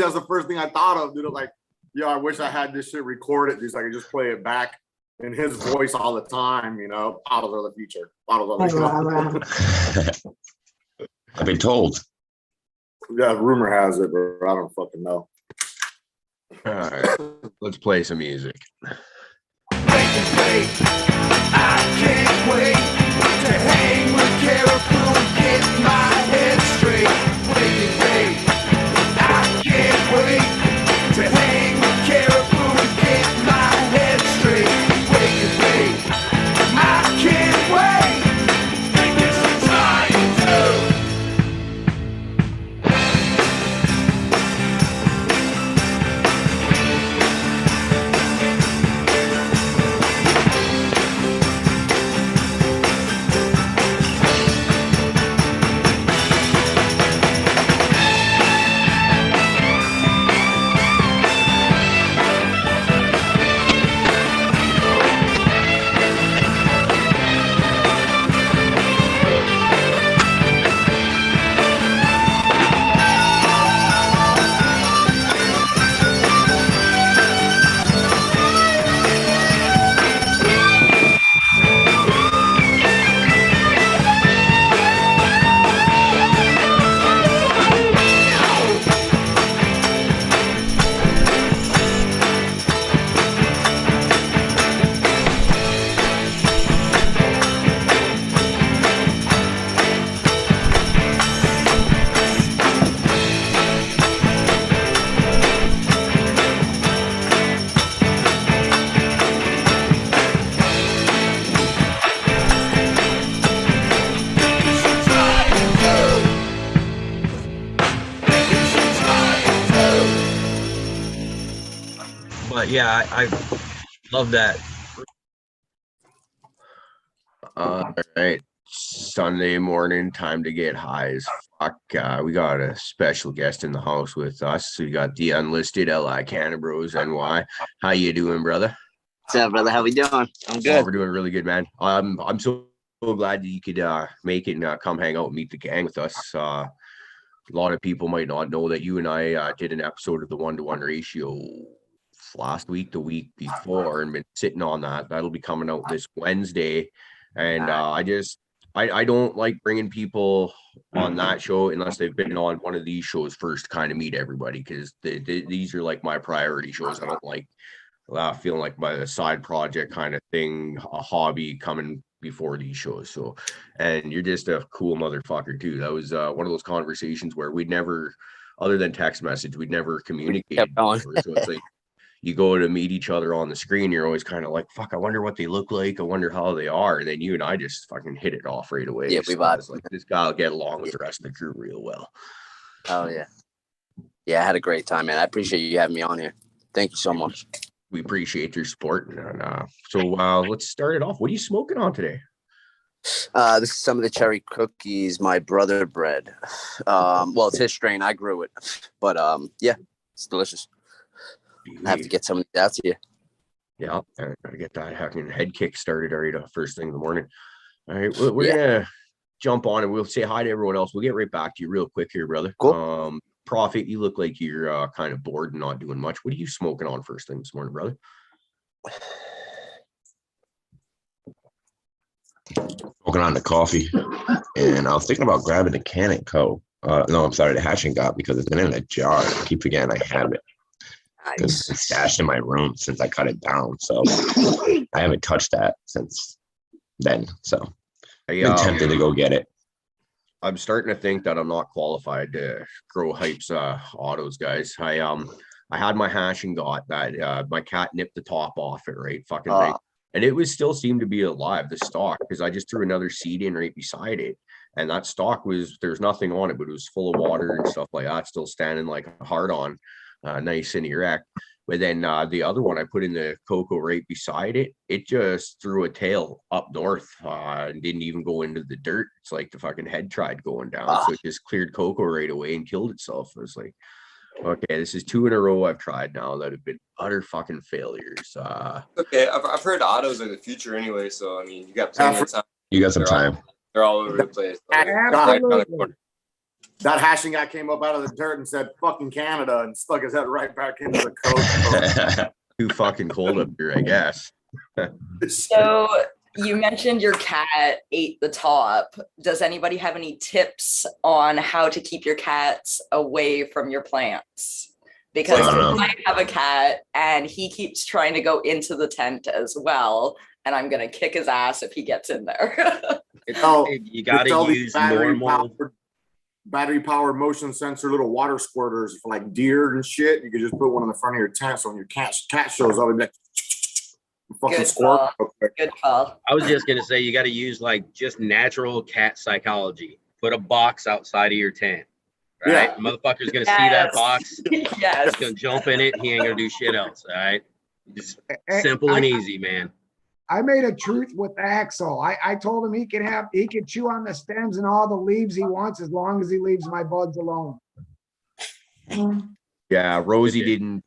that's the first thing I thought of, dude. Like, I wish I had this shit recorded, dude, so I could just play it back in his voice all the time, Bottles of the future. Bottles of the future. I've been told. Yeah, rumor has it, but I don't fucking know. All right, let's play some music. I can't wait to hang with Caribou and get my head straight. Wait, I can't wait to hang with Caribou and get my head straight. Wait, I can't wait. Think this is time to. But yeah, I love that. All right, Sunday morning, time to get high as fuck. We got a special guest in the house with us. We got the Unlisted LI Cannabros NY. How you doing, brother? What's up, brother? How we doing? I'm good. Oh, we're doing really good, man. I'm so glad that you could make it and come hang out and meet the gang with us. A lot of people might not know that you and I did an episode of the 1-to-1 ratio last week, the week before, and been sitting on that. That'll be coming out this Wednesday. And I don't like bringing people on that show unless they've been on one of these shows first to kind of meet everybody, because these are like my priority shows. I don't like feeling like my side project kind of thing, a hobby coming before these shows. So, and you're just a cool motherfucker too. That was one of those conversations where we'd never, other than text message, we'd never communicated before. So it's like, you go to meet each other on the screen, you're always kind of like, fuck, I wonder what they look like. I wonder how they are. And then you and I just fucking hit it off right away. Yeah, we vibed. Like, this guy will get along with the rest of the crew real well. Oh, yeah. Yeah, I had a great time, man. I appreciate you having me on here. Thank you so much. We appreciate your support. And so let's start it off. What are you smoking on today? This is some of the cherry cookies my brother bred. Well, it's his strain. I grew it. But yeah, it's delicious. I have to get some of these out to you. Yeah, I gotta get that hacking head kick started already first thing in the morning. All right, we're gonna jump on and we'll say hi to everyone else. We'll get right back to you real quick here, brother. Cool. Prophet, you look like you're kind of bored and not doing much. What are you smoking on first thing this morning, brother? Smoking on the coffee, and I was thinking about grabbing the Can and Co. No, I'm sorry, the Hash and God, because it's been in a jar. I keep forgetting I have it. Nice. It's stashed in my room since I cut it down, so I haven't touched that since then. So I'm tempted to go get it. I'm starting to think that I'm not qualified to grow Hype's autos, guys. I had my Hash and got that my cat nipped the top off it, right? Fucking thing. And it was still seemed to be alive, the stalk, because I just threw another seed in right beside it. And that stalk there's nothing on it, but it was full of water and stuff like that, still standing like hard on. Nice and erect. But then the other one I put in the cocoa right beside it, it just threw a tail up north and didn't even go into the dirt. It's like the fucking head tried going down. So it just cleared cocoa right away and killed itself. I was like, okay, this is 2 in a row I've tried now that have been utter fucking failures. Okay, I've heard autos are the future anyway, so I mean, you got plenty of time. You got some time. They're all over the place. that hashing guy came up out of the dirt and said "fucking Canada" and stuck his head right back into the coat. Too fucking cold up here, I guess. So you mentioned your cat ate the top. Does anybody have any tips on how to keep your cats away from your plants? Because I have a cat and he keeps trying to go into the tent as well. And I'm going to kick his ass if he gets in there. You got to use normal. Battery powered motion sensor little water squirters for like deer and shit. You could just put one in the front of your tent so when your cat shows up, and like fucking squirt. Good call. I was just gonna say you got to use like just natural cat psychology. Put a box outside of your tent. Right? Yeah. The motherfucker's gonna see that box. Yes. He's gonna jump in it. He ain't gonna do shit else. All right. Just simple and easy, man. I made a truth with Axel. I told him he can chew on the stems and all the leaves he wants as long as he leaves my buds alone. Yeah, Rosie didn't.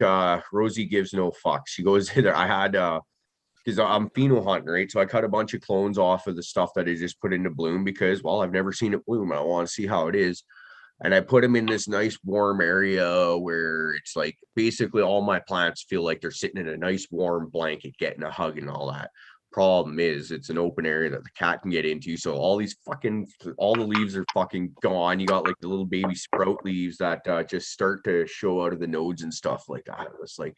Rosie gives no fucks. She goes in there. I had because I'm pheno hunting, right? So I cut a bunch of clones off of the stuff that I just put into bloom because, well, I've never seen it bloom and I want to see how it is. And I put them in this nice warm area where it's like basically all my plants feel like they're sitting in a nice warm blanket, getting a hug and all that. Problem is, it's an open area that the cat can get into. So all the leaves are fucking gone. You got like the little baby sprout leaves that just start to show out of the nodes and stuff like that. It's like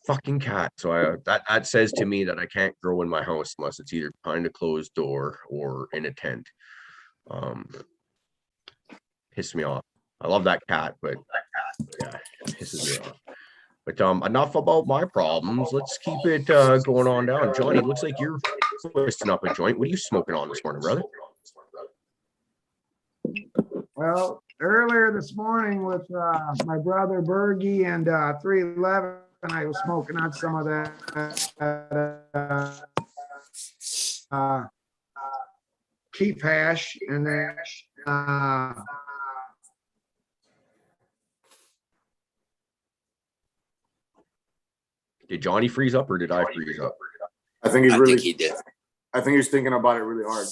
fucking cat. So that says to me that I can't grow in my house unless it's either behind a closed door or in a tent. Pisses me off. I love that cat, but yeah, it pisses me off. But enough about my problems. Let's keep it going on down. Johnny, looks like you're twisting up a joint. What are you smoking on this morning, brother? Well, earlier this morning with my brother Bergie and 311, I was smoking on some of that keep hash and then Did Johnny freeze up or did I freeze up? I think he's I really. think he did. I think he's thinking about it really hard.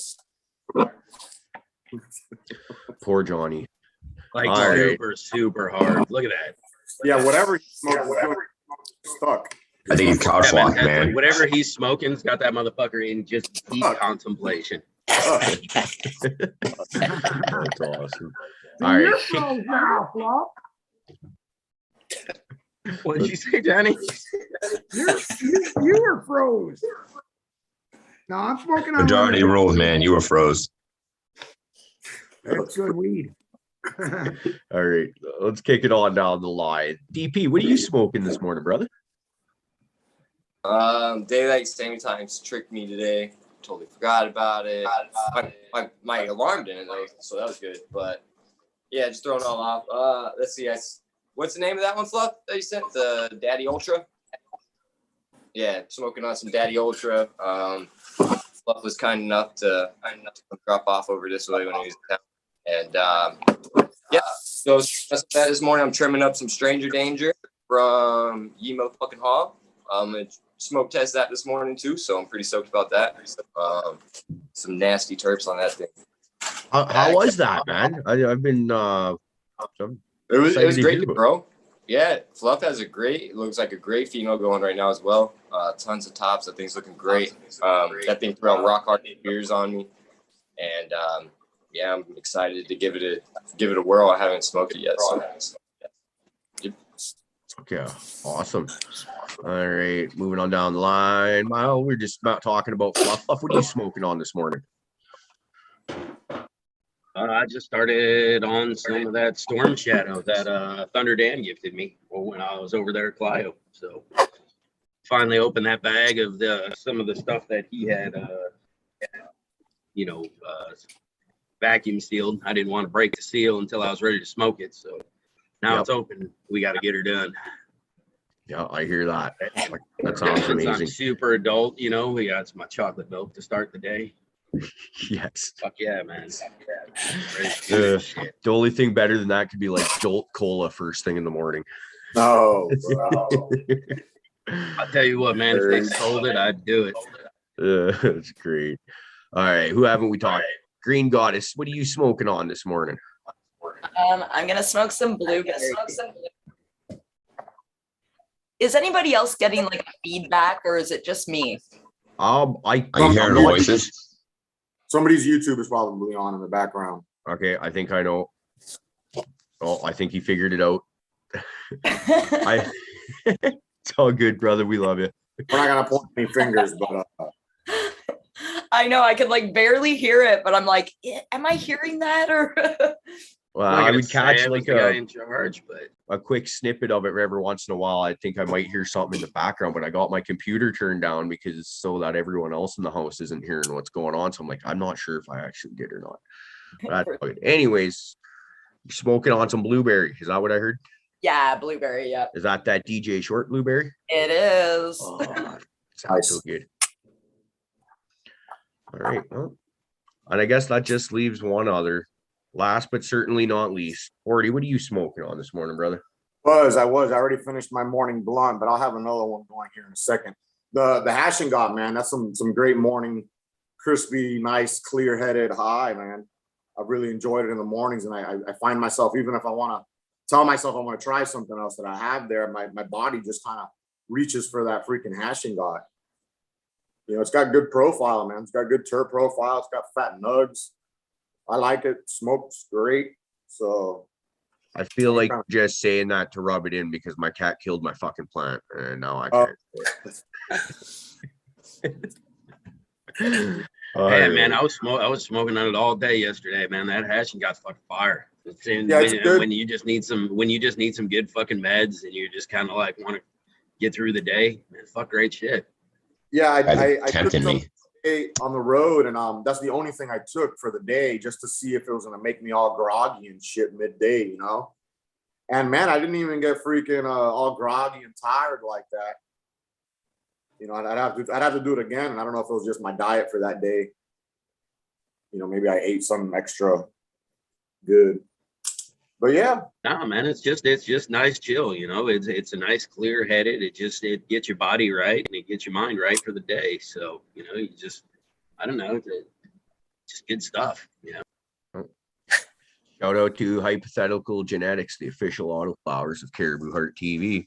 Poor Johnny. Like All right. super hard. Look at that. Yeah, whatever he smoked was good. Stuck. I think he's couch locked, man. Whatever he's smoking's got that motherfucker in just deep contemplation. That's awesome. All right. What did you say, Johnny? You were froze. No, I'm smoking on Majority rules, man. You were froze. That's good weed. All right. Let's kick it on down the line. DP, what are you smoking this morning, brother? Daylight saving times tricked me today. Totally forgot about it. My alarm didn't though, so that was good. But yeah, just throwing it all off. Let's see. What's the name of that one, Fluff, that you sent? The Daddy Ultra? Yeah, smoking on some Daddy Ultra. Fluff was kind enough to drop off over this way when he was in town. And yeah, so that this morning I'm trimming up some Stranger Danger from Ye Motherfucking Hall. I'm gonna smoke test that this morning too, so I'm pretty stoked about that. Some nasty terps on that thing. How was that, man? I've been It was great, bro. Yeah, Fluff has it looks like a great pheno going right now as well. Tons of tops. That thing's looking great. That thing threw out rock hard beers on me. And yeah, I'm excited to give it a whirl. I haven't smoked it yet. So. Okay, awesome. All right, moving on down the line. Well, we're just about talking about Fluff. Fluff, what are you smoking on this morning? I just started on some of that Storm Shadow that Thunder Dan gifted me when I was over there at Clio. So finally opened that bag of some of the stuff that he had, vacuum sealed. I didn't want to break the seal until I was ready to smoke it. So now it's open. We got to get her done. Yeah, I hear that. That sounds amazing. I'm super adult, we got my chocolate milk to start the day. Yes. Fuck yeah, man. The only thing better than that could be like Jolt Cola first thing in the morning. No. I'll tell you what, man, if they sold it, I'd do it. That's great. All right, who haven't we talked? Green Goddess, what are you smoking on this morning? I'm gonna smoke some blueberry. Is anybody else getting like feedback, or is it just me? Are you I'm hearing not- voices? Somebody's YouTube is probably on in the background. Okay, I think I know. Oh, I think he figured it out. It's all good, brother. We love you. We're not gonna point any fingers, but I know I could like barely hear it, but I'm like, am I hearing that or? Well, I'm not I gonna would catch say I was like the guy in charge, but a quick snippet of it every once in a while. I think I might hear something in the background, but I got my computer turned down because so that everyone else in the house isn't hearing what's going on. So I'm like, I'm not sure if I actually did or not. But that's good. Anyways, you're smoking on some blueberry. Is that what I heard? Yeah, blueberry. Yep, Is that DJ Short blueberry? it is. Oh, sounds so good. All right. Well, and I guess that just leaves one other. Last but certainly not least, Ordy, what are you smoking on this morning, brother? I already finished my morning blunt, but I'll have another one going here in a second. The hash and god, man, that's some great morning, crispy, nice, clear-headed high, man. I've really enjoyed it in the mornings, and I find myself, even if I want to tell myself I want to try something else that I have there, my body just kind of reaches for that freaking hash and god. You know, it's got good profile, man. It's got good terp profile. It's got fat nugs. I like it. Smokes great. So I feel like just saying that to rub it in because my cat killed my fucking plant, and now I can't. hey man, I was smoking on it all day yesterday, man. That hash got fucking fire. It's when you just need some good fucking meds and you just kind of like want to get through the day, man, fuck great shit. Yeah, I tempted me on the road, and that's the only thing I took for the day, just to see if it was gonna make me all groggy and shit midday, you know. And man, I didn't even get freaking all groggy and tired like that. You know, I'd have to do it again, and I don't know if it was just my diet for that day. You know, maybe I ate something extra good. But yeah. Nah, man, it's just nice chill, you know. It's a nice clear headed. It gets your body right and it gets your mind right for the day. So, you know, I don't know, it's just good stuff, you know. Shout out to Hypothetical Genetics, the official autoflowers of Caribou Heart TV.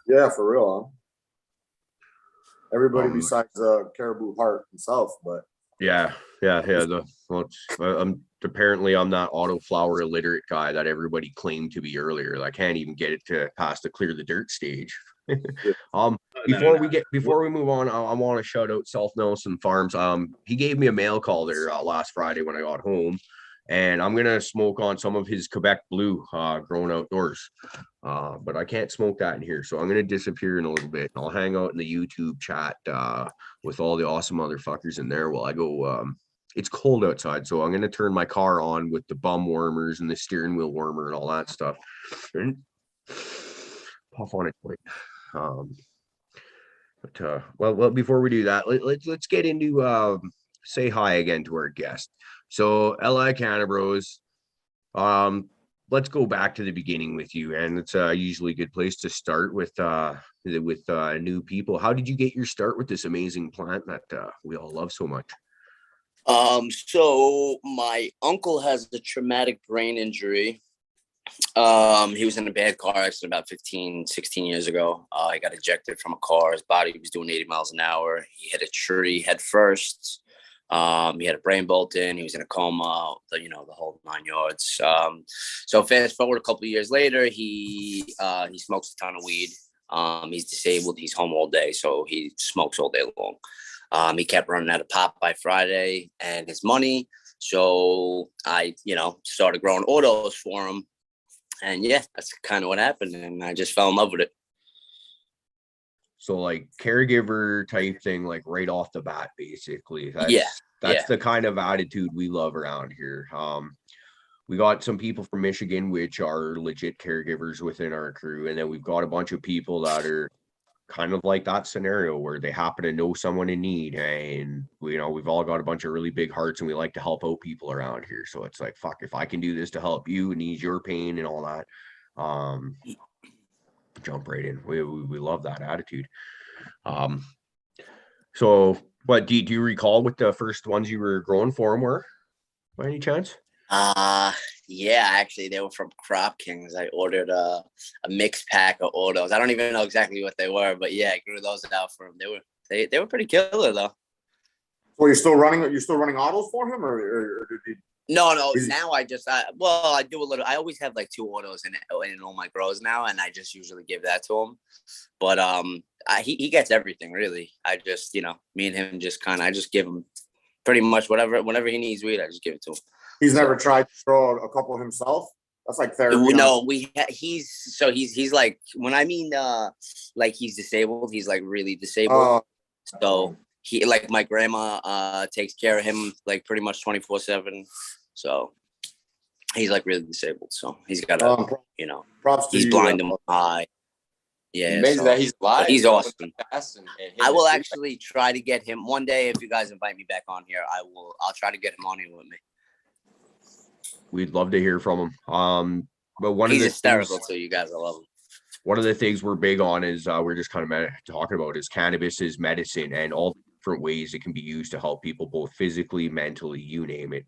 Yeah, for real. Huh? Everybody besides Caribou Heart himself, but yeah. Apparently I'm that autoflower illiterate guy that everybody claimed to be earlier. I can't even get it to pass the clear the dirt stage. Before we move on, I want to shout out South Nelson Farms. He gave me a mail call there last Friday when I got home, and I'm gonna smoke on some of his Quebec Blue grown outdoors. But I can't smoke that in here, so I'm gonna disappear in a little bit. I'll hang out in the YouTube chat with all the awesome motherfuckers in there while I go. It's cold outside, so I'm gonna turn my car on with the bum warmers and the steering wheel warmer and all that stuff. And puff on it quick. Well, before we do that, let's get into say hi again to our guest. So LI Cannabros, let's go back to the beginning with you, and it's usually a good place to start with new people. How did you get your start with this amazing plant that we all love so much? So my uncle has a traumatic brain injury. He was in a bad car accident about 16 years ago. He got ejected from a car. His body was doing 80 miles an hour. He hit a tree head first. He had a brain bolt in. He was in a coma, the whole 9 yards. So fast forward a couple of years later, he smokes a ton of weed. He's disabled. He's home all day, so he smokes all day long. He kept running out of pot by Friday and his money. So I, started growing autos for him. And yeah, that's kind of what happened. And I just fell in love with it. So like caregiver type thing, like right off the bat, basically. That's the kind of attitude we love around here. We got some people from Michigan, which are legit caregivers within our crew. And then we've got a bunch of people that are kind of like that scenario where they happen to know someone in need, and we've all got a bunch of really big hearts and we like to help out people around here. So it's like, fuck, if I can do this to help you and ease your pain and all that, jump right in. We love that attitude. So what do you recall what the first ones you were growing for them were, by any chance? Yeah, actually, they were from Crop Kings. I ordered a mixed pack of autos. I don't even know exactly what they were, but yeah, I grew those out for him. They were pretty killer though. So you're still running autos for him, or did he? No. Now I do a little. I always have like 2 autos in all my grows now, and I just usually give that to him. But he gets everything really. I just me and him just I just give him pretty much whenever he needs weed, I just give it to him. He's never tried to grow a couple himself. That's like therapy. No, he's like, when I mean like he's disabled, he's like really disabled. So he, like, my grandma takes care of him like pretty much 24/7. So he's like really disabled. So he's got props to he's you, blind in one eye. Yeah, Amazing that he's alive. He's awesome. And I will actually try to get him one day. If you guys invite me back on here, I'll try to get him on here with me. We'd love to hear from him. But he's hysterical too. You guys, I love him. One of the things we're big on is we're just kind of talking about is cannabis is medicine and all different ways it can be used to help people both physically, mentally, you name it.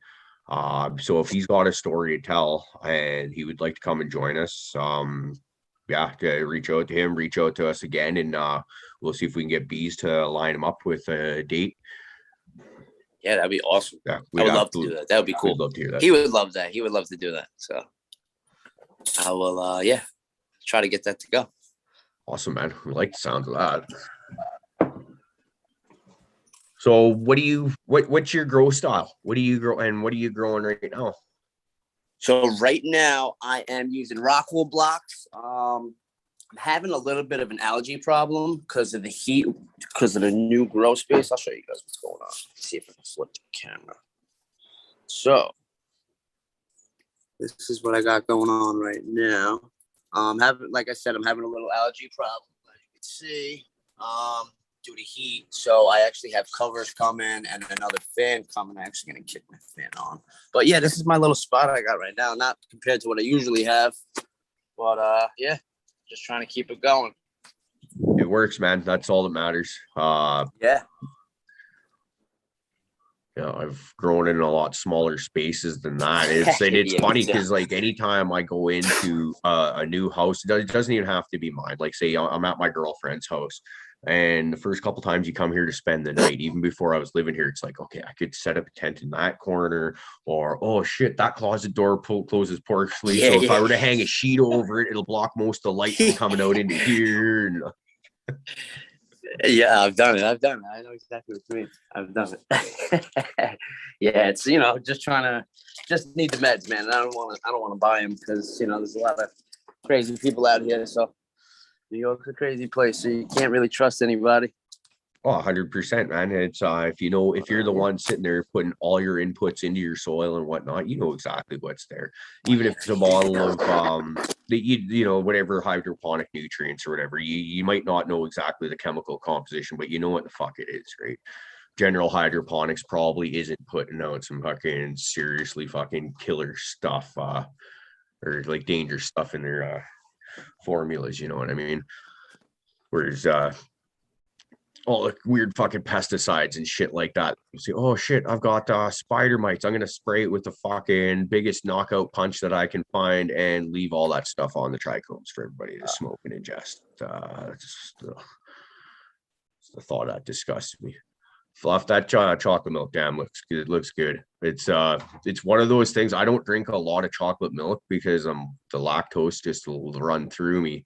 So if he's got a story to tell and he would like to come and join us, reach out to him, reach out to us again, and we'll see if we can get Bees to line him up with a date. Yeah, that'd be awesome. Yeah, I would love to do that. That would be cool. We'd love to hear that. He would love that. He would love to do that. So I will, try to get that to go. Awesome, man. We like the sound of that. So what's your grow style? What do you grow and what are you growing right now? So right now I am using rockwool blocks. I'm having a little bit of an algae problem because of the heat, because of the new grow space. I'll show you guys what's going on. Let's see if I can flip the camera. So this is what I got going on right now. Like I said, I'm having a little algae problem, as you can see, due to heat. So I actually have covers coming and another fan coming. I'm actually going to kick my fan on. But yeah, this is my little spot I got right now. Not compared to what I usually have, but just trying to keep it going. It works, man. That's all that matters. Yeah. I've grown in a lot smaller spaces than that. It's funny because like anytime I go into a new house, it doesn't even have to be mine. Like say I'm at my girlfriend's house, and the first couple times you come here to spend the night, even before I was living here, it's like, okay, I could set up a tent in that corner, or oh shit, that closet door closes partially. So if I were to hang a sheet over it, it'll block most of the light from coming out into here. And, yeah, I've done it. I know exactly what you mean. I've done it. Yeah, it's just need the meds, man. And I don't want to buy them because there's a lot of crazy people out here. So New York's a crazy place, so you can't really trust anybody. Oh, 100%, man. It's if you're the one sitting there putting all your inputs into your soil and whatnot, you know exactly what's there. Even if it's a bottle of whatever hydroponic nutrients or whatever, you might not know exactly the chemical composition, but you know what the fuck it is, right? General Hydroponics probably isn't putting out some fucking seriously fucking killer stuff or like dangerous stuff in their formulas, you know what I mean? Whereas all the weird fucking pesticides and shit like that. You see, oh shit, I've got spider mites. I'm gonna spray it with the fucking biggest knockout punch that I can find and leave all that stuff on the trichomes for everybody to smoke and ingest. It's the thought that disgusts me. Fluff that chocolate milk, damn, looks good. It looks good. It's one of those things. I don't drink a lot of chocolate milk because the lactose just will run through me.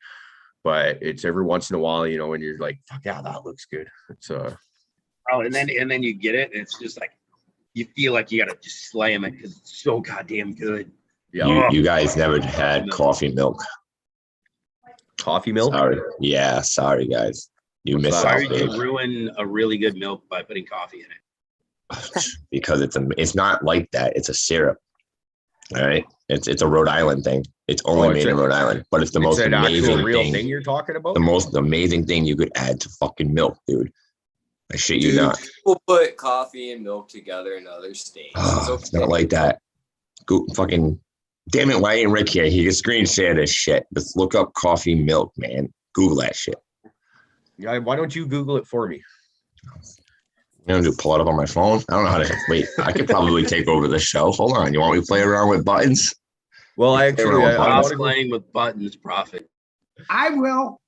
But it's every once in a while, when you're like, fuck yeah, that looks good. It's and then you get it, and it's just like you feel like you gotta just slam it because it's so goddamn good. Yeah. You guys never had coffee milk. Coffee milk? Sorry. Yeah, sorry guys. You missed out. You ruin a really good milk by putting coffee in it. Because it's not like that. It's a syrup. All right. It's a Rhode Island thing. It's only made in Rhode Island, but it's the most amazing thing you're talking about. The most amazing thing you could add to fucking milk, dude. I shit you not. People put coffee and milk together in other states. It's not like that. Fucking damn it! Why ain't Rick here? He can screen share this shit. Let's look up coffee milk, man. Google that shit. Yeah, why don't you Google it for me? You know, pull it up on my phone. I don't know how to wait. I could probably take over the show. Hold on. You want me to play around with buttons? Well, actually, I Stop want Stop to go. playing with buttons, Prophet. I will.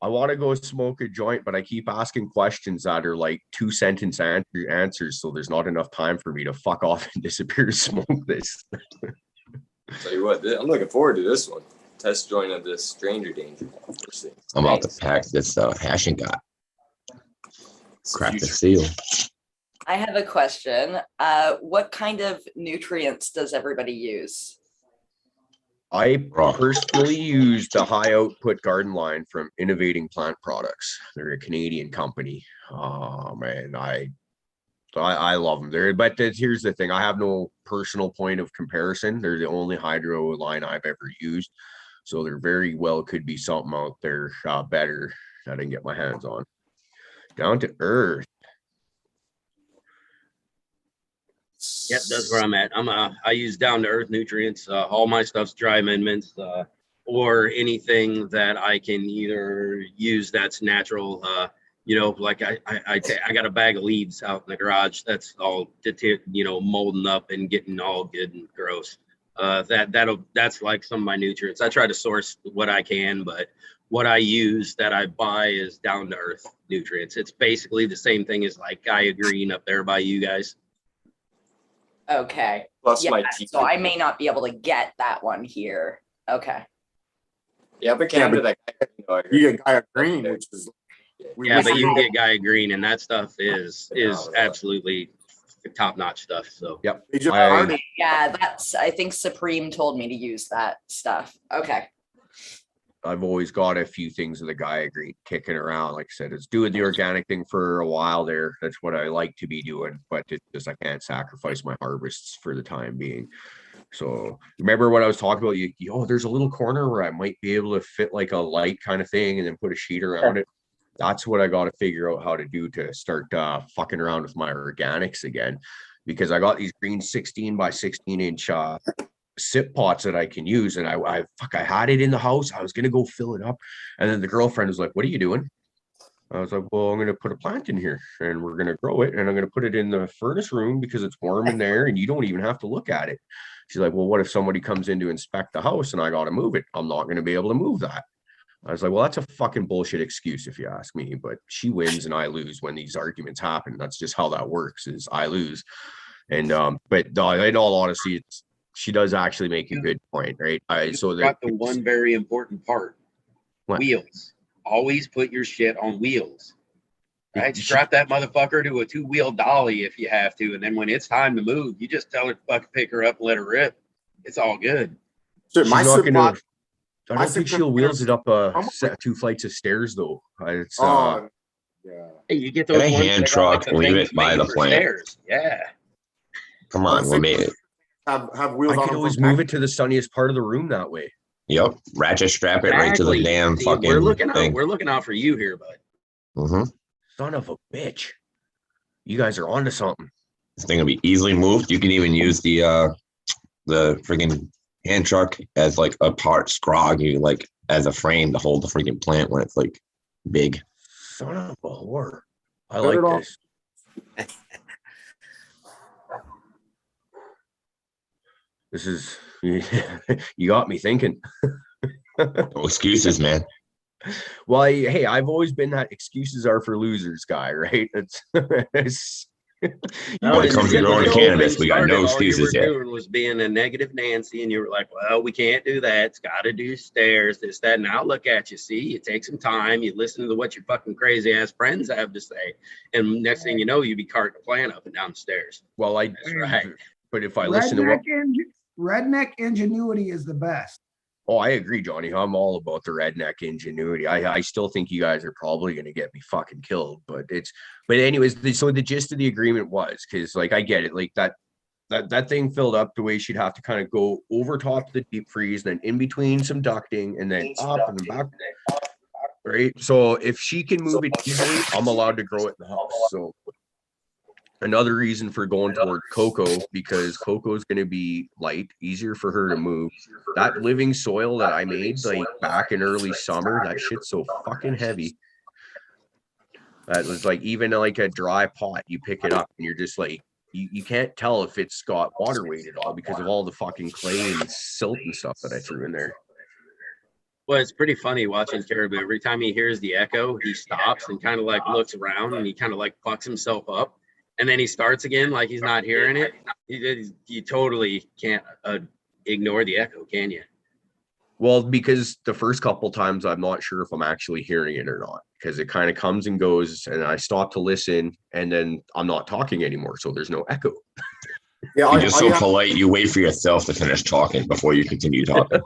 I want to go smoke a joint, but I keep asking questions that are like 2-sentence answers, so there's not enough time for me to fuck off and disappear to smoke this. Tell you what, I'm looking forward to this one. Test joint of this stranger danger. I'm about to pack this hashing got. Crack the Future. seal. I have a question. What kind of nutrients does everybody use? I Raw. personally use the high output garden line from Innovating Plant Products. They're a Canadian company. Oh man, I love them. But here's the thing: I have no personal point of comparison. They're the only hydro line I've ever used, so there very well could be something out there better that I can get my hands on. Down to earth. Yep, that's where I'm at. I use down to earth nutrients. All my stuff's dry amendments, or anything that I can either use that's natural. Like I got a bag of leaves out in the garage. That's all molding up and getting all good and gross. That's like some of my nutrients. I try to source what I can, but what I use that I buy is down to earth nutrients. It's basically the same thing as like Gaia Green up there by you guys. Okay. Plus Yeah, my teeth. so I may not be able to get that one here. Okay. Yeah, but Canada, but that You get Gaia Green, which is Yeah, but you can get Gaia Green, and that stuff is absolutely top notch stuff. So Yep. they just I- started. Yeah, I think Supreme told me to use that stuff. Okay. I've always got a few things of the Gaia Green kicking around. Like I said, it's doing the organic thing for a while there. That's what I like to be doing, but it's just I can't sacrifice my harvests for the time being. So remember what I was talking about? There's a little corner where I might be able to fit like a light kind of thing and then put a sheet around it. That's what I got to figure out how to do to start fucking around with my organics again, because I got these green 16 by 16 inch sip pots that I can use, and I had it in the house. I was gonna go fill it up, and then the girlfriend was like, "What are you doing?" I was like, "Well, I'm gonna put a plant in here, and we're gonna grow it, and I'm gonna put it in the furnace room because it's warm in there, and you don't even have to look at it." She's like, "Well, what if somebody comes in to inspect the house and I gotta move it? I'm not gonna be able to move that." I was like, "Well, that's a fucking bullshit excuse if you ask me." But she wins and I lose when these arguments happen. That's just how that works. Is I lose, and but in all honesty, she does actually make a good point, right? So got the one very important part: wheels. Always put your shit on wheels. Right? Strap that motherfucker to a 2-wheel dolly if you have to, and then when it's time to move, you just tell her to fucking pick her up and let her rip. It's all good. Shit, my not sip gonna. pot. I my don't sip think she'll wheels it up almost 2 flights of stairs though. It's yeah. Hey, you get Get those a ones hand that got, like, truck, the leave things it by made the for plant. stairs. Yeah. Come on, we made it. Have wheels I on could them always from move back. it to the sunniest part of the room that way. Yep. Ratchet strap it right to the Exactly. damn See, fucking we're looking out. thing. We're looking out for you here, bud. Mm-hmm. Son of a bitch. You guys are onto something. This thing will be easily moved. You can even use the freaking hand truck as like a part scrog, like as a frame to hold the freaking plant when it's like big. Son of a whore. I Put it like on. this. This is you got me thinking. No excuses, man. Well, hey, I've always been that excuses are for losers guy, right? It's When it comes to growing cannabis, we got no excuses yet. All you were doing was being a negative Nancy, and you were like, well, we can't do that. It's got to do stairs, this, that. Now look at you. See, you take some time. You listen to what your fucking crazy ass friends have to say. And next thing you know, you be carting a plant up and down the stairs. Well, That's right. but if I listen to what Redneck ingenuity is the best. Oh, I agree, Johnny. I'm all about the redneck ingenuity. I still think you guys are probably going to get me fucking killed, but anyways, so the gist of the agreement was, because like I get it, like that thing filled up the way she'd have to kind of go over top of the deep freeze, then in between some ducting, and then up and back. Right. So if she can move it easily, I'm allowed to grow it in the house. So another reason for going toward cocoa, because cocoa is going to be light, easier for her to move. That living soil that I made like back in early summer, that shit's so fucking heavy. That was like, even like a dry pot, you pick it up and you're just like, you can't tell if it's got water weight at all because of all the fucking clay and silt and stuff that I threw in there. Well, it's pretty funny watching Caribou. Every time he hears the echo, he stops and kind of like looks around and he kind of like fucks himself up. And then he starts again like he's not hearing it. You totally can't ignore the echo, can you? Well, because the first couple times I'm not sure if I'm actually hearing it or not, because it kind of comes and goes and I stop to listen and then I'm not talking anymore. So there's no echo. Yeah, You're just so polite. You wait for yourself to finish talking before you continue talking.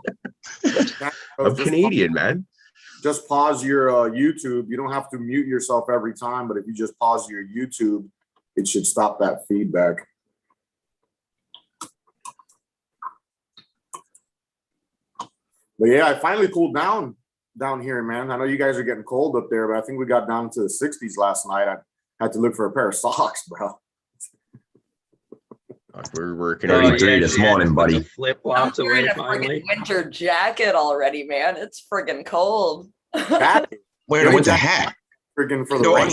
I'm Canadian, man. Just pause your YouTube. You don't have to mute yourself every time, but if you just pause your YouTube, it should stop that feedback. But yeah, I finally cooled down here, man. I know you guys are getting cold up there, but I think we got down to the 60s last night. I had to look for a pair of socks, bro. We're working 33 this morning, buddy. Flip flops I'm wearing away a finally. friggin' winter jacket already, man. It's friggin' cold. Wearing a winter hat. Friggin' for the rain.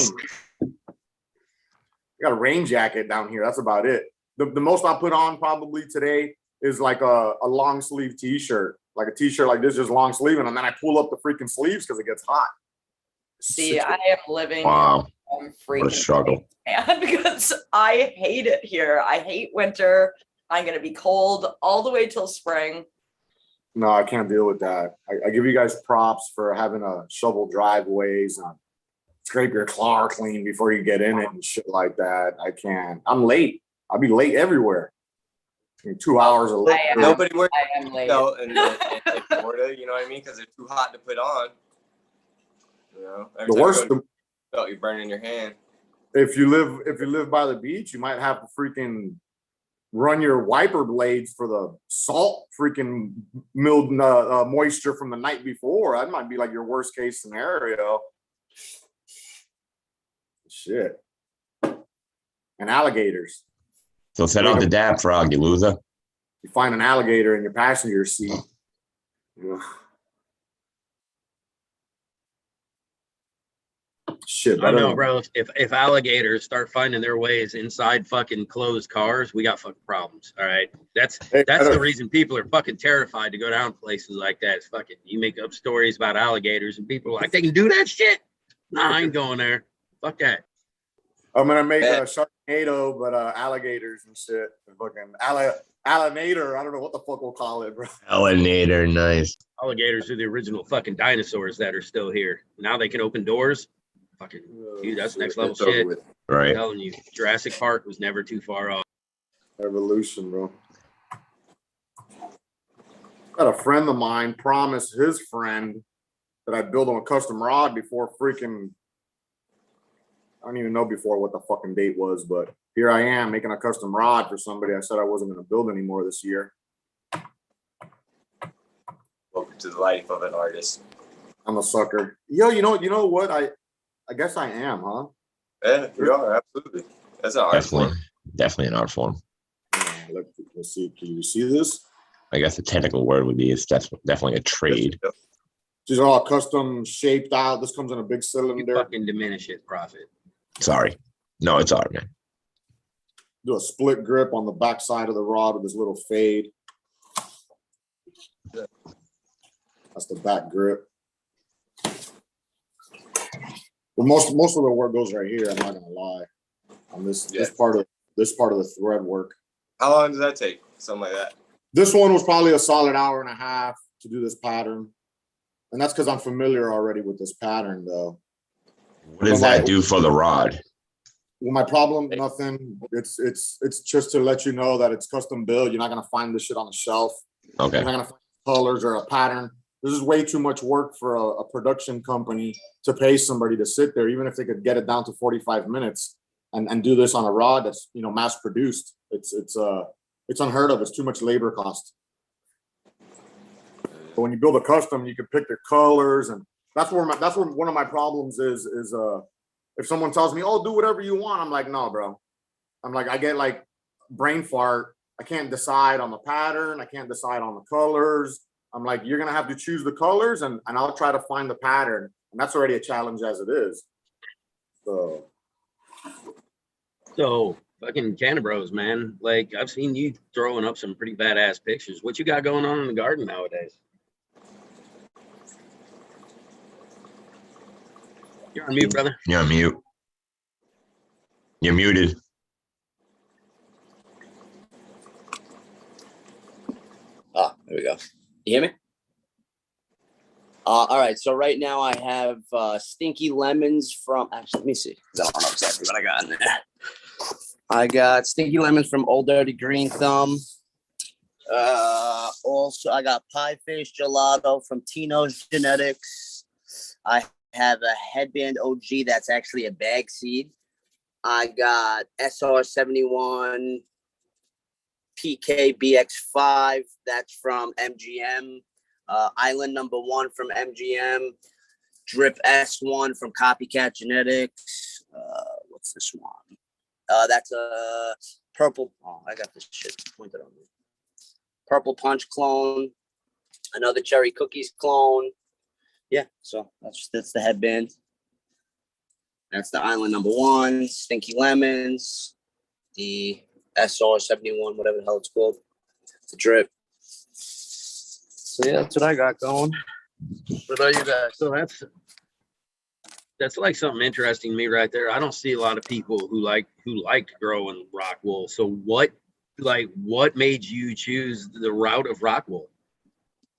Got a rain jacket down here. That's about it. The most I'll put on probably today is like a long sleeve t-shirt, like a t-shirt like this, just long sleeve, and then I pull up the freaking sleeves because it gets hot. See, I am living Wow. in What a freaking struggle. man, because I hate it here. I hate winter. I'm gonna be cold all the way till spring. No, I can't deal with that. I give you guys props for having a shovel driveways and scrape your car clean before you get in it and shit like that. I can't. I'm late. I'll be late everywhere. 2 hours of late. Nobody wears I am late. in Florida, you know what I mean? Because they're too hot to put on. You know, every The time worst. you go to belt, you're burning your hand. If you live by the beach, you might have to freaking run your wiper blades for the salt freaking milled moisture from the night before. That might be like your worst case scenario. Shit. And alligators. So set out the dab frog, you loser. You find an alligator in your passenger seat. Ugh. Shit. I know, bro. If alligators start finding their ways inside fucking closed cars, we got fucking problems. All right. That's the reason people are fucking terrified to go down places like that. It's fucking, you make up stories about alligators and people are like, they can do that shit. Nah, I ain't going there. Fuck that. I'm gonna make a Sharknado, but alligators and shit. Fucking allinator. I don't know what the fuck we'll call it, bro. Allinator, nice. Alligators are the original fucking dinosaurs that are still here. Now they can open doors. Fucking dude, that's next level shit. Right. I'm telling you, Jurassic Park was never too far off. Evolution, bro. Got a friend of mine promised his friend that I'd build him a custom rod before freaking, I don't even know before what the fucking date was, but here I am making a custom rod for somebody I said I wasn't going to build anymore this year. Welcome to the life of an artist. I'm a sucker. Yo, you know what? I guess I am, huh? Yeah, you are, absolutely. That's an art form. Definitely an art form. Let's see. Can you see this? I guess the technical word would be it's definitely a trade. These are all custom shaped out. This comes in a big You cylinder. fucking diminish it, profit. Sorry. No, it's art, man. Do a split grip on the back side of the rod with this little fade. That's the back grip. Well, most of the work goes right here. I'm not gonna lie. On this part of the thread work. How long does that take? Something like that. This one was probably a solid hour and a half to do this pattern, and that's because I'm familiar already with this pattern, though. What does that do for the rod? Well, my problem, nothing. It's just to let you know that it's custom built. You're not gonna find this shit on the shelf. Okay. You're not gonna find colors or a pattern. This is way too much work for a production company to pay somebody to sit there, even if they could get it down to 45 minutes and do this on a rod that's, you know, mass produced. It's unheard of. It's too much labor cost. But when you build a custom, you can pick your colors, and that's where one of my problems is if someone tells me, "Oh, do whatever you want," I'm like, "No, bro." I'm like, I get like brain fart. I can't decide on the pattern. I can't decide on the colors. I'm like, you're gonna have to choose the colors, and I'll try to find the pattern, and that's already a challenge as it is. So Fucking Canabros, man. Like, I've seen you throwing up some pretty badass pictures. What you got going on in the garden nowadays? You're on mute, brother. You're on mute. You're muted. Oh, there we go. You hear me? All right. So right now I have stinky lemons from. Actually, let me see. I don't know exactly what I got in there. I got stinky lemons from Old Dirty Green Thumb. Also, I got pie fish gelato from Tino's Genetics. I have a headband OG that's actually a bag seed. I got SR71 PKBX5. That's from MGM. Island number 1 from MGM. Drip S1 from Copycat Genetics. What's this one? That's a purple. Oh, I got this shit pointed on me. Purple Punch clone. Another Cherry Cookies clone. Yeah, so that's the headband. That's the Island number 1. Stinky Lemons. The SR71, whatever the hell it's called. It's a drip. So yeah, that's what I got going. What about you guys? So that's like something interesting to me right there. I don't see a lot of people who like growing rock wool. So what made you choose the route of rock wool?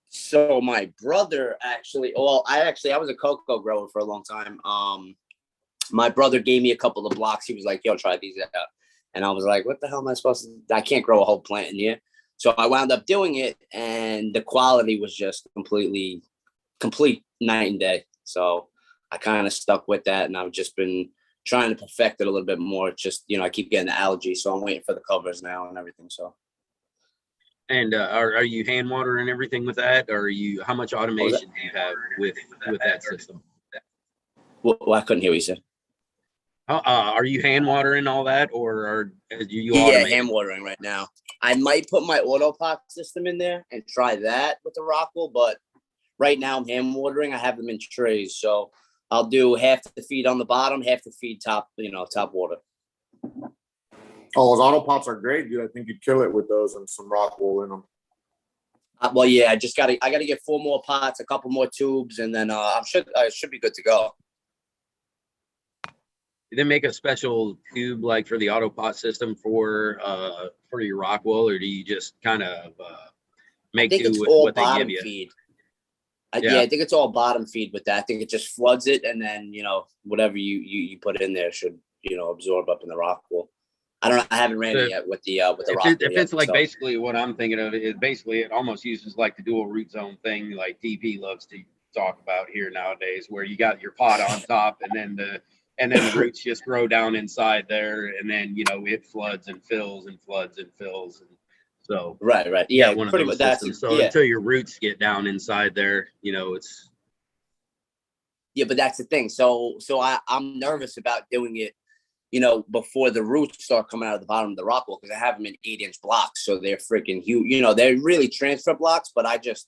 So my brother actually, I was a cocoa grower for a long time. My brother gave me a couple of blocks. He was like, yo, try these out. And I was like, what the hell am I supposed to, I can't grow a whole plant in here. So I wound up doing it, and the quality was just complete night and day. So I kind of stuck with that, and I've just been trying to perfect it a little bit more. It's just, I keep getting the algae, so I'm waiting for the covers now and everything. So. And are you hand watering everything with that, or how much automation do you have with that system? Well, I couldn't hear what you said. Are you hand watering all that, or are you? Yeah, hand watering right now. I might put my auto pot system in there and try that with the rock wool, but right now I'm hand watering. I have them in trays, so I'll do half the feed on the bottom, half the feed top water. Oh, those auto pots are great, dude. I think you'd kill it with those and some rock wool in them. Well, yeah, I gotta get 4 more pots, a couple more tubes, and then I should be good to go. Do they make a special tube like for the auto pot system for your rock wool, or do you just kind of make do with what they give you? Feed. I think it's all bottom feed with that. I think it just floods it, and then whatever you put in there should absorb up in the rock wool. I don't know. I haven't ran it yet with the rock wool. If it's like basically what I'm thinking of is basically it almost uses like the dual root zone thing like TP loves to talk about here nowadays, where you got your pot on top and then the roots just grow down inside there, and then it floods and fills and floods and fills, and so right, yeah, one of those systems. So until your roots get down inside there, it's but that's the thing. So I'm nervous about doing it, before the roots start coming out of the bottom of the rock wool, because I have them in 8-inch blocks, so they're freaking huge. They're really transfer blocks, but I just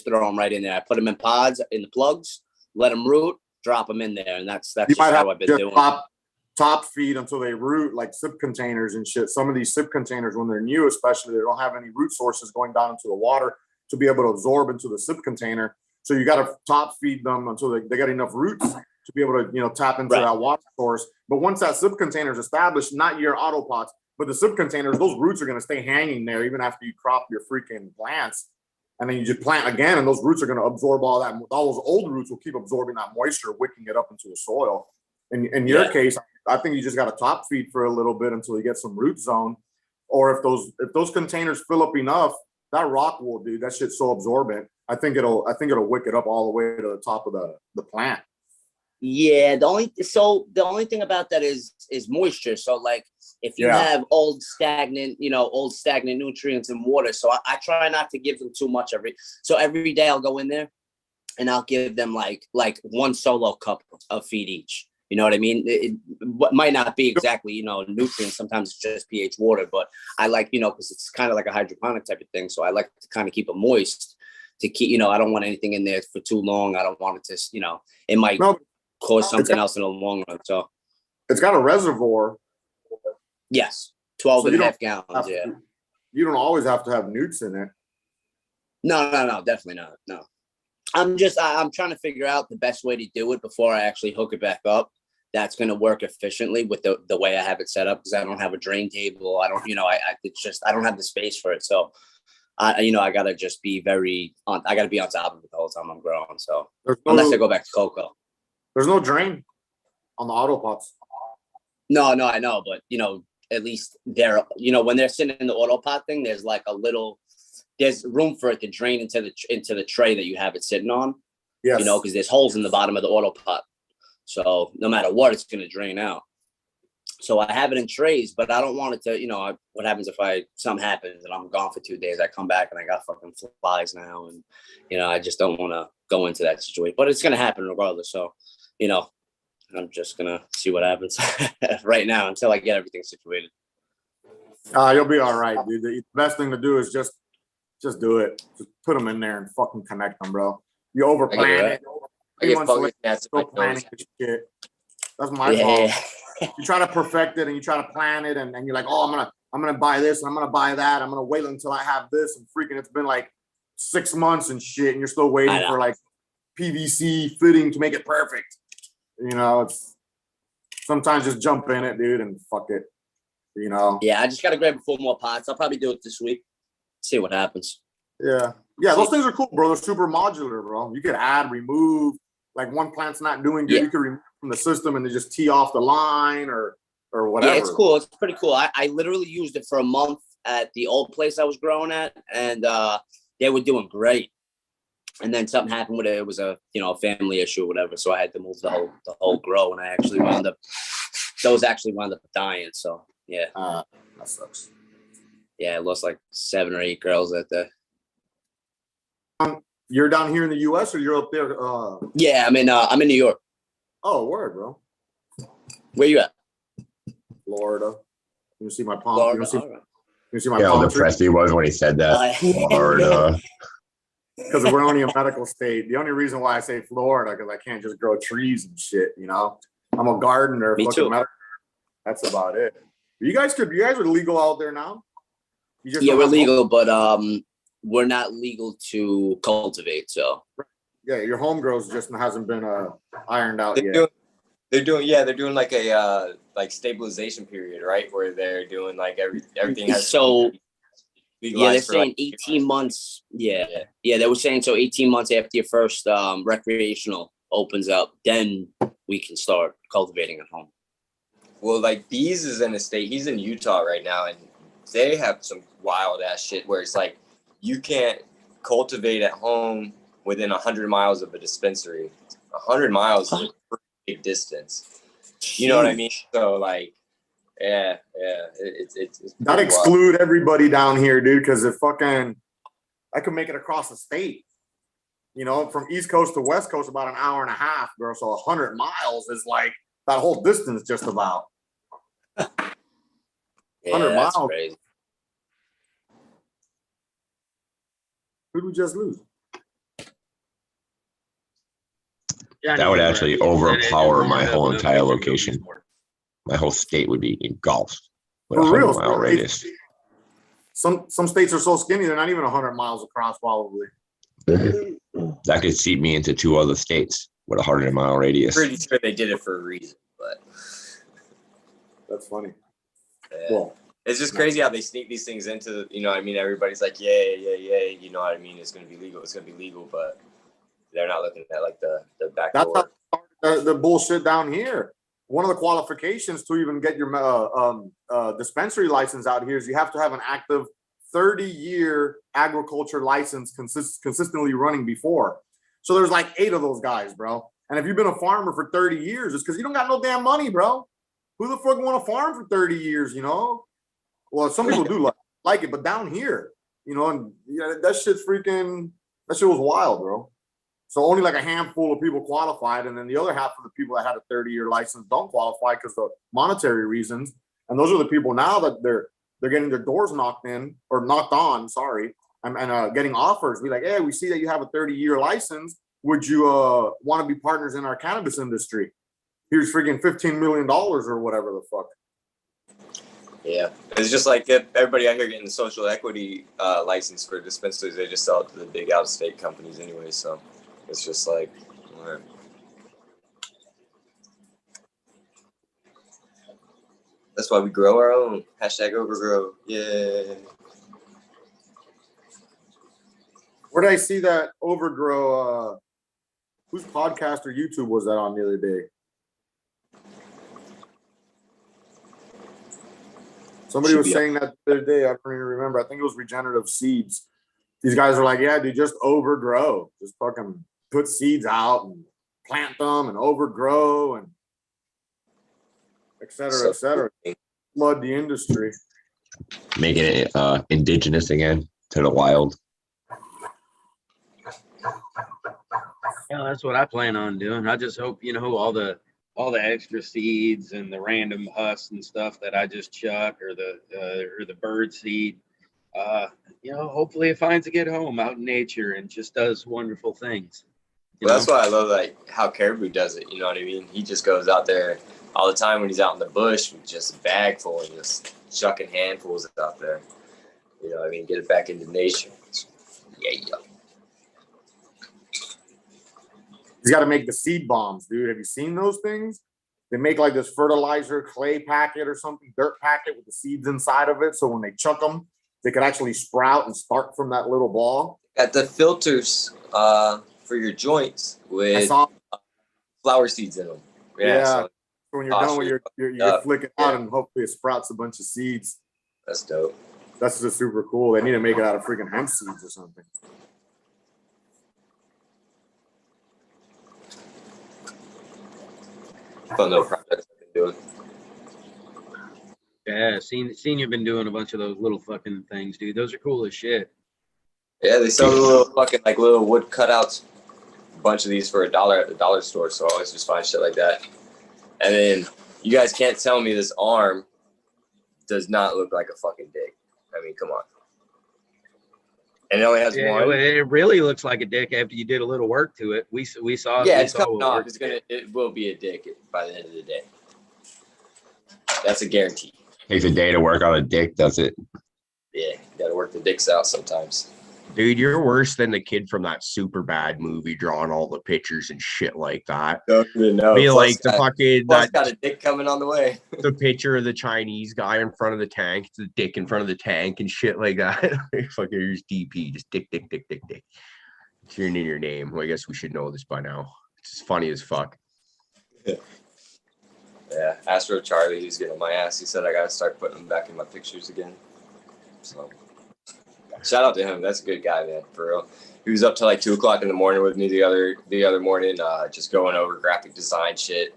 throw them right in there. I put them in pods in the plugs, let them root, drop them in there, and that's just how I've been doing. Top feed until they root, like sip containers and shit. Some of these sip containers, when they're new, especially, they don't have any root sources going down into the water to be able to absorb into the sip container. So you got to top feed them until they got enough roots to be able to tap into that water source. But once that sip container is established, not your auto pots, but the sip containers, those roots are going to stay hanging there even after you crop your freaking plants. And then you just plant again, and those roots are going to absorb all that. All those old roots will keep absorbing that moisture, wicking it up into the soil. In your case, I think you just got to top feed for a little bit until you get some root zone. Or if those containers fill up enough, that rock wool, dude, that shit's so absorbent. I think it'll wick it up all the way to the top of the plant. Yeah, the only thing about that is moisture. So like if you have old stagnant nutrients in water. So I try not to give them too much every day I'll go in there and I'll give them like 1 solo cup of feed each. You know what I mean? It might not be exactly, nutrients. Sometimes it's just pH water, but I like, because it's kind of like a hydroponic type of thing. So I like to kind of keep it moist to keep, I don't want anything in there for too long. I don't want it to, it might cause something else in the long run. So it's got a reservoir. Yes, 12 So and you a half don't gallons. have Yeah. to- You don't always have to have newts in it. No, definitely not. No. I'm trying to figure out the best way to do it before I actually hook it back up. That's going to work efficiently with the way I have it set up, because I don't have a drain table. I don't, I don't have the space for it. So I got to just be I got to be on top of it the whole time I'm growing. So unless I go back to cocoa. There's no drain on the auto pots. No, I know, but at least when they're sitting in the auto pot thing, there's like there's room for it to drain into the tray that you have it sitting on. Yes. Because there's holes in the bottom of the auto pot. So no matter what, it's going to drain out. So I have it in trays, but I don't want it to, what happens if something happens and I'm gone for 2 days, I come back and I got fucking flies now. And, I just don't want to go into that situation, but it's going to happen regardless. So, I'm just going to see what happens right now until I get everything situated. You'll be all right, dude. The best thing to do is just do it. Just put them in there and fucking connect them, bro. You overplan it. I get focused. That's my Planning this shit. That's my fault. You try to perfect it and you try to plan it, and you're like, oh, I'm gonna buy this and I'm gonna buy that. I'm gonna wait until I have this, and freaking it's been like 6 months and shit, and you're still waiting for like PVC fitting to make it perfect. It's sometimes just jump in it, dude, and fuck it. Yeah, I just gotta grab 4 more pots. I'll probably do it this week. See what happens. Yeah, those things are cool, bro. They're super modular, bro. You could add, remove. Like one plant's not doing good, you could remove from the system and then just tee off the line or whatever. Yeah, it's cool. It's pretty cool. I literally used it for a month at the old place I was growing at, and they were doing great. And then something happened with it. It was a family issue or whatever, so I had to move the whole grow, and those actually wound up dying. So yeah, that sucks. Yeah, I lost like 7 or 8 girls at the. You're down here in the U.S. or you're up there? Yeah, I'm in New York. Oh, word, bro. Where you at? Florida. You see my palm? You see my Yeah, how palm depressed he was when he said that. Florida. Because we're only a medical state. The only reason why I say Florida, because I can't just grow trees and shit, I'm a gardener. Me too. That's about it. You guys are legal out there now? Yeah, we're legal, but we're not legal to cultivate. So yeah, your home grows just hasn't been ironed out yet. They're doing like a stabilization period, right? Where they're doing like everything has they're saying 18 months. Yeah, they were saying so 18 months after your first recreational opens up, then we can start cultivating at home. Well, like Bees is in a state, he's in Utah right now, and they have some wild ass shit where it's like you can't cultivate at home within 100 miles of a dispensary. 100 miles is a pretty big distance. You know what I mean? So like, yeah, it's not exclude everybody down here, dude, because if I could make it across the state. From East Coast to West Coast, about an hour and a half, bro. So 100 miles is like that whole distance, just about. 100 that's miles. Crazy. Who did we just lose? That would actually overpower my whole entire location. My whole state would be engulfed with a 100-mile radius. Some states are so skinny they're not even 100 miles across, probably. That could seep me into 2 other states with a 100-mile radius. Pretty sure they did it for a reason, but that's funny. Yeah. Well, it's just crazy how they sneak these things into, everybody's like, yeah, you know what I mean? It's going to be legal, but they're not looking at like the back door. That's the bullshit down here. One of the qualifications to even get your dispensary license out here is you have to have an active 30-year agriculture license consistently running before. So there's like 8 of those guys, bro. And if you've been a farmer for 30 years, it's because you don't got no damn money, bro. Who the fuck want to farm for 30 years, Well, some people do like it, but down here, and that shit was wild, bro. So only like a handful of people qualified, and then the other half of the people that had a 30-year license don't qualify because of monetary reasons. And those are the people now that they're getting their doors knocked on, and getting offers. Be like, hey, we see that you have a 30-year license. Would you want to be partners in our cannabis industry? Here's freaking $15 million or whatever the fuck. Yeah, it's just like everybody out here getting the social equity license for dispensaries. They just sell it to the big out-of-state companies anyway. So it's just like, all right. That's why we grow our own. Hashtag overgrow. Yeah. Where did I see that overgrow? Whose podcast or YouTube was that on the other day? Somebody was saying that the other day. I don't even remember. I think it was Regenerative Seeds. These guys are like, yeah, dude, just overgrow. Just fucking put seeds out and plant them and overgrow and et cetera, et cetera. Flood the industry. Making it indigenous again to the wild. Yeah, that's what I plan on doing. I just hope, all the extra seeds and the random husks and stuff that I just chuck, or the bird seed, hopefully it finds a good home out in nature and just does wonderful things. Well, that's why I love like how Caribou does it. You know what I mean? He just goes out there all the time when he's out in the bush with just a bag full and just chucking handfuls out there. You know what I mean? Get it back into nature. Yeah. He's got to make the seed bombs, dude. Have you seen those things? They make like this fertilizer clay packet or something, dirt packet with the seeds inside of it. So when they chuck them, they could actually sprout and start from that little ball. Got the filters for your joints with flower seeds in them. Yeah. So when you're done with you flick it out and hopefully it sprouts a bunch of seeds. That's dope. That's just super cool. They need to make it out of freaking hemp seeds or something. Fun little projects I've been doing. Yeah, seen you've been doing a bunch of those little fucking things, dude. Those are cool as shit. Yeah, they sell the little fucking like little wood cutouts. A bunch of these for $1 at the dollar store, so I always just find shit like that. And then you guys can't tell me this arm does not look like a fucking dick. I mean, come on. And it only has one. It really looks like a dick after you did a little work to it. We saw. Yeah, we it's saw coming off. It will be a dick by the end of the day. That's a guarantee. Takes a day to work on a dick, does it? Yeah, you gotta work the dicks out sometimes. Dude, you're worse than the kid from that super bad movie drawing all the pictures and shit like that. Don't even know. Be like the fucking that got a dick coming on the way. The picture of the Chinese guy in front of the tank, the dick in front of the tank and shit like that. Fucking here's DP, just dick. It's in your name. Well, I guess we should know this by now. It's funny as fuck. Yeah, Astro Charlie, he's getting on my ass. He said I gotta start putting him back in my pictures again. So shout out to him. That's a good guy, man, for real. He was up till like 2 o'clock in the morning with me the other morning, just going over graphic design shit.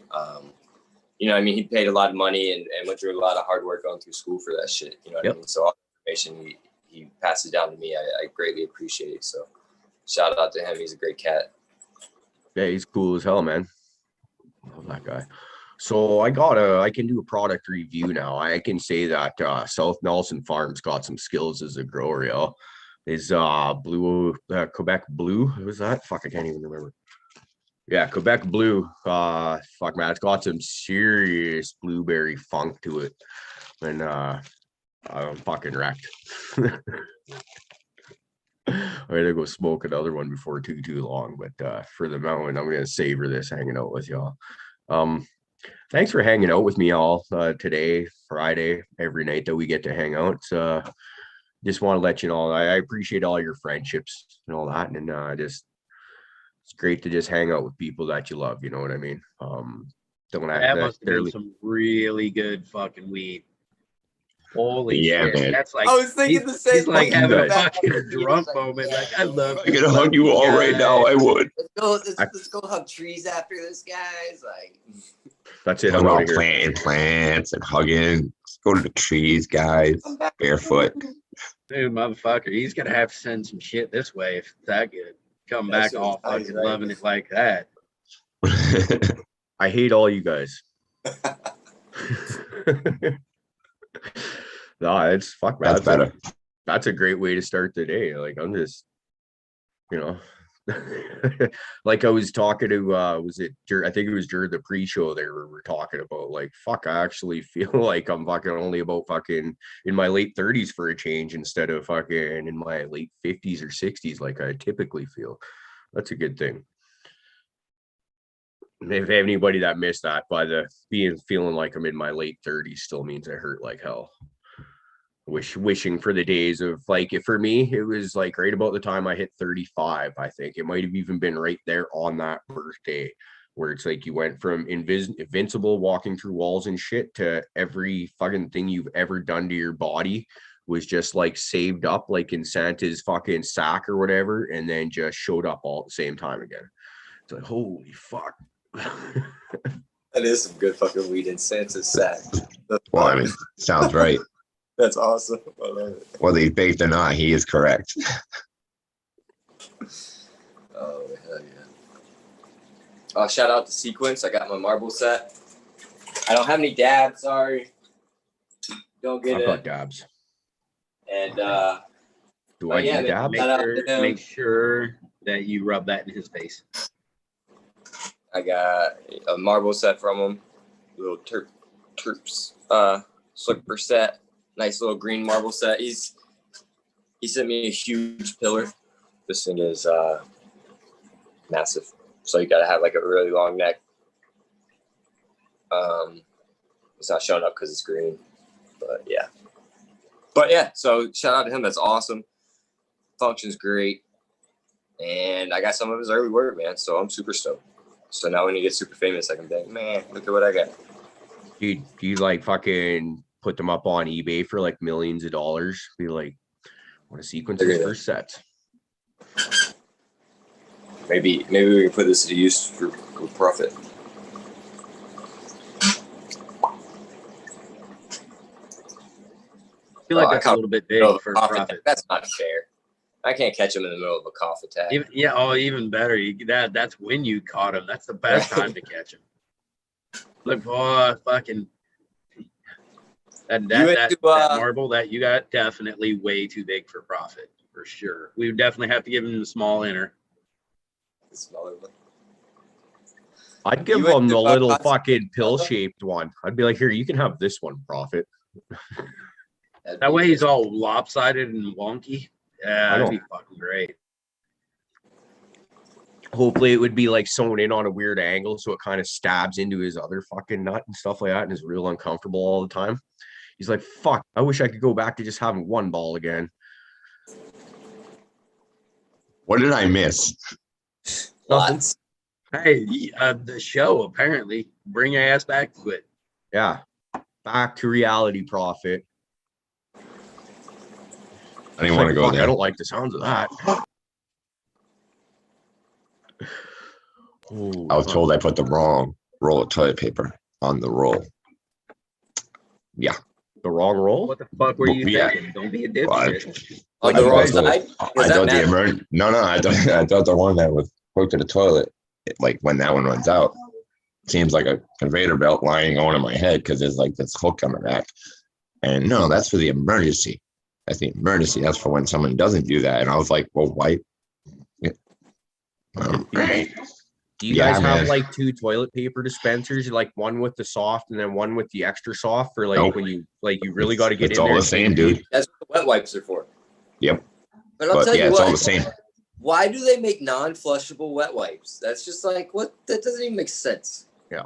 You know what I mean? He paid a lot of money and went through a lot of hard work going through school for that shit. You know what I mean? So all the information he passes down to me, I greatly appreciate it. So shout out to him. He's a great cat. Yeah, he's cool as hell, man. Love that guy. So I can do a product review now. I can say that South Nelson Farms got some skills as a grower, yo. Is Quebec Blue. What was that? Fuck, I can't even remember. Yeah, Quebec Blue. Fuck, man, it's got some serious blueberry funk to it. And I'm fucking wrecked. I'm gonna go smoke another one before too long, but for the moment, I'm gonna savor this hanging out with y'all. Thanks for hanging out with me all today, Friday, every night that we get to hang out. Just want to let you know I appreciate all your friendships and all that, and it's great to just hang out with people that you love. You know what I mean? That must have been some really good fucking weed. Holy shit! Man. That's like I was thinking the same. He's like having a back. fucking drunk moment. Like I love. I could hug you all right now. I would. Let's go hug trees after this, guys. Like that's it. I'm all planting plants and hugging. Let's go to the trees, guys. Barefoot. Dude, motherfucker, he's gonna have to send some shit this way if it's that good. Come back all fucking loving it like that. I hate all you guys. No, it's fuck, man. That's better. That's a great way to start the day. Like I'm just, Like I was talking to was it I think it was during the pre-show there where we're talking about like fuck, I actually feel like I'm fucking only about fucking in my late 30s for a change instead of fucking in my late 50s or 60s like I typically feel. That's a good thing. If anybody that missed that by the feeling like I'm in my late 30s still means I hurt like hell. Wishing for the days of like, if for me it was like right about the time I hit 35. I think it might have even been right there on that birthday where it's like you went from invincible walking through walls and shit to every fucking thing you've ever done to your body was just like saved up like in Santa's fucking sack or whatever, and then just showed up all at the same time again. It's like, holy fuck. That is some good fucking weed in Santa's sack. Well, I mean, sounds right. That's awesome. I love it. Whether he's baked or not, he is correct. Oh, hell yeah. Shout out to Sequence. I got my marble set. I don't have any dabs, sorry. Don't get I've it. got dabs. And Do I yeah, need dabs? Make sure that you rub that in his face. I got a marble set from him. Little terps slipper set. Nice little green marble set. He sent me a huge pillar. This thing is massive. So you gotta have like a really long neck. It's not showing up because it's green. But yeah. So shout out to him. That's awesome. Functions great. And I got some of his early work, man. So I'm super stoked. So now when you get super famous, I can be like, man, look at what I got. Do you like fucking put them up on eBay for like millions of dollars? Be like, what a sequence his first sets. Maybe we can put this to use for profit. I feel like that's a little bit big for profit. That's not fair. I can't catch him in the middle of a cough attack. Even better. That's when you caught him. That's the best time to catch him. Look, fucking that marble that you got, definitely way too big for profit, for sure. We would definitely have to give him the small inner. The smaller one. I'd give him the little fucking pill-shaped one. I'd be like, here, you can have this one, profit. That way he's all lopsided and wonky. Yeah, that'd be fucking great. Hopefully it would be like sewn in on a weird angle so it kind of stabs into his other fucking nut and stuff like that and is real uncomfortable all the time. He's like, fuck, I wish I could go back to just having one ball again. What did I miss? Lots. Hey, the show, apparently. Bring your ass back to it. Yeah. Back to reality, profit. I didn't want to go there. I don't like the sounds of that. I was told I put the wrong roll of toilet paper on the roll. Yeah. The wrong roll? What the fuck were you thinking? Don't be a dipshit. On the wrong side? I thought I thought the one that was hooked to the toilet, like when that one runs out, seems like a conveyor belt lying on in my head because there's like this hook coming back. And no, that's for the emergency. That's the emergency. That's for when someone doesn't do that. And I was like, well, why? Yeah. Right. Do you guys have like two toilet paper dispensers, like one with the soft and then one with the extra soft for like when you really got to get it's in all there? the same, dude. That's what the wet wipes are for. Yep. But I'll tell you it's what, all the same. Why do they make non-flushable wet wipes? That's just like, what? That doesn't even make sense. Yeah.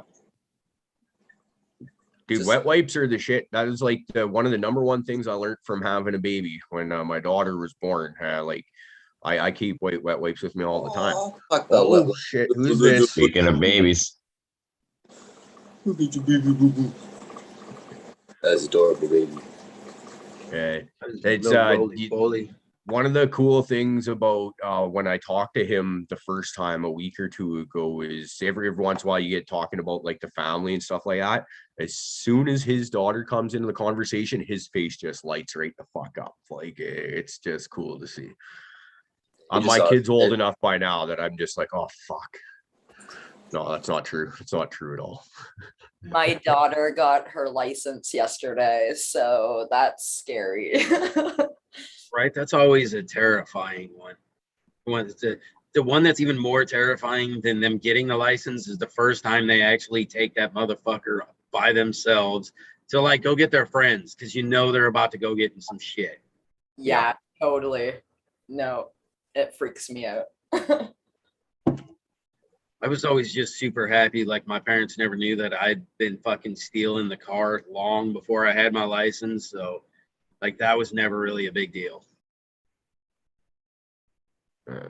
Dude, wet wipes are the shit. That is like one of the number one things I learned from having a baby when my daughter was born. I keep wet wipes with me all the time. Oh shit! Who's this? Speaking of babies, that's adorable, baby. Okay, it's one of the cool things about when I talked to him the first time a week or two ago is every once in a while you get talking about like the family and stuff like that. As soon as his daughter comes into the conversation, his face just lights right the fuck up. Like it's just cool to see. My kid's old enough by now that I'm just like, oh fuck. No, that's not true. It's not true at all. My daughter got her license yesterday, so that's scary. Right? That's always a terrifying one. the one that's even more terrifying than them getting the license is the first time they actually take that motherfucker by themselves to like go get their friends, because you know they're about to go get in some shit. Yeah, totally. No, it freaks me out. I was always just super happy. Like my parents never knew that I'd been fucking stealing the car long before I had my license. So like that was never really a big deal.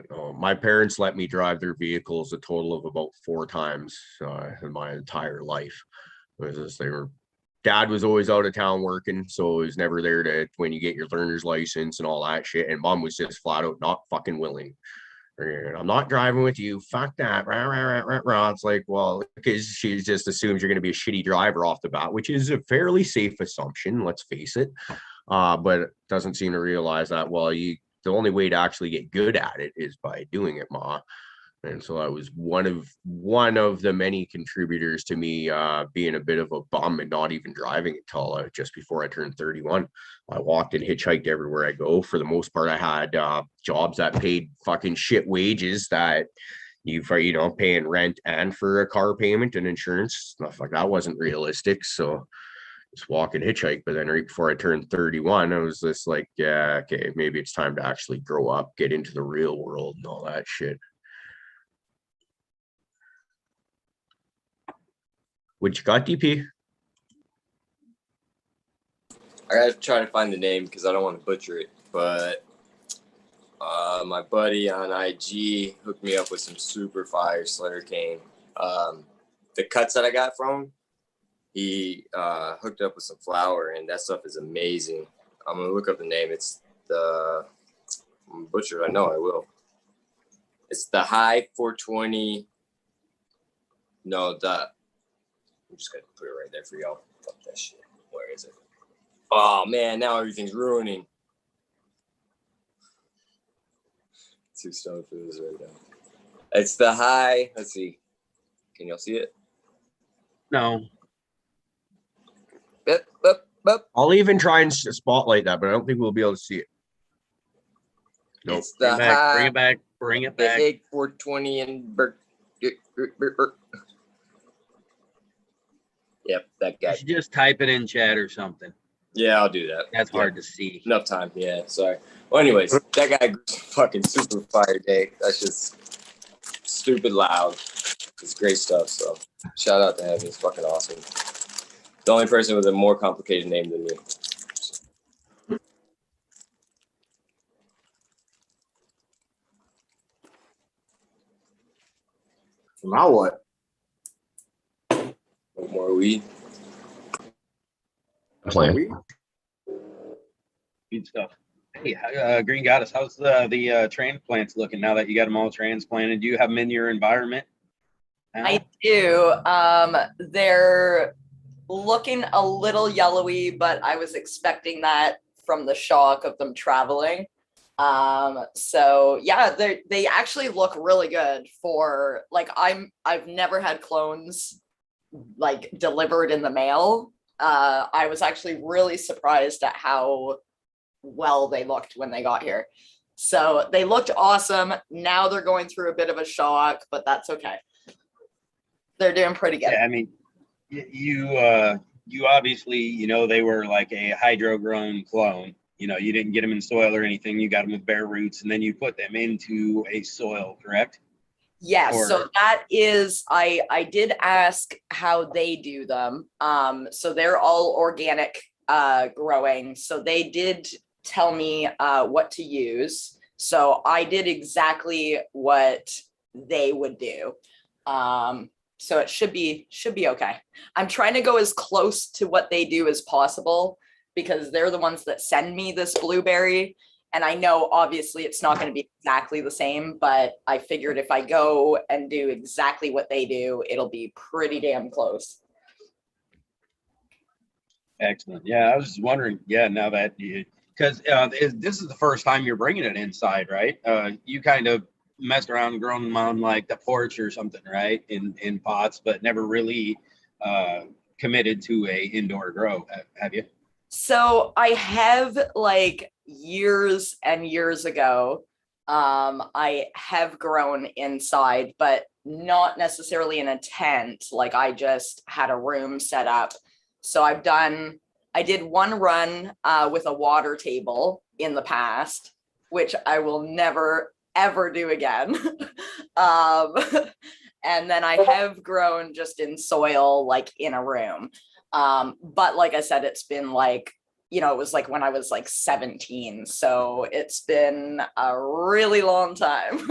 No, my parents let me drive their vehicles a total of about 4 times in my entire life. It was just, dad was always out of town working, so it was never there to when you get your learner's license and all that shit. And mom was just flat out not fucking willing. I'm not driving with you. Fuck that. Rah, rah, rah, rah, rah. It's like, well, because she just assumes you're going to be a shitty driver off the bat, which is a fairly safe assumption, let's face it. But doesn't seem to realize that, well, the only way to actually get good at it is by doing it, Ma. And so that was one of the many contributors to me being a bit of a bum and not even driving until just before I turned 31. I walked and hitchhiked everywhere I go. For the most part, I had jobs that paid fucking shit wages that paying rent and for a car payment and insurance. Stuff like that wasn't realistic. So just walk and hitchhike. But then right before I turned 31, I was just like, yeah, okay, maybe it's time to actually grow up, get into the real world and all that shit. What you got, DP? I gotta try to find the name because I don't want to butcher it. But my buddy on IG hooked me up with some super fire Slayer cane. The cuts that I got from him, he hooked up with some flour, and that stuff is amazing. I'm gonna look up the name. It's I'm butcher. I know I will. It's the High 420. No, I'm just gonna put it right there for y'all. Fuck that shit. Where is it? Oh man, now everything's ruining. Too stoned for this right now. It's the High. Let's see. Can y'all see it? No. I'll even try and spotlight that, but I don't think we'll be able to see it. Nope. It's the Bring it back. Bring it back. The 420 and Yep, that guy. You should just type it in chat or something. Yeah, I'll do that. That's hard to see. Enough time. Yeah, sorry. Well, anyways, that guy fucking super fire day. That's just stupid loud. It's great stuff. So shout out to him. He's fucking awesome. The only person with a more complicated name than me. So now what? No more weed. Plan. Good stuff. Hey, Green Goddess, how's the transplants looking now that you got them all transplanted? Do you have them in your environment now? I do. They're looking a little yellowy, but I was expecting that from the shock of them traveling. So yeah, they actually look really good for like I've never had clones like delivered in the mail. I was actually really surprised at how well they looked when they got here. So they looked awesome. Now they're going through a bit of a shock, but that's okay. They're doing pretty good. Yeah, I mean, you obviously, they were like a hydro grown clone. You didn't get them in soil or anything. You got them with bare roots, and then you put them into a soil, correct? Yeah, so that is, I did ask how they do them. So they're all organic growing. So they did tell me what to use. So I did exactly what they would do. So it should be okay. I'm trying to go as close to what they do as possible because they're the ones that send me this blueberry. And I know obviously it's not going to be exactly the same, but I figured if I go and do exactly what they do, it'll be pretty damn close. Excellent. Yeah, I was just wondering. Yeah, now that because this is the first time you're bringing it inside, right? You kind of messed around and grown them on like the porch or something, right? In pots, but never really committed to a indoor grow. Have you? So I have like years and years ago, I have grown inside, but not necessarily in a tent. Like I just had a room set up. So I did one run with a water table in the past, which I will never ever do again. um, and then I have grown just in soil, like in a room. But like I said, it's been like, it was like when I was like 17. So it's been a really long time.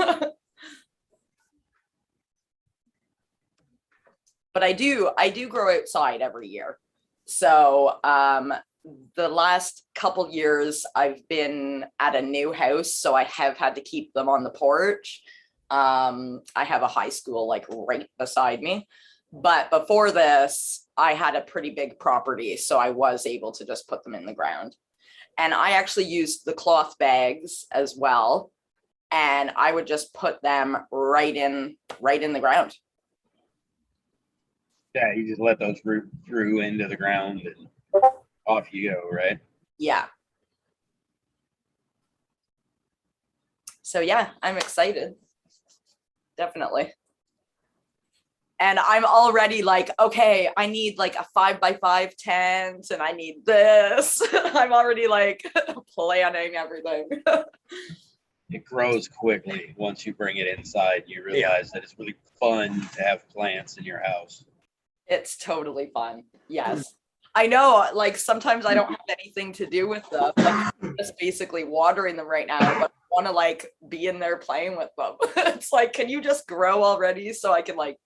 But I do grow outside every year. So the last couple years I've been at a new house, so I have had to keep them on the porch. I have a high school like right beside me. But before this, I had a pretty big property, so I was able to just put them in the ground. And I actually used the cloth bags as well. And I would just put them right in the ground. Yeah, you just let those root through into the ground and off you go, right? Yeah. So yeah, I'm excited. Definitely. And I'm already like, okay, I need like a 5x5 tent and I need this. I'm already like planning everything. It grows quickly once you bring it inside. You realize that it's really fun to have plants in your house. It's totally fun. Yes. I know, like sometimes I don't have anything to do with them. Like just basically watering them right now, but I want to like be in there playing with them. It's like, can you just grow already so I can like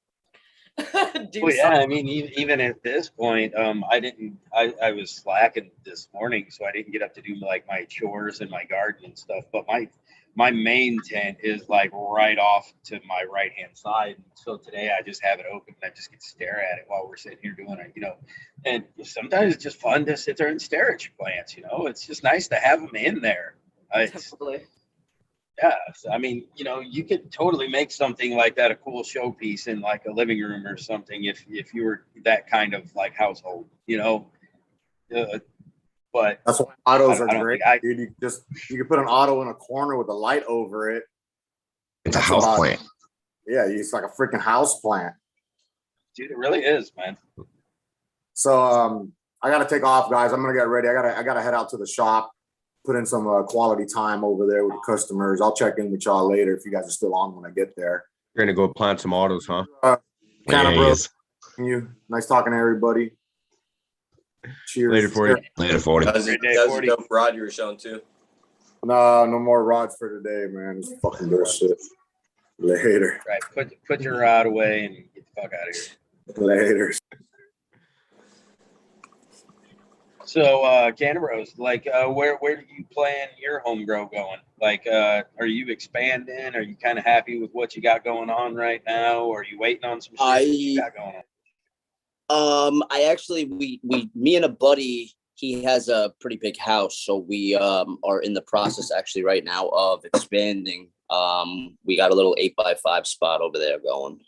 do Well, yeah, something? I mean, even at this point, I was slacking this morning, so I didn't get up to do like my chores and my garden and stuff. But my main tent is like right off to my right hand side. So today I just have it open and I just get to stare at it while we're sitting here doing it, And sometimes it's just fun to sit there and stare at your plants, It's just nice to have them in there. Totally. Yeah, so, I mean, you could totally make something like that a cool showpiece in like a living room or something if you were that kind of like household, but That's why autos I are don't great, think dude. You can put an auto in a corner with a light over it. It's a That's house about- plant. Yeah, it's like a freaking house plant. dude, it really is, man. So I gotta take off, guys. I'm gonna get ready. I gotta head out to the shop, put in some quality time over there with the customers. I'll check in with y'all later if you guys are still on when I get there. You're gonna go plant some autos, huh? Yeah, Kind of, he bro. is. You nice talking to everybody. Cheers. Later for you. Later, 40. That was, Great day, that was a 40. dope rod you were showing too. No more rods for today, man. It's fucking bullshit. Later. Right, put your rod away and get the fuck out of here. Later. So, Canterbury's, like, where do you plan your home grow going? Like, are you expanding? Are you kind of happy with what you got going on right now? Or are you waiting on some shit that you got going on? I actually, me and a buddy, he has a pretty big house, so we are in the process actually right now of expanding. We got a little 8x5 spot over there going.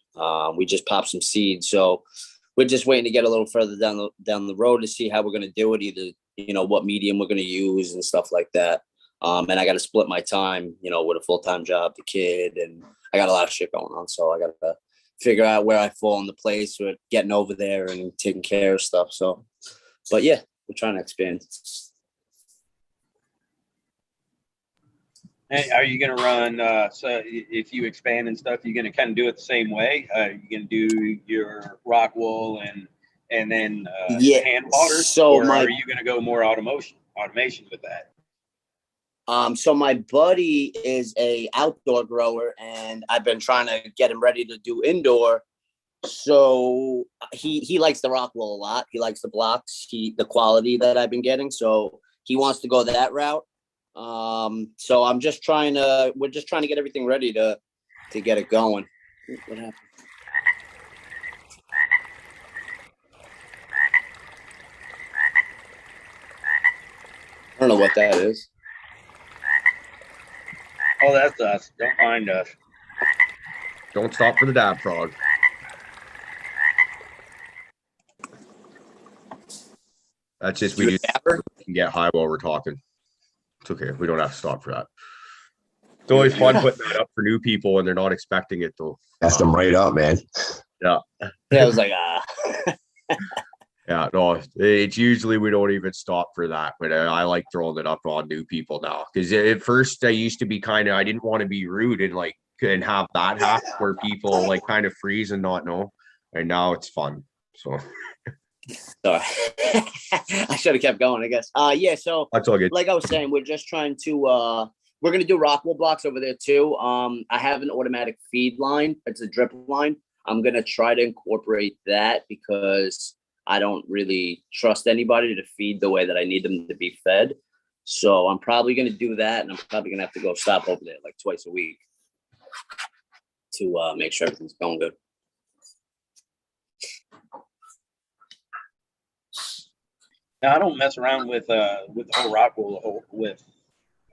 We just popped some seeds, so we're just waiting to get a little further down the road to see how we're gonna do it. Either what medium we're gonna use and stuff like that. And I got to split my time, with a full-time job, the kid, and I got a lot of shit going on, so I got to figure out where I fall in the place with getting over there and taking care of stuff. So, but yeah, we're trying to expand. Hey, are you going to run, so if you expand and stuff, you're going to kind of do it the same way? You're going to do your rockwool and then hand water? So or are you going to go more automation with that? So my buddy is a outdoor grower, and I've been trying to get him ready to do indoor. So he likes the rockwool a lot. He likes the blocks, the quality that I've been getting. So he wants to go that route. So we're just trying to get everything ready to get it going. What happened? I don't know what that is. Oh, that's us. Don't mind us. Don't stop for the dab frog. That's just, we can get high while we're talking. It's okay. We don't have to stop for that. It's always fun putting that up for new people when they're not expecting it though. That's them right up, man. Yeah, I was like, Yeah, no, it's usually we don't even stop for that, but I like throwing it up on new people now because at first I used to be I didn't want to be rude and have that happen where people like kind of freeze and not know, and now it's fun. So sorry. I should have kept going, I guess. Yeah, so that's all good. like I was saying, we're just trying to we're gonna do rockwool blocks over there too. I have an automatic feed line, it's a drip line. I'm gonna try to incorporate that because I don't really trust anybody to feed the way that I need them to be fed. So I'm probably gonna do that, and I'm probably gonna have to go stop over there like twice a week to make sure everything's going good. Now, I don't mess around with the whole rockwool with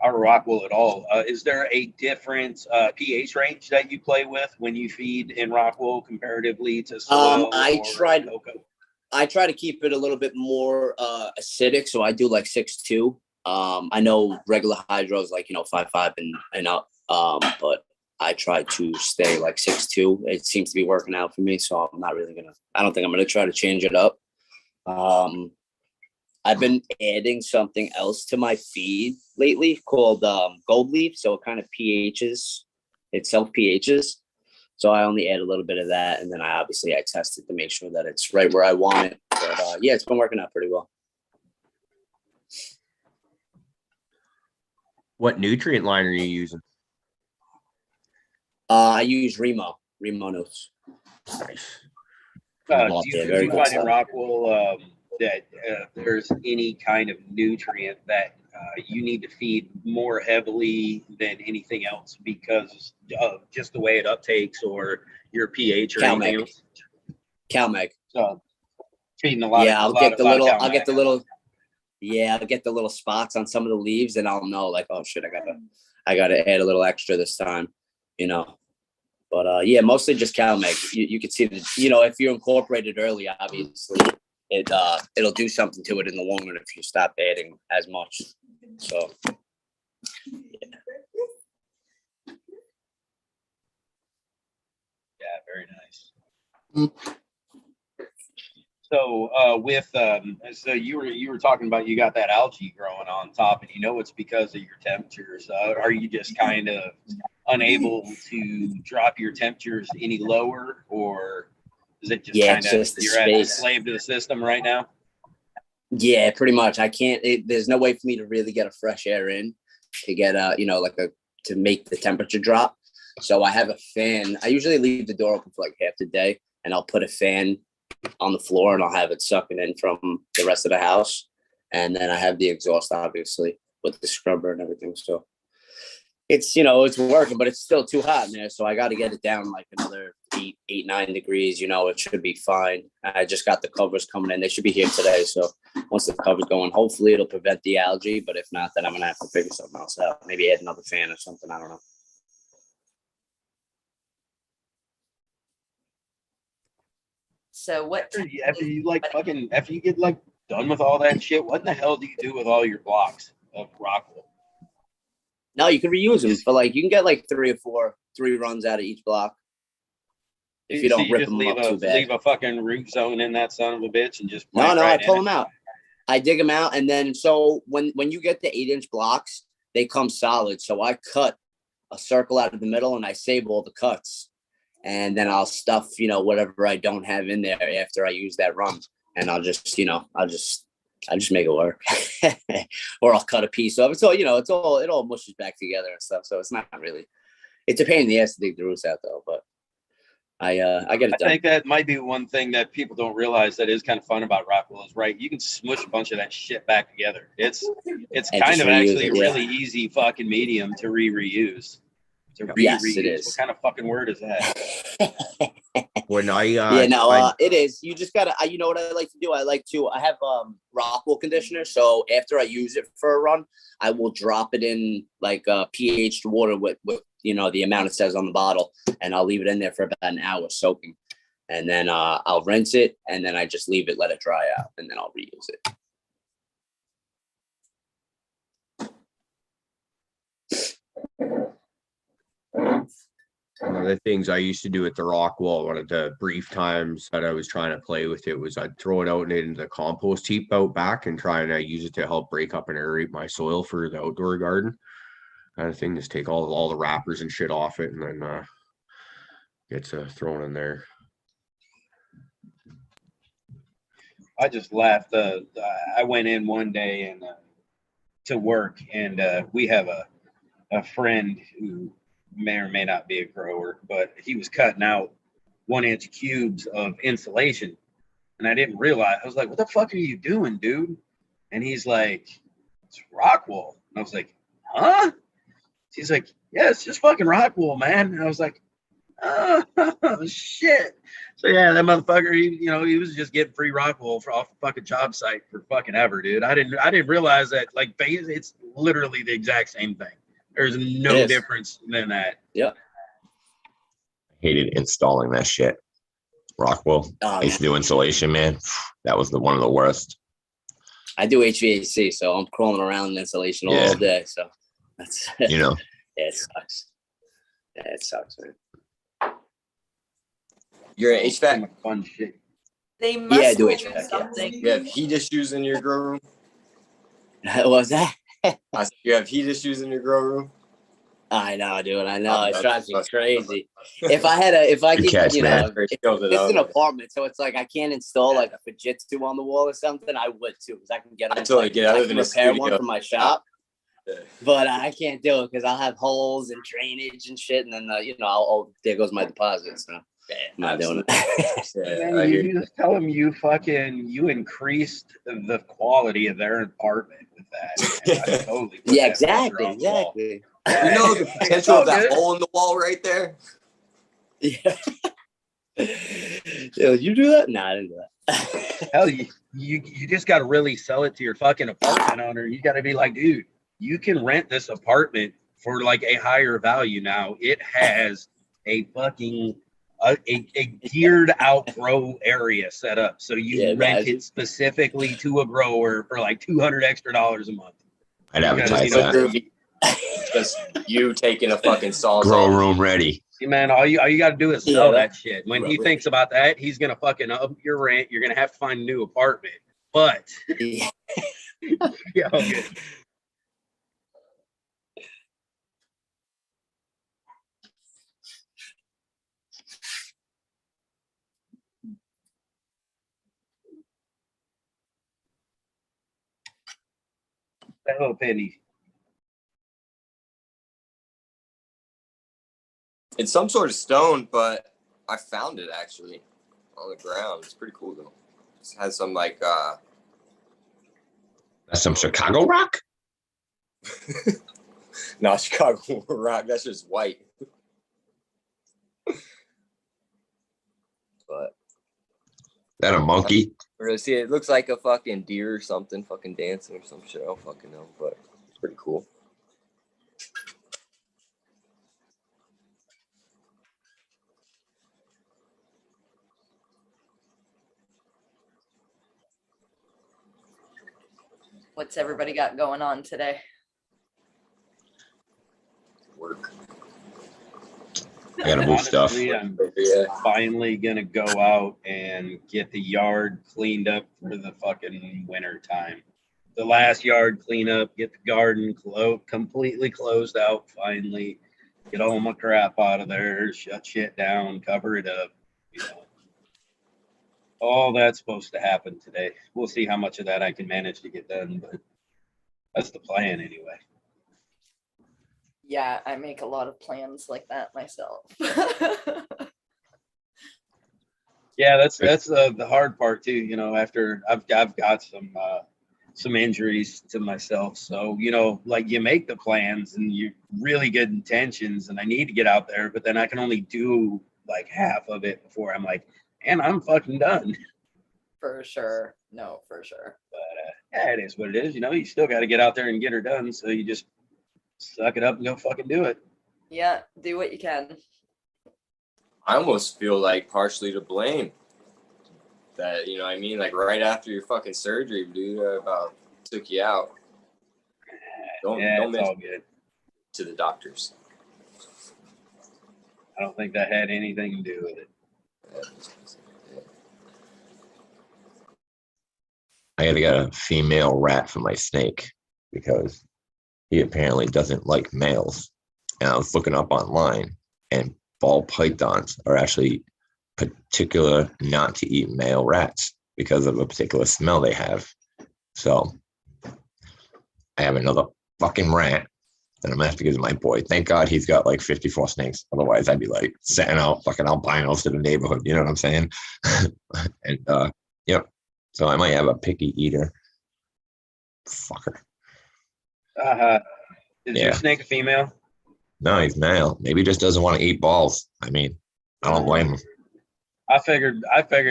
our rockwool at all. Is there a different pH range that you play with when you feed in rockwool comparatively to soil or cocoa? I try to keep it a little bit more acidic, so I do like 6.2. I know regular hydro is like 5.5 and up, but I try to stay like 6.2. It seems to be working out for me, so I'm not really gonna. I don't think I'm gonna try to change it up. I've been adding something else to my feed lately called gold leaf, so it kind of pHs, it self pHs. So I only add a little bit of that, and then I test it to make sure that it's right where I want it. But yeah, it's been working out pretty well. What nutrient line are you using? I use Remo notes. Nice. Do you find in rockwool that there's any kind of nutrient that you need to feed more heavily than anything else because of just the way it uptakes or your pH or anything else? CalMag. So feeding a lot. Yeah, I'll get the little spots on some of the leaves, and I'll know like, oh shit, I gotta add a little extra this time, But yeah, mostly just CalMag. You can see that, if you incorporate it early, obviously it'll do something to it in the long run if you stop adding as much. So yeah, very nice. So so you were talking about you got that algae growing on top, and it's because of your temperatures. Are you just kind of unable to drop your temperatures any lower, or is it just kind of you're at a slave to the system right now? Yeah, pretty much. I can't. There's no way for me to really get a fresh air in to get to make the temperature drop. So I have a fan. I usually leave the door open for like half the day, and I'll put a fan on the floor, and I'll have it sucking in from the rest of the house. And then I have the exhaust, obviously, with the scrubber and everything. So it's it's working, but it's still too hot in there. So I got to get it down like another 9 degrees. It should be fine. I just got the covers coming in. They should be here today. So once the covers go in, hopefully it'll prevent the algae. But if not, then I'm gonna have to figure something else out. Maybe add another fan or something. I don't know. So what? After you get like done with all that shit, what in the hell do you do with all your blocks of rockwool? No, you can reuse them, but you can get like 3 runs out of each block. If you don't rip them up too bad. Leave a fucking root zone in that son of a bitch and just I pull them out. I dig them out, and then so when you get the 8-inch blocks, they come solid. So I cut a circle out of the middle, and I save all the cuts, and then I'll stuff whatever I don't have in there after I use that run, and I'll just I just make it work. Or I'll cut a piece of it. So, it all mushes back together and stuff. So it's not really, it's a pain in the ass to dig the roots out though, but I get it done. I think that might be one thing that people don't realize that is kind of fun about rockwool is you can smush a bunch of that shit back together. It's kind of actually a really easy fucking medium to reuse. Yes, it is. What kind of fucking word is that? When it is. You just gotta. You know what I like to do? I have rockwool conditioner. So after I use it for a run, I will drop it in like pH water with the amount it says on the bottle, and I'll leave it in there for about an hour soaking, and then I'll rinse it, and then I just leave it, let it dry out, and then I'll reuse it. One of the things I used to do at the rockwool, one of the brief times that I was trying to play with it, was I'd throw it out into the compost heap out back and try and use it to help break up and aerate my soil for the outdoor garden. Kind of thing, just take all the wrappers and shit off it and then gets thrown in there. I just laughed. I went in one day and to work, and we have a friend who may or may not be a grower, but he was cutting out 1-inch cubes of insulation, and I didn't realize. I was like, "What the fuck are you doing, dude?" And he's like, "It's rock wool." And I was like, "Huh?" He's like, "Yeah, it's just fucking rock wool, man." And I was like, "Oh shit." So yeah, that motherfucker, he was just getting free rock wool off the fucking job site for fucking ever, dude. I didn't realize that, like, it's literally the exact same thing. There's no difference than that. Yep. Hated installing that shit. Rockwool. I used to do insulation, man. That was one of the worst. I do HVAC, so I'm crawling around in insulation all day. So that's Yeah, it sucks. Yeah, it sucks, man. You're an HVAC. Fun shit. They must I do have HVAC, something. You have heat issues in your grow room. What was that? I said you have heat issues in your grow room. I know, dude. I know. It drives me crazy. If I could, catch, man. it's an apartment, so it's like I can't install like a Fujitsu on the wall or something. I would too, because I can get them. Until I get other than a repair one studio. for my shop. But I can't do it because I'll have holes and drainage and shit, and then there goes my deposit. So I'm not doing it. Man, you just tell them you increased the quality of their apartment with that. I totally put Yeah, that pressure exactly, on the wall. exactly. You know the potential of that hole in the wall right there? Yeah. Yo, you do that? Nah, I didn't do that. Hell, you just got to really sell it to your fucking apartment owner. You got to be like, dude, you can rent this apartment for like a higher value now. It has a fucking a geared out grow area set up, so you rent it specifically to a grower for like $200 extra a month. I'd advertise that. Just you taking a fucking saw. Grow room ready. See, man, all you got to do is sell that shit. When he thinks about that, he's gonna fucking up your rent. You're gonna have to find a new apartment. But yeah, okay. Hello, Penny. It's some sort of stone, but I found it actually on the ground. It's pretty cool though. It has some like That's some Chicago rock? no, Chicago rock. That's just white. But That a monkey? we're gonna see. It looks like a fucking deer or something, fucking dancing or some shit. I don't fucking know, but it's pretty cool. What's everybody got going on today? Work. I gotta move stuff. Honestly, I'm finally gonna go out and get the yard cleaned up for the fucking winter time. The last yard cleanup, get the garden completely closed out finally, get all my crap out of there, shut shit down, cover it up. All that's supposed to happen today. We'll see how much of that I can manage to get done, but that's the plan anyway. Yeah, I make a lot of plans like that myself. Yeah, that's the hard part too. After I've got some injuries to myself, so like you make the plans and you really good intentions, and I need to get out there, but then I can only do like half of it before I'm like, and I'm fucking done. For sure. No, for sure. But yeah, it is what it is. You still got to get out there and get her done. So you just suck it up and go fucking do it. Yeah, do what you can. I almost feel like partially to blame. That what I mean, like right after your fucking surgery, dude, about took you out. Don't it's all mention good to the doctors. I don't think that had anything to do with it. I gotta get a female rat for my snake because he apparently doesn't like males. And I was looking up online, and ball pythons are actually particular not to eat male rats because of a particular smell they have. So I have another fucking rat that I'm gonna have to give to my boy. Thank God he's got like 54 snakes. Otherwise, I'd be like setting out fucking albinos to the neighborhood. You know what I'm saying? And yep. So I might have a picky eater. Fucker. Is your snake a female? No, he's male. Maybe he just doesn't want to eat balls. I mean, I don't blame him. I figured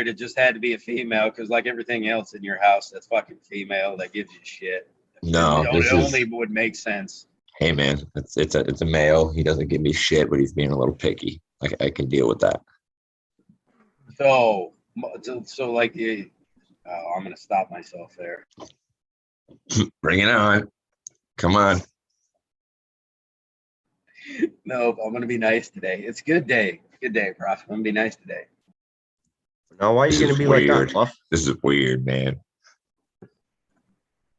it just had to be a female because, like everything else in your house, that's fucking female that gives you shit. No, it only would make sense. Hey man, it's a male. He doesn't give me shit, but he's being a little picky. I can deal with that. So like the, I'm gonna stop myself there. Bring it on. Come on. No, I'm gonna be nice today. It's a good day. Good day, Prof. I'm gonna be nice today. Now, why are you This gonna is be like weird. that, Fluff? This is weird, man.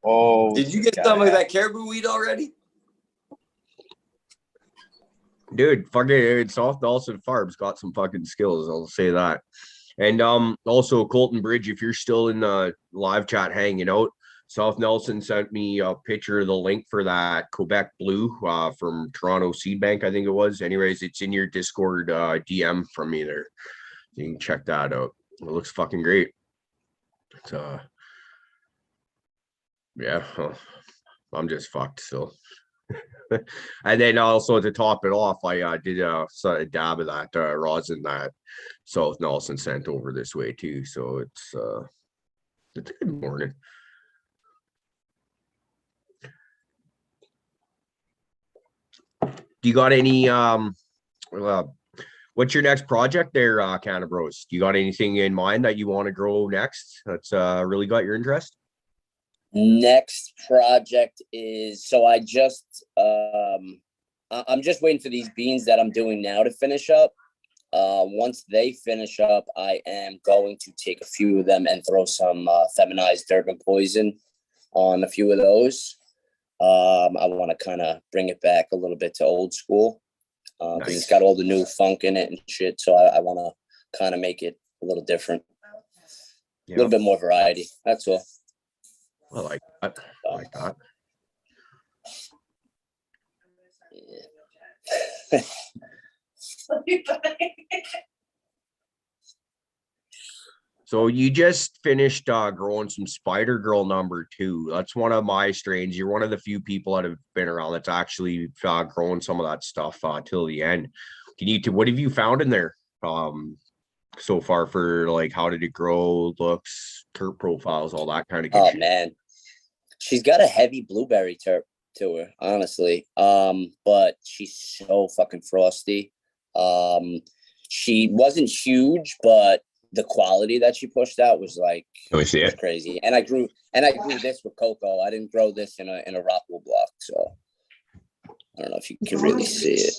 Oh, Did you get some of that caribou weed already? Dude, fucking South Dawson Farms got some fucking skills. I'll say that. And also Colton Bridge, if you're still in the live chat hanging out, South Nelson sent me a picture of the link for that Quebec Blue from Toronto Seed Bank, I think it was. Anyways, it's in your Discord DM from me there. You can check that out. It looks fucking great. It's yeah, I'm just fucked. So, and then also to top it off, I did a dab of that rosin that South Nelson sent over this way too. So it's a good morning. Do you got any what's your next project there, Canna Bros? Do you got anything in mind that you want to grow next that's really got your interest? Next project is, so I just I'm just waiting for these beans that I'm doing now to finish up. Once they finish up, I am going to take a few of them and throw some feminized Durban poison on a few of those. I want to kind of bring it back a little bit to old school. Nice. It's got all the new funk in it and shit, so I want to kind of make it a little different, a little bit more variety. That's all. I like that. I like that. Yeah. So you just finished growing some Spider Girl #2. That's one of my strains. You're one of the few people that have been around that's actually growing some of that stuff till the end. What have you found in there so far for like how did it grow, looks, terp profiles, all that kind of good shit? Man, she's got a heavy blueberry terp to her, honestly. But she's so fucking frosty. She wasn't huge, but the quality that she pushed out was like, can we see it? Crazy. And I grew this with cocoa. I didn't grow this in a rockwool block, so I don't know if you can really see it.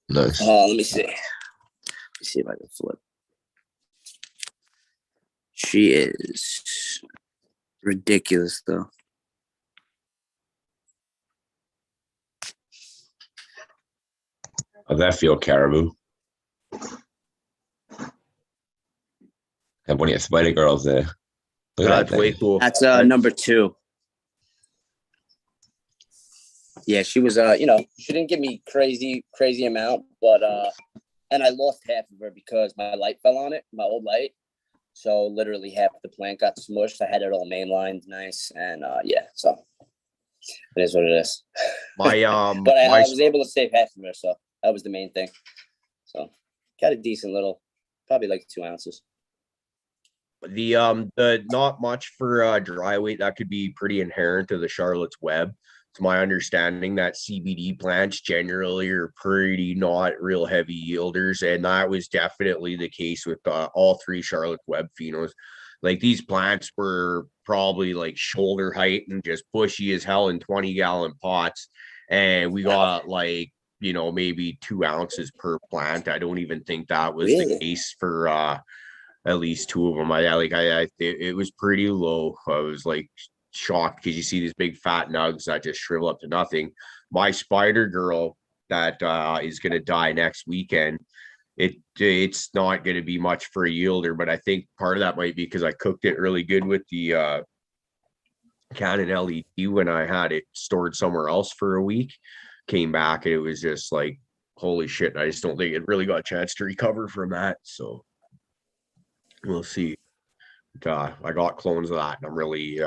Nice. Let me see. Let me see if I can flip. She is ridiculous, though. How's that feel, Caribou? Have one of your Spider Girls there. Look at That's that way thing. cool. That's #2. Yeah, she was she didn't give me crazy amount, but and I lost half of her because my light fell on it, my old light. So literally half the plant got smushed. I had it all mainlined nice, and yeah, so it is what it is. My but I was able to save half of her, so that was the main thing. So got a decent little, probably like 2 ounces. The not much for dry weight, that could be pretty inherent to the Charlotte's Web. It's my understanding that CBD plants generally are pretty not real heavy yielders, and that was definitely the case with all 3 Charlotte's Web phenos. Like these plants were probably like shoulder height and just bushy as hell in 20-gallon pots, and we got like you know, maybe 2 ounces per plant. I don't even think that was the Really? case for at least 2 of them. It was pretty low. I was like shocked because you see these big fat nugs that just shrivel up to nothing. My spider girl that is going to die next weekend, it's not going to be much for a yielder, but I think part of that might be because I cooked it really good with the Canon LED when I had it stored somewhere else for a week. Came back and it was just like, holy shit. I just don't think it really got a chance to recover from that. So we'll see. I got clones of that, and I'm really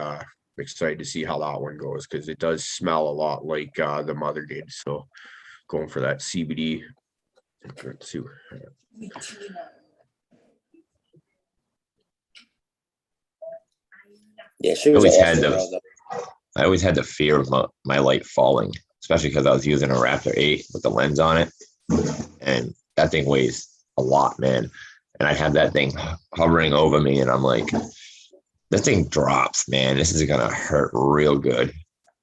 excited to see how that one goes because it does smell a lot like the mother did. So going for that CBD. Let's see. Yeah, she I was always had awesome. the girl, though. I always had the fear of my light falling, especially because I was using a Raptor 8 with the lens on it, and that thing weighs a lot, man. And I had that thing hovering over me, and I'm like, this thing drops, man. This is gonna hurt real good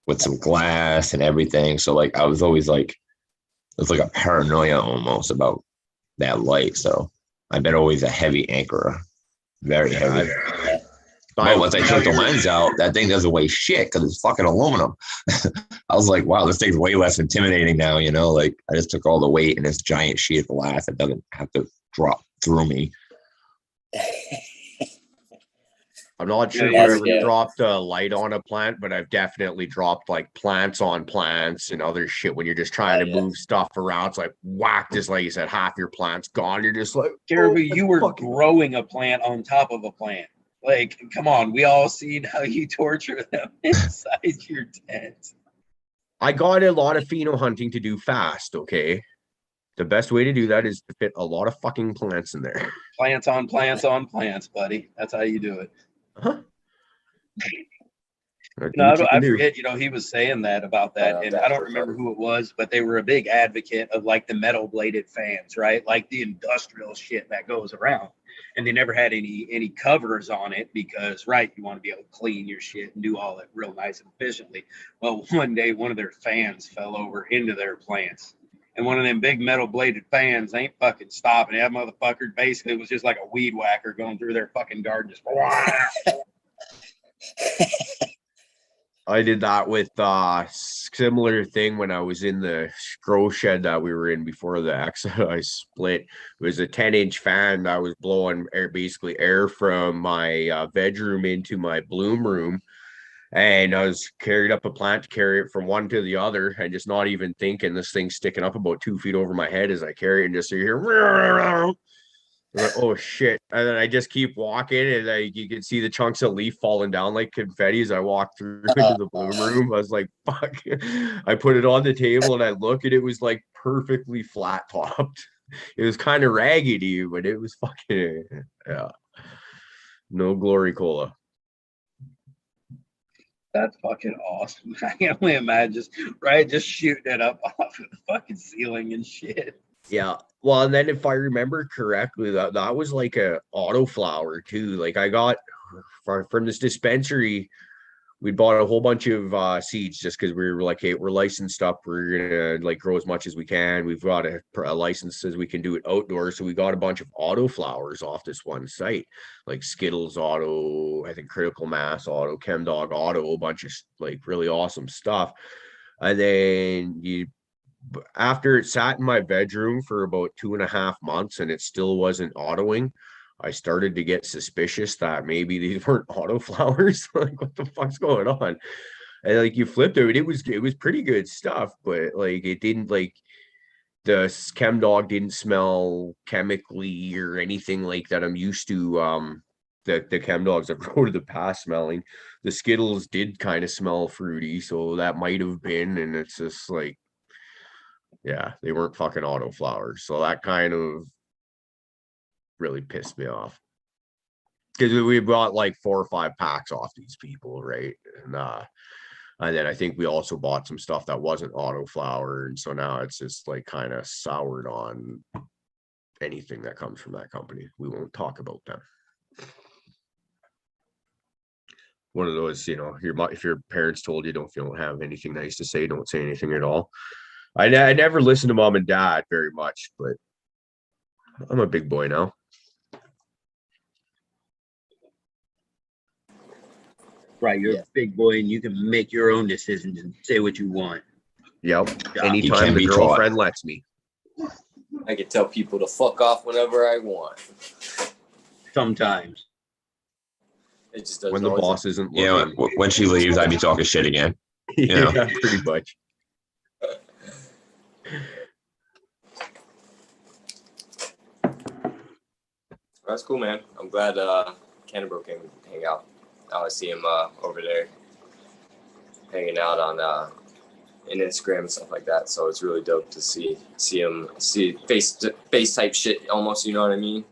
with some glass and everything. So like, I was always like, it was like a paranoia almost about that light. So I've been always a heavy anchorer, very heavy. But once I took the lens out, that thing doesn't weigh shit because it's fucking aluminum. I was like, wow, this thing's way less intimidating now, you know? Like, I just took all the weight in this giant sheet of glass that doesn't have to drop through me. I'm not sure if I ever dropped a light on a plant, but I've definitely dropped like plants on plants and other shit when you're just trying to move stuff around. It's like whack, just like you said, half your plant's gone. You're just like, Caribou, you were growing a plant on top of a plant. Like, come on, we all seen how you torture them inside your tent. I got a lot of pheno hunting to do fast, okay? The best way to do that is to fit a lot of fucking plants in there. Plants on plants on plants, buddy. That's how you do it. Uh-huh. No, I forget, you know, he was saying that about that, and I don't remember who it was, but they were a big advocate of like the metal bladed fans, right? Like the industrial shit that goes around. And they never had any covers on it because, right, you want to be able to clean your shit and do all that real nice and efficiently. Well, one day, one of their fans fell over into their plants. And one of them big metal bladed fans ain't fucking stopping. That motherfucker basically was just like a weed whacker going through their fucking garden. Just I did that with similar thing when I was in the grow shed that we were in before the accident. I split. It was a 10-inch fan that was blowing basically air from my bedroom into my bloom room. And I was carried up a plant to carry it from one to the other and just not even thinking. This thing's sticking up about 2 feet over my head as I carry it and just hear like, oh shit. And then I just keep walking and you can see the chunks of leaf falling down like confetti as I walk through into the bloom room. I was like, fuck. I put it on the table and I look and it was like perfectly flat topped. It was kind of raggedy, but it was fucking, yeah. No glory cola. that's fucking awesome. I can only imagine just shooting it up off of the fucking ceiling and shit. Yeah. Well, and then if I remember correctly, that was like a autoflower too. Like I got from this dispensary, we bought a whole bunch of seeds just because we were like, hey, we're licensed up. We're gonna like grow as much as we can. We've got a license as we can do it outdoors. So we got a bunch of autoflowers off this one site, like Skittles Auto, I think Critical Mass Auto, ChemDog Auto, a bunch of like really awesome stuff. And then after it sat in my bedroom for about 2.5 months and it still wasn't autoing, I started to get suspicious that maybe these weren't autoflowers. Like, what the fuck's going on? And like you flipped it, it was pretty good stuff, but like it didn't like the ChemDog didn't smell chemically or anything like that. I'm used to the ChemDogs I've grown in the past smelling. The Skittles did kind of smell fruity, so that might have been, and it's just like, yeah, they weren't fucking autoflowers. So that kind of really pissed me off. Because we bought like 4 or 5 packs off these people, right? And then I think we also bought some stuff that wasn't autoflower. And so now it's just like kind of soured on anything that comes from that company. We won't talk about them. One of those, you know, if your parents told you if you don't have anything nice to say, don't say anything at all. I never listened to mom and dad very much, but I'm a big boy now. Right, you're a big boy and you can make your own decisions and say what you want. Yep. Yeah. Anytime can the be taught. girlfriend lets me. I can tell people to fuck off whenever I want. Sometimes. It just doesn't When the always boss isn't You know, looking. when she leaves, I'd be talking shit again. Yeah, know. pretty much. That's cool, man. I'm glad Canterbury came to hang out. I always see him over there hanging out on in Instagram and stuff like that. So it's really dope to see him face type shit almost, you know what I mean?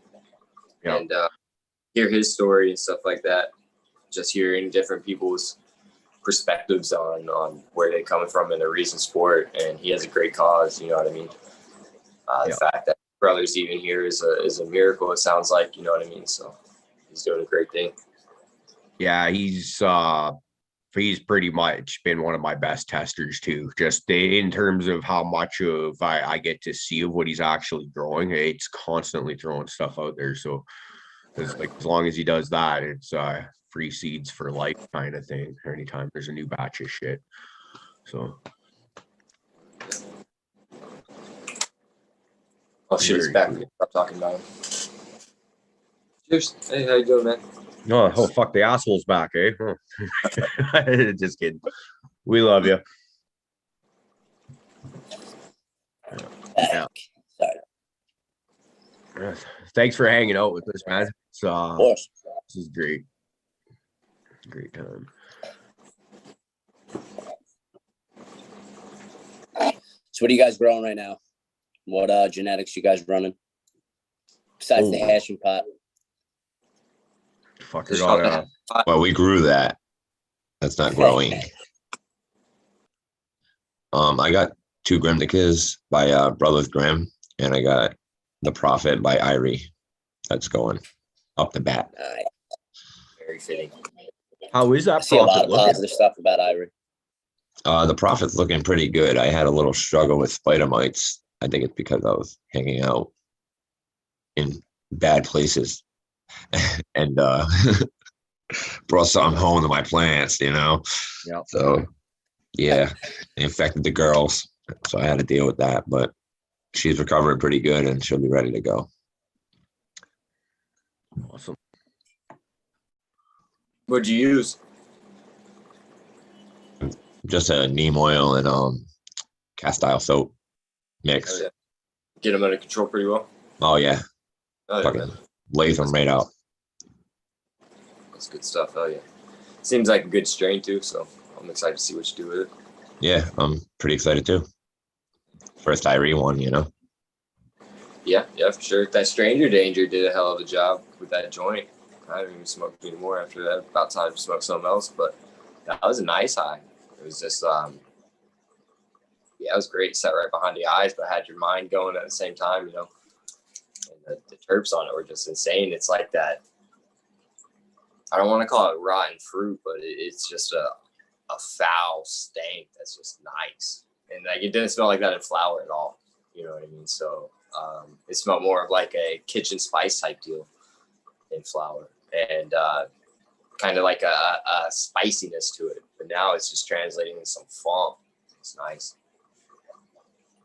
Yeah. And hear his story and stuff like that. Just hearing different people's perspectives on where they're coming from and their reasons for it. And he has a great cause, you know what I mean? The fact that brothers even here is a miracle, it sounds like, you know what I mean? So he's doing a great thing. Yeah, he's pretty much been one of my best testers too. Just in terms of how much of I get to see of what he's actually growing. It's constantly throwing stuff out there. So as long as he does that, it's free seeds for life kind of thing. Anytime there's a new batch of shit. So Oh shit, he's Very back. cool. Stop talking about him. Cheers. Hey, how you doing, man? oh fuck, the asshole's back, eh? Huh. Just kidding. We love you. Yeah. Thanks for hanging out with us, man. Of course. This is great. Great time. So what are you guys growing right now? What genetics you guys running? Besides the hashing pot. Fucker got Well, we grew that. That's not growing. I got 2 Grimnicas by Brothers Grimm, and I got The Prophet by Irie. That's going up the bat. Very fitting. How is I that see a lot profit of looking? positive stuff about Ivory. The Prophet's looking pretty good. I had a little struggle with spider mites. I think it's because I was hanging out in bad places and brought something home to my plants, you know? Yeah. So, yeah, it infected the girls. So I had to deal with that, but she's recovering pretty good and she'll be ready to go. Awesome. What'd you use? Just a neem oil and cast iron soap mix. Oh, yeah. Get them under control pretty well. Oh, yeah. Oh, yeah, Fucking man. lays them right out. That's good stuff. Oh yeah. Seems like a good strain too, so I'm excited to see what you do with it. Yeah, I'm pretty excited too. First Irie one, you know? Yeah, for sure. That Stranger Danger did a hell of a job with that joint. I haven't even smoked anymore after that. About time to smoke something else, but that was a nice high. It was just, it was great. Set right behind the eyes, but had your mind going at the same time, you know. And the terps on it were just insane. It's like that. I don't want to call it rotten fruit, but it's just a foul stank that's just nice. And like it didn't smell like that in flower at all. You know what I mean? So it smelled more of like a kitchen spice type deal in flower, and kind of like a spiciness to it. But now it's just translating into some funk. It's nice.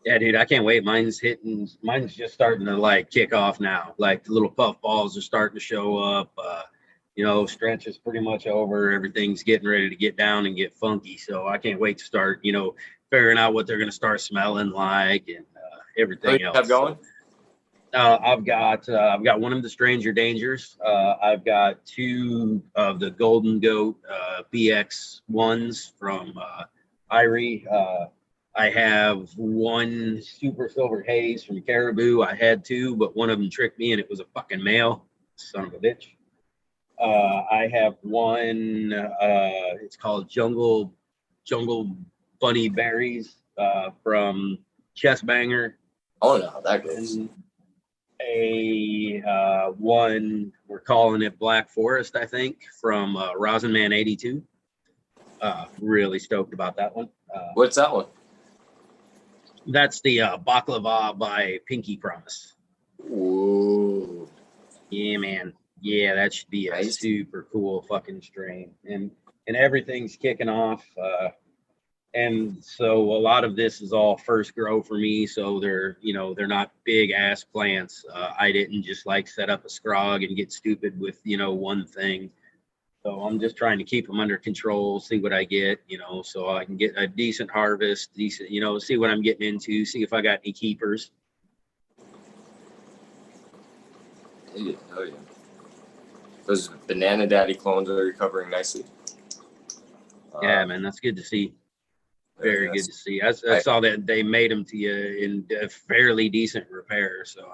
Yeah, dude, I can't wait. Mine's just starting to like kick off now. Like the little puff balls are starting to show up. Stretch is pretty much over. Everything's getting ready to get down and get funky. So I can't wait to start, figuring out what they're going to start smelling like and everything else. Have going? I've got one of the Stranger Dangers. I've got 2 of the Golden Goat BX ones from Irie. I have 1 Super Silver Haze from Caribou. I had 2, but one of them tricked me and it was a fucking male. Son of a bitch. I have 1, it's called Jungle Bunny Berries from Chest Banger. Oh no, that goes. A 1, we're calling it Black Forest, I think, from Rosin Man 82. Really stoked about that one. What's that one? That's the baklava by Pinky Promise. Ooh, Yeah, man. Yeah, that should be a nice. super cool fucking strain. And everything's kicking off. And so a lot of this is all first grow for me. So they're, you know, they're not big ass plants. I didn't just like set up a scrog and get stupid with, you know, one thing. So I'm just trying to keep them under control, see what I get, you know, so I can get a decent harvest, decent, you know, see what I'm getting into, see if I got any keepers. Yeah, hell yeah. Those Banana Daddy clones are recovering nicely. Yeah, man, that's good to see. Very good yes. to see. I saw that they made them to you in a fairly decent repair, so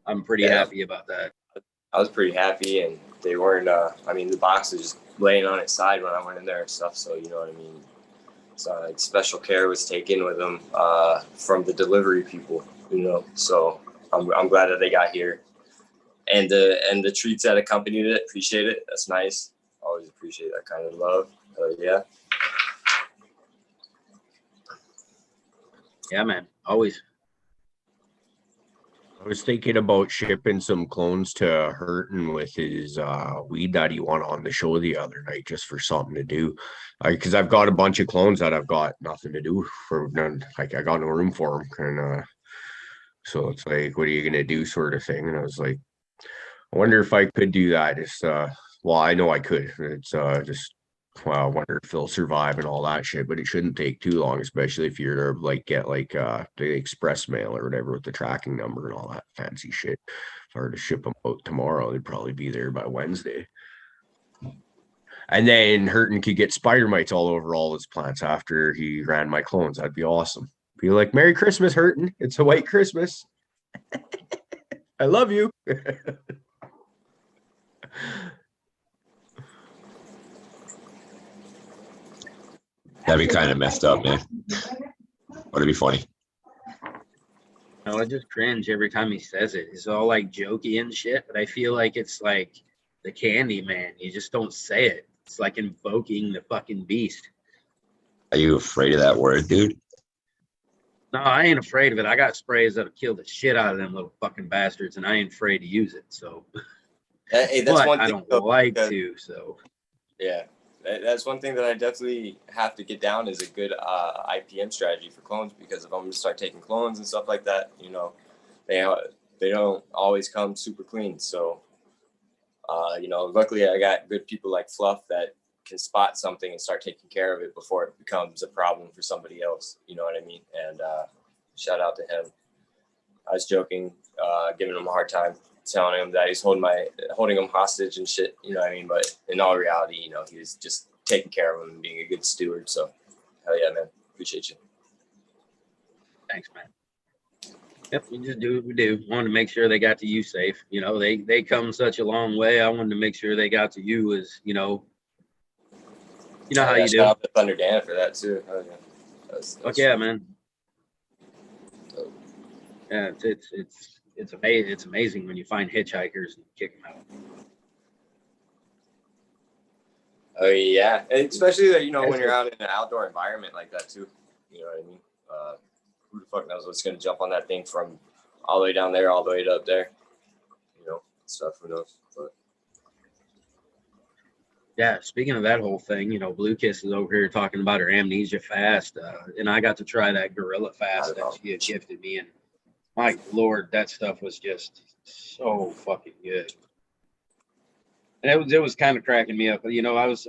I'm pretty Yeah. happy about that. I was pretty happy, and they weren't. I mean, the box was just laying on its side when I went in there and stuff. So you know what I mean. So like special care was taken with them from the delivery people. You know, so I'm glad that they got here, and the treats that accompanied it. Appreciate it. That's nice. Always appreciate that kind of love. Yeah. Yeah, man, always. I was thinking about shipping some clones to Hurton with his weed that he won on the show the other night, just for something to do. Because I've got a bunch of clones that I've got nothing to do for none. Like I got no room for them, and so it's like, what are you gonna do, sort of thing. And I was like, I wonder if I could do that. Just well, I know I could. It's just, well, I wonder if they'll survive and all that shit, but it shouldn't take too long, especially if you're to like get like the express mail or whatever with the tracking number and all that fancy shit. If I were to ship them out tomorrow, they'd probably be there by Wednesday. And then Hurton could get spider mites all over all his plants after he ran my clones. That'd be awesome. Be like, Merry Christmas, Hurton. It's a white Christmas. I love you. That'd be kind of messed up, man. Would it be funny? No, I just cringe every time he says it. It's all like jokey and shit, but I feel like it's like the Candy Man. You just don't say it. It's like invoking the fucking beast. Are you afraid of that word, dude? No, I ain't afraid of it. I got sprays that'll kill the shit out of them little fucking bastards, and I ain't afraid to use it. So, Hey, that's but one I thing. don't though, like because- to. So, Yeah, that's one thing that I definitely have to get down is a good IPM strategy for clones, because if I'm gonna start taking clones and stuff like that, you know, they don't always come super clean. So, you know, luckily I got good people like Fluff that can spot something and start taking care of it before it becomes a problem for somebody else. You know what I mean? And shout out to him. I was joking, giving him a hard time, telling him that he's holding him hostage and shit, you know what I mean? But in all reality, you know, he was just taking care of him and being a good steward. So hell yeah, man. Appreciate you. thanks, man. Yep, we just do what we do. Wanted to make sure they got to you safe. You know, they come such a long way. I wanted to make sure they got to you as, you know how you do. Shout out to Thunder Dan for that too. Hell yeah. Fuck yeah, man. Yeah, it's amazing. It's amazing when you find hitchhikers and kick them out. Oh yeah, and especially that, you know, when you're out in an outdoor environment like that too. You know what I mean? Who the fuck knows what's gonna jump on that thing from all the way down there, all the way to up there? You know, stuff. Who knows? But Yeah, speaking of that whole thing, you know, Blue Kiss is over here talking about her amnesia fast, and I got to try that gorilla fast that she had gifted me, and my lord, that stuff was just so fucking good. And it was kind of cracking me up. You know, I was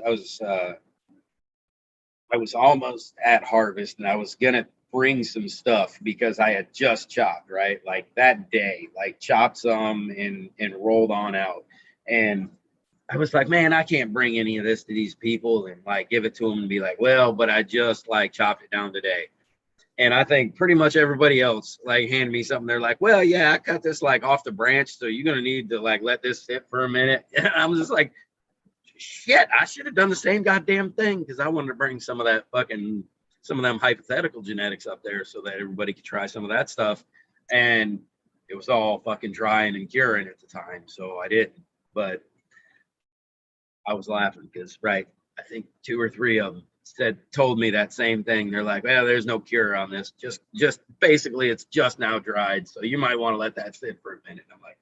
almost at harvest, and I was gonna bring some stuff because I had just chopped, right, like that day, like chopped some and rolled on out, and I was like, man, I can't bring any of this to these people and like give it to them and be like, well, but I just like chopped it down today. And I think pretty much everybody else like handed me something. They're like, well, yeah, I cut this like off the branch, so you're gonna need to like let this sit for a minute. And I was just like, shit, I should have done the same goddamn thing, because I wanted to bring some of them hypothetical genetics up there so that everybody could try some of that stuff. And it was all fucking drying and curing at the time, so I didn't. But I was laughing because, right, I think 2 or 3 of them told me that same thing. They're like, well, there's no cure on this. Just basically, it's just now dried. So you might want to let that sit for a minute. I'm like,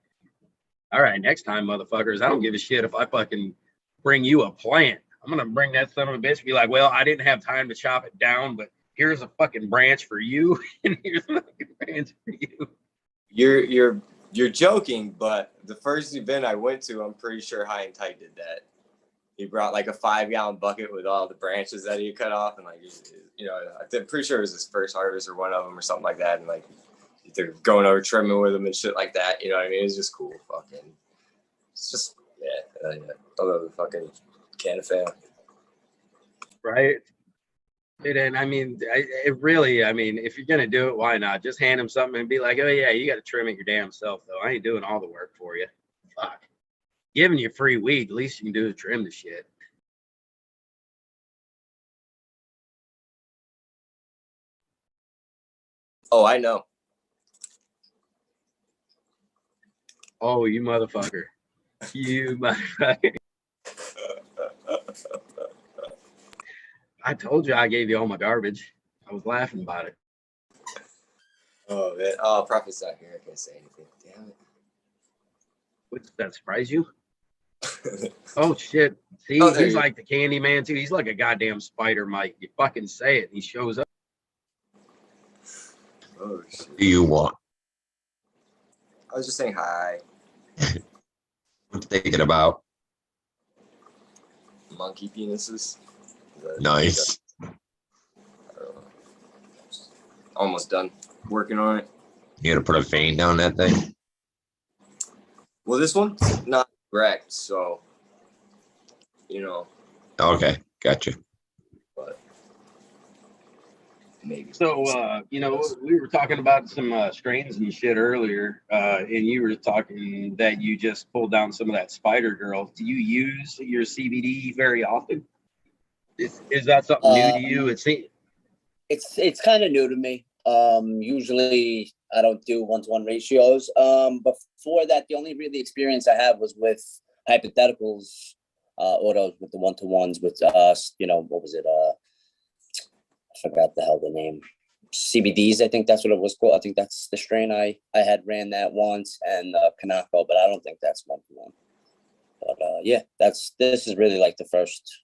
all right, next time, motherfuckers, I don't give a shit if I fucking bring you a plant. I'm going to bring that son of a bitch and be like, well, I didn't have time to chop it down, but here's a fucking branch for you. And here's a fucking branch for you. You're joking, but the first event I went to, I'm pretty sure High and Tight did that. He brought like a 5-gallon bucket with all the branches that he cut off, and like, you know, I'm pretty sure it was his first harvest or one of them or something like that, and like they're going over trimming with him and shit like that. You know what I mean? It's just cool. Fucking, it's just yeah. I love the fucking can of fan. Right. Dude, and I mean, it really, I mean, if you're gonna do it, why not? Just hand him something and be like, oh yeah, you got to trim it your damn self, though. I ain't doing all the work for you. Fuck. Giving you free weed, the least you can do is trim the shit. Oh, I know. Oh, you motherfucker. You motherfucker. I told you I gave you all my garbage. I was laughing about it. Oh man. Oh, Prophet's not here. I can't say anything. Damn it. Would that surprise you? Oh shit. See, Oh, there he's you- like the candy man too. He's like a goddamn spider, Mike. You fucking say it and he shows up. Oh shit. What do you want? I was just saying hi. What you thinking about? Monkey penises. Nice. I don't know. Almost done working on it. You gonna put a vein down that thing? Well, this one's not correct, so you know, Okay, gotcha. but maybe. So you know, we were talking about some strains and shit earlier, and you were talking that you just pulled down some of that Spider Girl. Do you use your CBD very often? Is that something new to you? It's kind of new to me. Usually I don't do 1-to-1 ratios. Before that, the only really experience I have was with hypotheticals, autos with the 1-to-1s with you know, what was it? I forgot the hell the name. CBDs, I think that's what it was called. I think that's the strain I had ran that once, and Kanako, but I don't think that's 1-to-1. But yeah, this is really like the first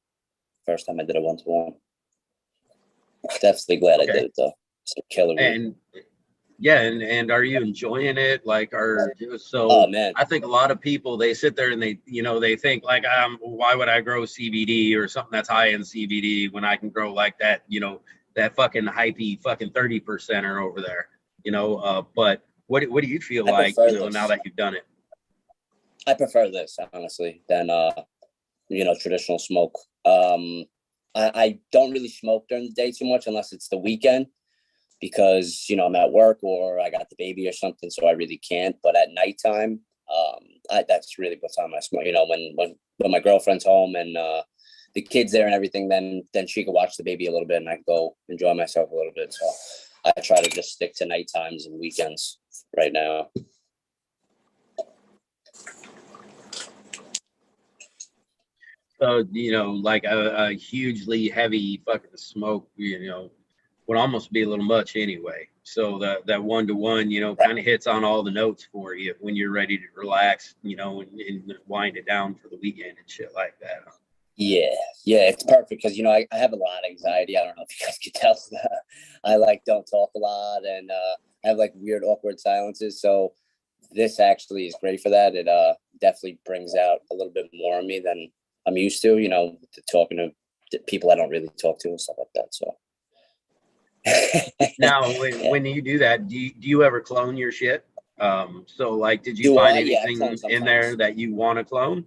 time I did a 1-to-1. Definitely glad I did it though. It's a killer. And yeah, and are you enjoying it? Like, so? Oh man, I think a lot of people, they sit there and they think like, why would I grow CBD or something that's high in CBD when I can grow like that, that fucking hypey fucking 30%er over there, but what do you feel like, now that you've done it? I prefer this honestly than traditional smoke. I don't really smoke during the day too much unless it's the weekend, because I'm at work or I got the baby or something, so I really can't. But at nighttime, that's really what time I smoke. When my girlfriend's home and the kids there and everything, then she can watch the baby a little bit and I can go enjoy myself a little bit. So I try to just stick to night times and weekends right now. So, like a hugely heavy fucking smoke, would almost be a little much anyway. So that 1-to-1, kind of hits on all the notes for you when you're ready to relax, and wind it down for the weekend and shit like that. Yeah, it's perfect because I have a lot of anxiety. I don't know if you guys can tell. I don't talk a lot and I have weird awkward silences. So this actually is great for that. It definitely brings out a little bit more of me than I'm used to, talking to people I don't really talk to and stuff like that. So now, when you do that, do you ever clone your shit? So did you find anything in there that you want to clone?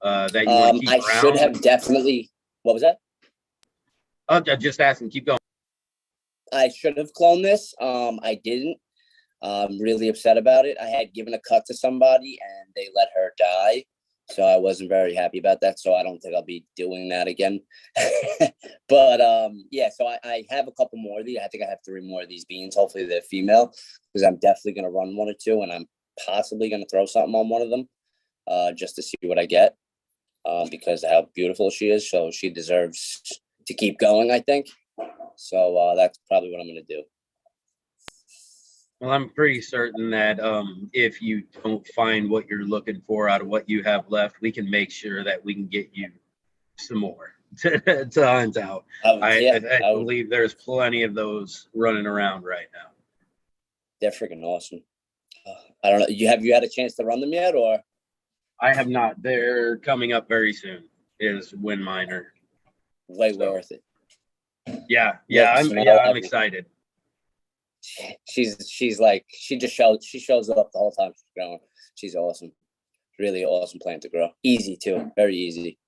That you want to keep around? I should have definitely. What was that? Oh, just asking. Keep going. I should have cloned this. I didn't. I'm really upset about it. I had given a cut to somebody and they let her die. So I wasn't very happy about that. So I don't think I'll be doing that again. But yeah, so I have a couple more of these. I think I have 3 more of these beans. Hopefully they're female, because I'm definitely going to run 1 or 2, and I'm possibly going to throw something on one of them just to see what I get, because of how beautiful she is. So she deserves to keep going, I think. So that's probably what I'm going to do. Well, I'm pretty certain that if you don't find what you're looking for out of what you have left, we can make sure that we can get you some more to hunt out. I believe there's plenty of those running around right now. They're freaking awesome. I don't know. Have you had a chance to run them yet, or? I have not. They're coming up very soon. Is Wind Miner. Way worth it. Yeah, I'm excited. She's like, she shows up the whole time she's growing. She's awesome. Really awesome plant to grow. Easy too, very easy.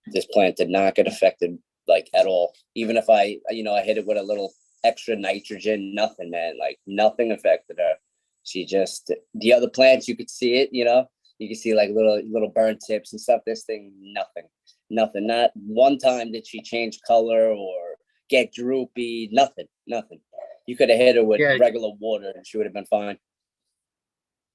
This plant did not get affected like at all. Even if I hit it with a little extra nitrogen, nothing, man. Like nothing affected her. She just, the other plants, you could see it, you could see like little burn tips and stuff. This thing, nothing. Not one time did she change color or get droopy. Nothing. You could have hit her with regular water and she would have been fine.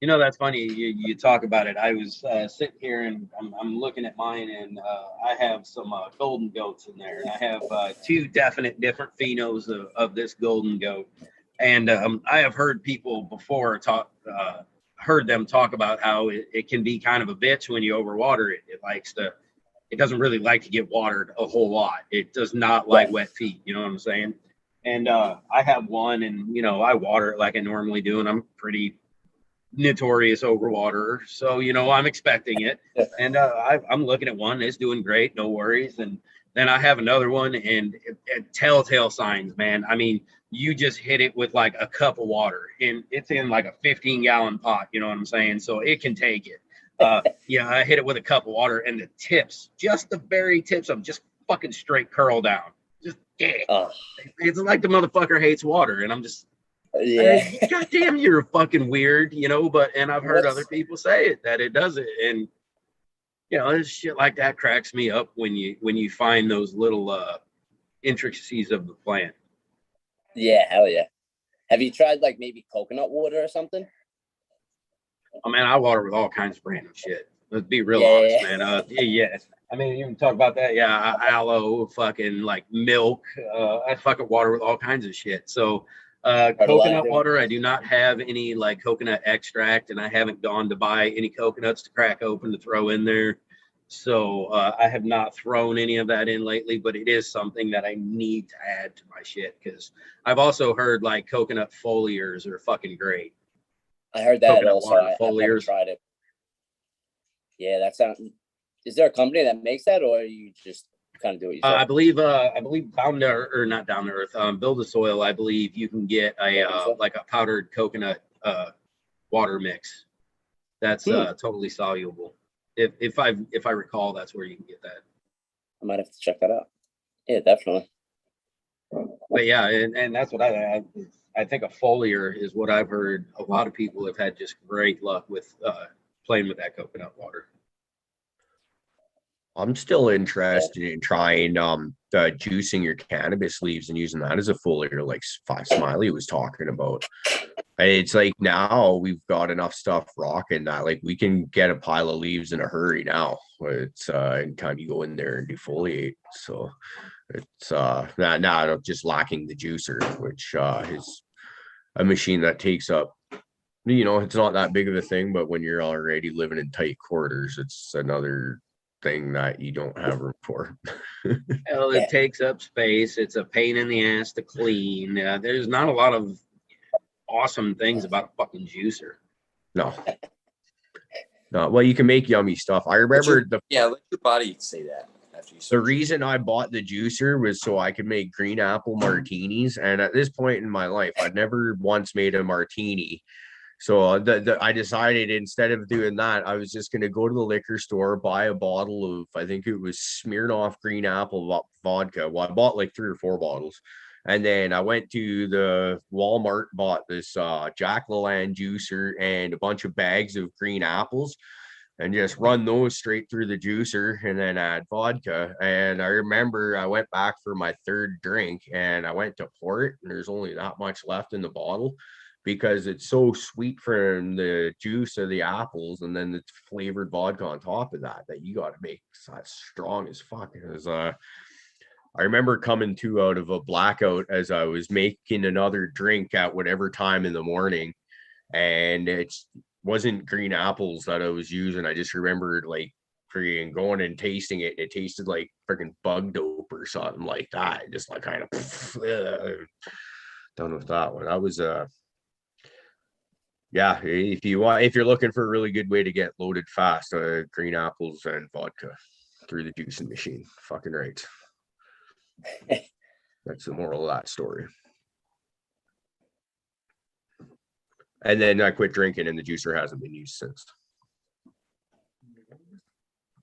That's funny. You talk about it. I was sitting here and I'm looking at mine, and I have some golden goats in there. And I have two definite different phenos of this golden goat. And I have heard people before heard them talk about how it can be kind of a bitch when you overwater it. It doesn't really like to get watered a whole lot. It does not like wet feet. You know what I'm saying? And I have one, and I water it like I normally do, and I'm pretty notorious overwaterer, so I'm expecting it. And I'm looking at one, it's doing great, no worries. And then I have another one, and telltale signs, man. I mean, you just hit it with like a cup of water, and it's in like a 15-gallon pot, you know what I'm saying? So it can take it. I hit it with a cup of water, and the tips, just the very tips of just fucking straight curl down. Just it's like the motherfucker hates water, and I'm just God damn, you're fucking weird, and I've heard other people say it, that it does it. And this shit like that cracks me up when you find those little intricacies of the plant. Yeah, hell yeah. Have you tried like maybe coconut water or something? Oh man, I water with all kinds of random shit. Let's be real honest, man. I mean, you can talk about that. Yeah, aloe, fucking like milk. I fucking water with all kinds of shit. So coconut water, I do not have any like coconut extract, and I haven't gone to buy any coconuts to crack open to throw in there. So I have not thrown any of that in lately, but it is something that I need to add to my shit, because I've also heard like coconut foliars are fucking great. I heard that coconut also. I've never tried it. Yeah, that sounds. Is there a company that makes that, or you just kind of do it yourself? I believe Down to Earth, or not Down to Earth, Build a Soil. I believe you can get like a powdered coconut water mix that's totally soluble. If I recall, that's where you can get that. I might have to check that out. Yeah, definitely. But yeah, and that's what I think a foliar is what I've heard. A lot of people have had just great luck with playing with that coconut water. I'm still interested in trying juicing your cannabis leaves and using that as a foliar, like Smiley was talking about. It's like now we've got enough stuff rocking that like we can get a pile of leaves in a hurry now. It's anytime you go in there and defoliate. So it's now just lacking the juicer, which is a machine that takes up, it's not that big of a thing, but when you're already living in tight quarters, it's another thing that you don't have room for. Well, it takes up space. It's a pain in the ass to clean. There's not a lot of awesome things about a fucking juicer. No. Well, you can make yummy stuff. I remember let your body say that. The reason I bought the juicer was so I could make green apple martinis. And at this point in my life, I'd never once made a martini. So I decided instead of doing that, I was just going to go to the liquor store, buy a bottle of, I think it was Smirnoff green apple vodka. Well, I bought like 3 or 4 bottles. And then I went to the Walmart, bought this Jack LaLanne juicer and a bunch of bags of green apples, and just run those straight through the juicer and then add vodka. And I remember I went back for my 3rd drink and I went to pour it, and there's only that much left in the bottle, because it's so sweet from the juice of the apples, and then the flavored vodka on top of that you got to make that strong as fuck. I remember coming to out of a blackout as I was making another drink at whatever time in the morning, and it wasn't green apples that I was using. I just remembered like freaking going and tasting it. It tasted like freaking bug dope or something like that. Just like kind of done with that one. I was yeah, if you're looking for a really good way to get loaded fast, green apples and vodka through the juicing machine. Fucking right. That's the moral of that story. And then I quit drinking, and the juicer hasn't been used since.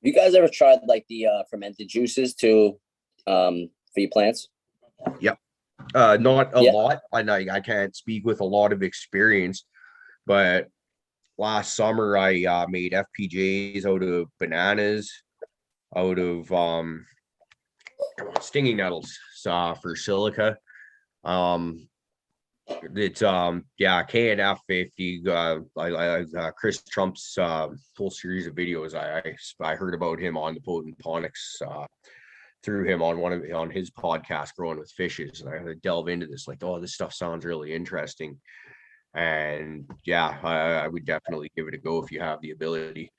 You guys ever tried like the fermented juices to for your plants? Yep. Not a Yeah. lot. I can't speak with a lot of experience, but last summer I made FPJs out of bananas, out of stinging nettles for silica. It's KNF. If you Chris Trump's whole series of videos, I heard about him on the Hydroponics through him on his podcast, Growing with Fishes, and I had to delve into this. Like, oh, this stuff sounds really interesting, and yeah, I would definitely give it a go if you have the ability.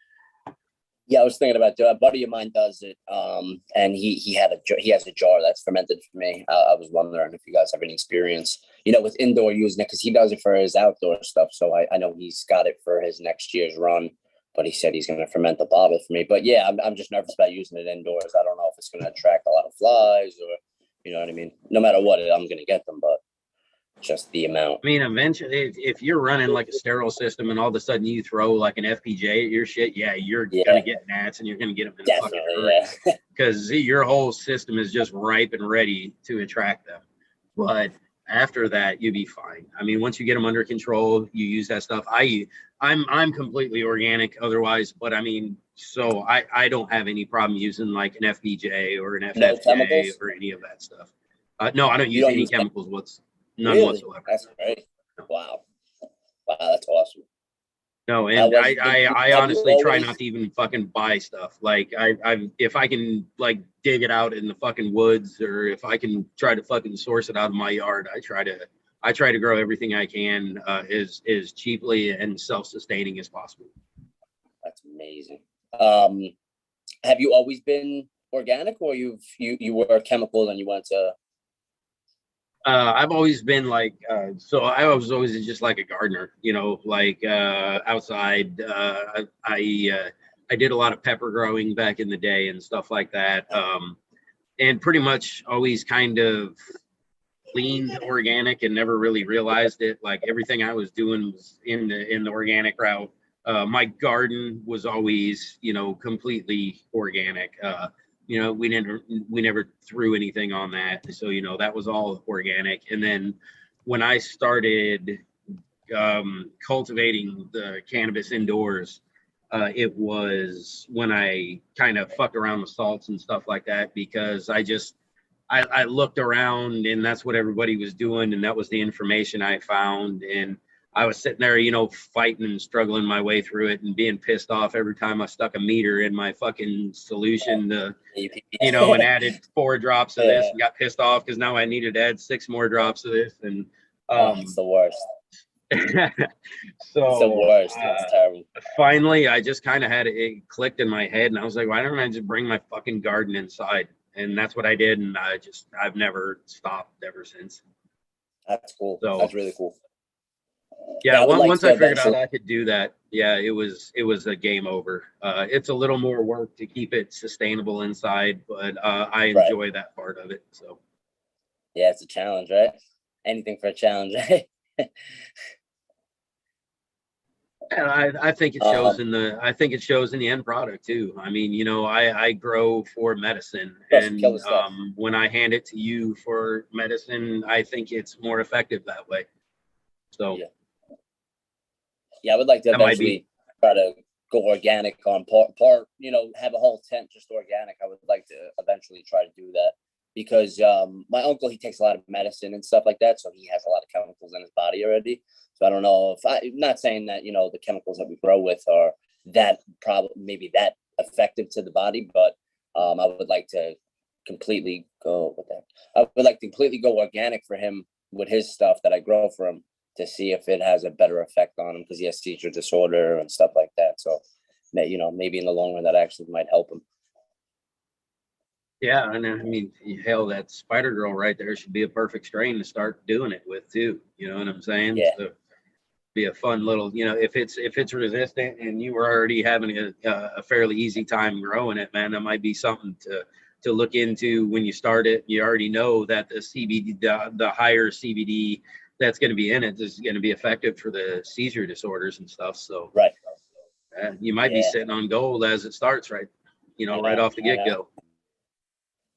Yeah, I was thinking about a buddy of mine does it, and he has a jar that's fermented for me. I was wondering if you guys have any experience, with indoor using it, because he does it for his outdoor stuff. So I know he's got it for his next year's run, but he said he's going to ferment the bottle for me. But yeah, I'm just nervous about using it indoors. I don't know if it's going to attract a lot of flies, or you know what I mean. No matter what, I'm going to get them, but just the amount. I mean, eventually, if you're running like a sterile system and all of a sudden you throw like an FPJ at your shit, you're gonna get gnats, and you're gonna get them in the fucking hurry, because your whole system is just ripe and ready to attract them. But after that, you'll be fine. I mean, once you get them under control, you use that stuff. I'm completely organic otherwise, but I mean, so I don't have any problem using like an FPJ or an FFJ or any of that stuff. No, I don't use any chemicals. None whatsoever. That's great. Wow, that's awesome. No, and I honestly try not to even fucking buy stuff. Like if I can like dig it out in the fucking woods, or if I can try to fucking source it out of my yard, I try to grow everything I can as cheaply and self-sustaining as possible. That's amazing. Have you always been organic, or you were chemical and you went to? I've always been like, so I was always just like a gardener, like outside. I did a lot of pepper growing back in the day and stuff like that. And pretty much always kind of leaned organic and never really realized it. Like everything I was doing was in the organic route. My garden was always, completely organic. We never threw anything on that. So, that was all organic. And then when I started cultivating the cannabis indoors, it was when I kind of fucked around with salts and stuff like that, because I looked around and that's what everybody was doing. And that was the information I found. And I was sitting there, fighting and struggling my way through it and being pissed off every time I stuck a meter in my fucking solution and added 4 drops of this and got pissed off because now I needed to add 6 more drops of this. And it's the worst. So it's the worst. It's terrible. Finally, I just kind of had it clicked in my head, and I was like, why don't I just bring my fucking garden inside? And that's what I did. And I've never stopped ever since. That's cool. So, that's really cool. Yeah, once I figured out I could do that, it was a game over. It's a little more work to keep it sustainable inside, but I enjoy that part of it. So yeah, it's a challenge, right? Anything for a challenge, right? I think it shows it shows in the end product too. I mean, I grow for medicine, and when I hand it to you for medicine, I think it's more effective that way. So yeah, I would like to eventually try to go organic on part, have a whole tent just organic. I would like to eventually try to do that. because my uncle, he takes a lot of medicine and stuff like that, so he has a lot of chemicals in his body already. So I don't know if I'm not saying that, you know, the chemicals that we grow with are that probably maybe that effective to the body, but I would like to completely go with that. I would like to completely go organic for him with his stuff that I grow for him to see if it has a better effect on him, because he has seizure disorder and stuff like that. So, you know, maybe in the long run that actually might help him. Yeah, and I mean, hell, that spider girl right there should be a perfect strain to start doing it with too. You know what I'm saying? Yeah. So be a fun little, you know, if it's resistant and you were already having a fairly easy time growing it, man, that might be something to look into when you start it. You already know that the CBD, the higher CBD that's going to be in it is going to be effective for the seizure disorders and stuff. So right, you might be sitting on gold as it starts, right? You know, right off the get go.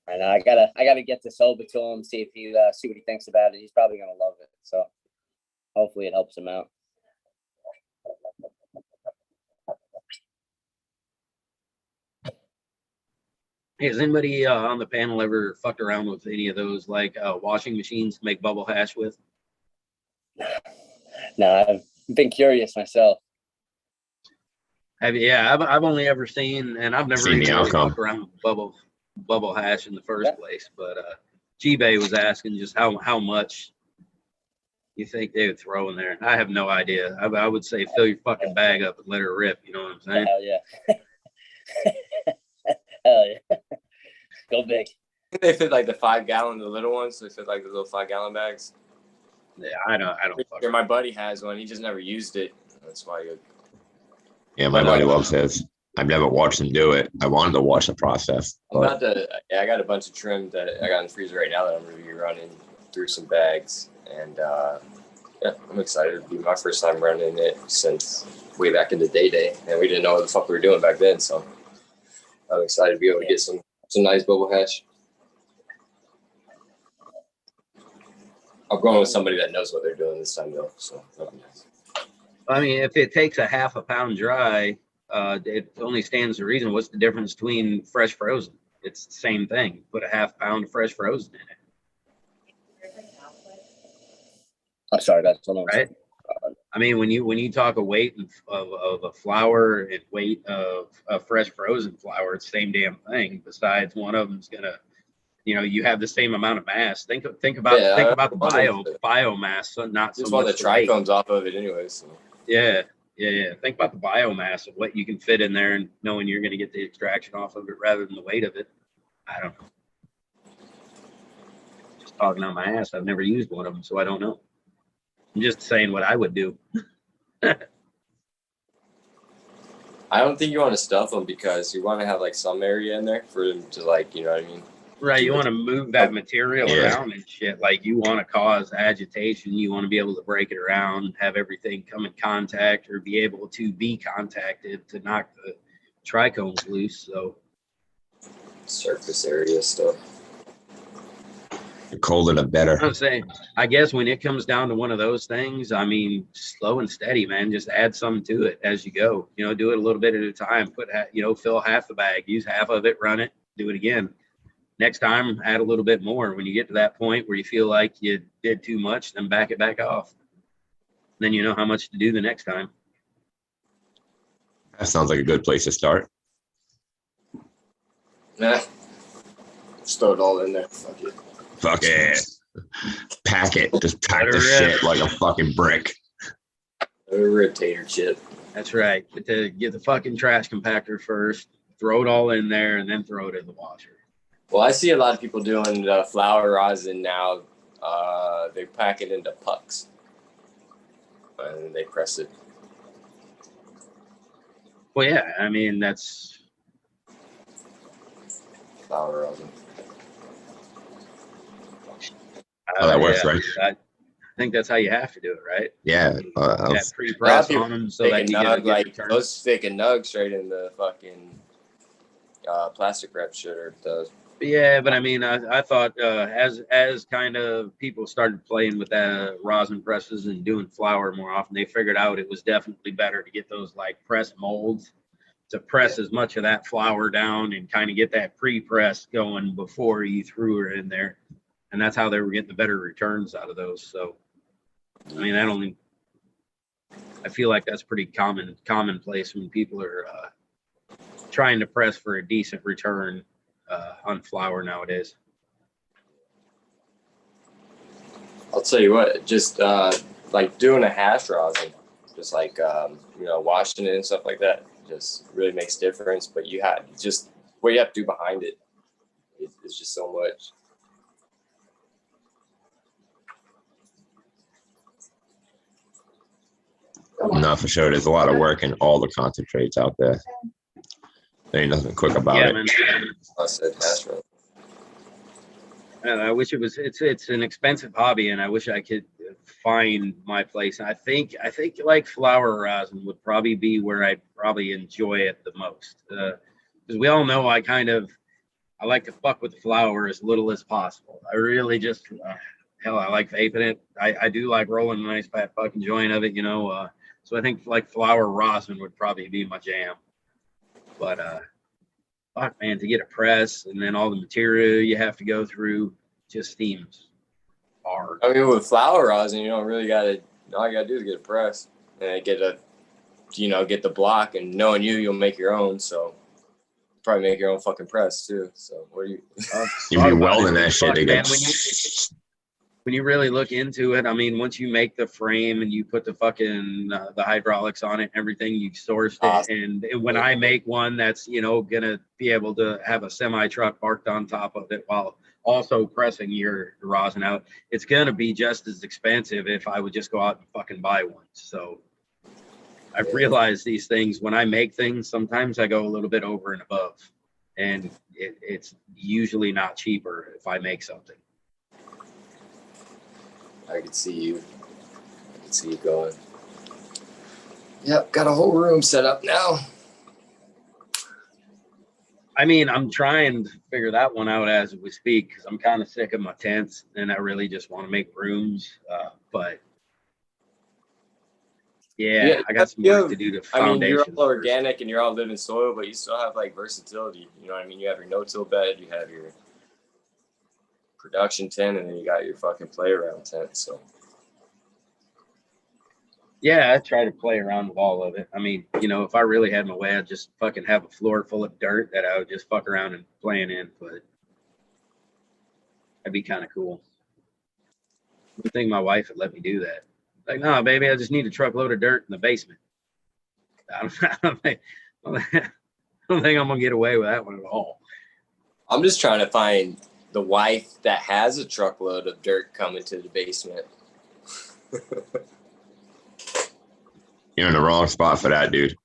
And I gotta get this over to him, see if he see what he thinks about it. He's probably gonna love it. So hopefully it helps him out. Hey, has anybody on the panel ever fucked around with any of those like washing machines to make bubble hash with? No, I've been curious myself. Yeah, I've only ever seen, and I've never Seen even the really outcome. fucked around with bubble hash in the first place. But G-Bay was asking just how much you think they would throw in there. I have no idea. I would say fill your fucking bag up and let her rip. You know what I'm saying? Hell yeah. Hell yeah. Go big. They fit like the 5 gallon, the little ones. So they fit like the little 5 gallon bags. Yeah, I don't. Sure, my buddy has one. He just never used it. That's why. Yeah, my buddy loves his. I've never watched him do it. I wanted to watch the process. I'm about to. Yeah, I got a bunch of trim that I got in the freezer right now that I'm going to be running through some bags, and yeah, I'm excited. It'll be my first time running it since way back in the day, and we didn't know what the fuck we were doing back then. So I'm excited to be able to get some nice bubble hash. I'm going with somebody that knows what they're doing this time, though. So that'll be nice. I mean, if it takes a half a pound dry, it only stands to reason. What's the difference between fresh frozen? It's the same thing. Put a half pound of fresh frozen in it. I'm sorry, that's right. I mean, when you talk a weight of a flour and weight of a fresh frozen flour, it's the same damn thing. Besides, one of them's gonna, you know, you have the same amount of mass. Think about the biomass, so not so much. Just much want the trichomes off of it, anyways. So. Yeah. Think about the biomass of what you can fit in there, and knowing you're going to get the extraction off of it rather than the weight of it. I don't know. Just talking on my ass. I've never used one of them, so I don't know. I'm just saying what I would do. I don't think you want to stuff them because you want to have like some area in there for them to, like, you know what I mean? Right, you want to move that material around and shit. Like, you want to cause agitation. You want to be able to break it around, have everything come in contact or be able to be contacted to knock the trichomes loose. So surface area stuff. The colder the better. I'm saying, I guess when it comes down to one of those things, I mean, slow and steady, man. Just add some to it as you go. You know, do it a little bit at a time. Fill half the bag, use half of it, run it, do it again. Next time, add a little bit more. When you get to that point where you feel like you did too much, then back it back off. Then you know how much to do the next time. That sounds like a good place to start. Nah. Just throw it all in there. Fuck it. Fuck it. Pack it. Just pack the shit like a fucking brick. A rotator chip. That's right. But to get the fucking trash compactor first, throw it all in there, and then throw it in the washer. Well, I see a lot of people doing flour rosin now. They pack it into pucks and they press it. Well, yeah, I mean, that's flour rosin. That works, right? I think that's how you have to do it, right? Yeah. Pre-press on them so that you get like those sticking nugs straight in the fucking plastic wrap shit or the. Yeah, but I mean, I thought as kind of people started playing with rosin presses and doing flour more often, they figured out it was definitely better to get those like press molds to press as much of that flour down and kind of get that pre-press going before you threw her in there. And that's how they were getting the better returns out of those. So, I mean, I feel like that's pretty commonplace when people are trying to press for a decent return on flour nowadays. I'll tell you what, just like doing a hash rosin, just like you know, washing it and stuff like that, just really makes a difference. But you have just what you have to do behind it is just so much. No, for sure. There's a lot of work in all the concentrates out there. There ain't nothing quick about it. Man. I said hash rosin. And I wish it's an expensive hobby, and I wish I could find my place. I think like flower rosin would probably be where I'd probably enjoy it the most. Because we all know I like to fuck with the flower as little as possible. I really just, hell, I like vaping it. I do like rolling a nice fat fucking joint of it, you know. So I think like flower rosin would probably be my jam. But fuck, man, to get a press and then all the material you have to go through just seems hard. I mean, with flower rosin, you don't really gotta. All you gotta do is get a press and get the block. And knowing you'll make your own. So probably make your own fucking press too. So what do you? You be welding that shit Man, again. when you really look into it, I mean, once you make the frame and you put the fucking the hydraulics on it and everything, you've sourced it. And when I make one that's, you know, gonna be able to have a semi truck parked on top of it while also pressing your rosin out, it's gonna be just as expensive if I would just go out and fucking buy one. So I've realized these things when I make things, sometimes I go a little bit over and above, and it's usually not cheaper if I make something. I could see you going. Yep, got a whole room set up now. I mean, I'm trying to figure that one out as we speak because I'm kind of sick of my tents and I really just want to make rooms. But yeah, I got some work to do to foundation. I mean, you're all organic and you're all living soil, but you still have like versatility. You know what I mean? You have your no-till bed, you have your production tent, and then you got your fucking play around tent. So yeah, I try to play around with all of it. I mean, you know, if I really had my way, I'd just fucking have a floor full of dirt that I would just fuck around and playing in, but that'd be kind of cool. I think my wife would let me do that. Like, no, baby, I just need a truckload of dirt in the basement. I don't think I'm gonna get away with that one at all. I'm just trying to find the wife that has a truckload of dirt coming to the basement. You're in the wrong spot for that, dude.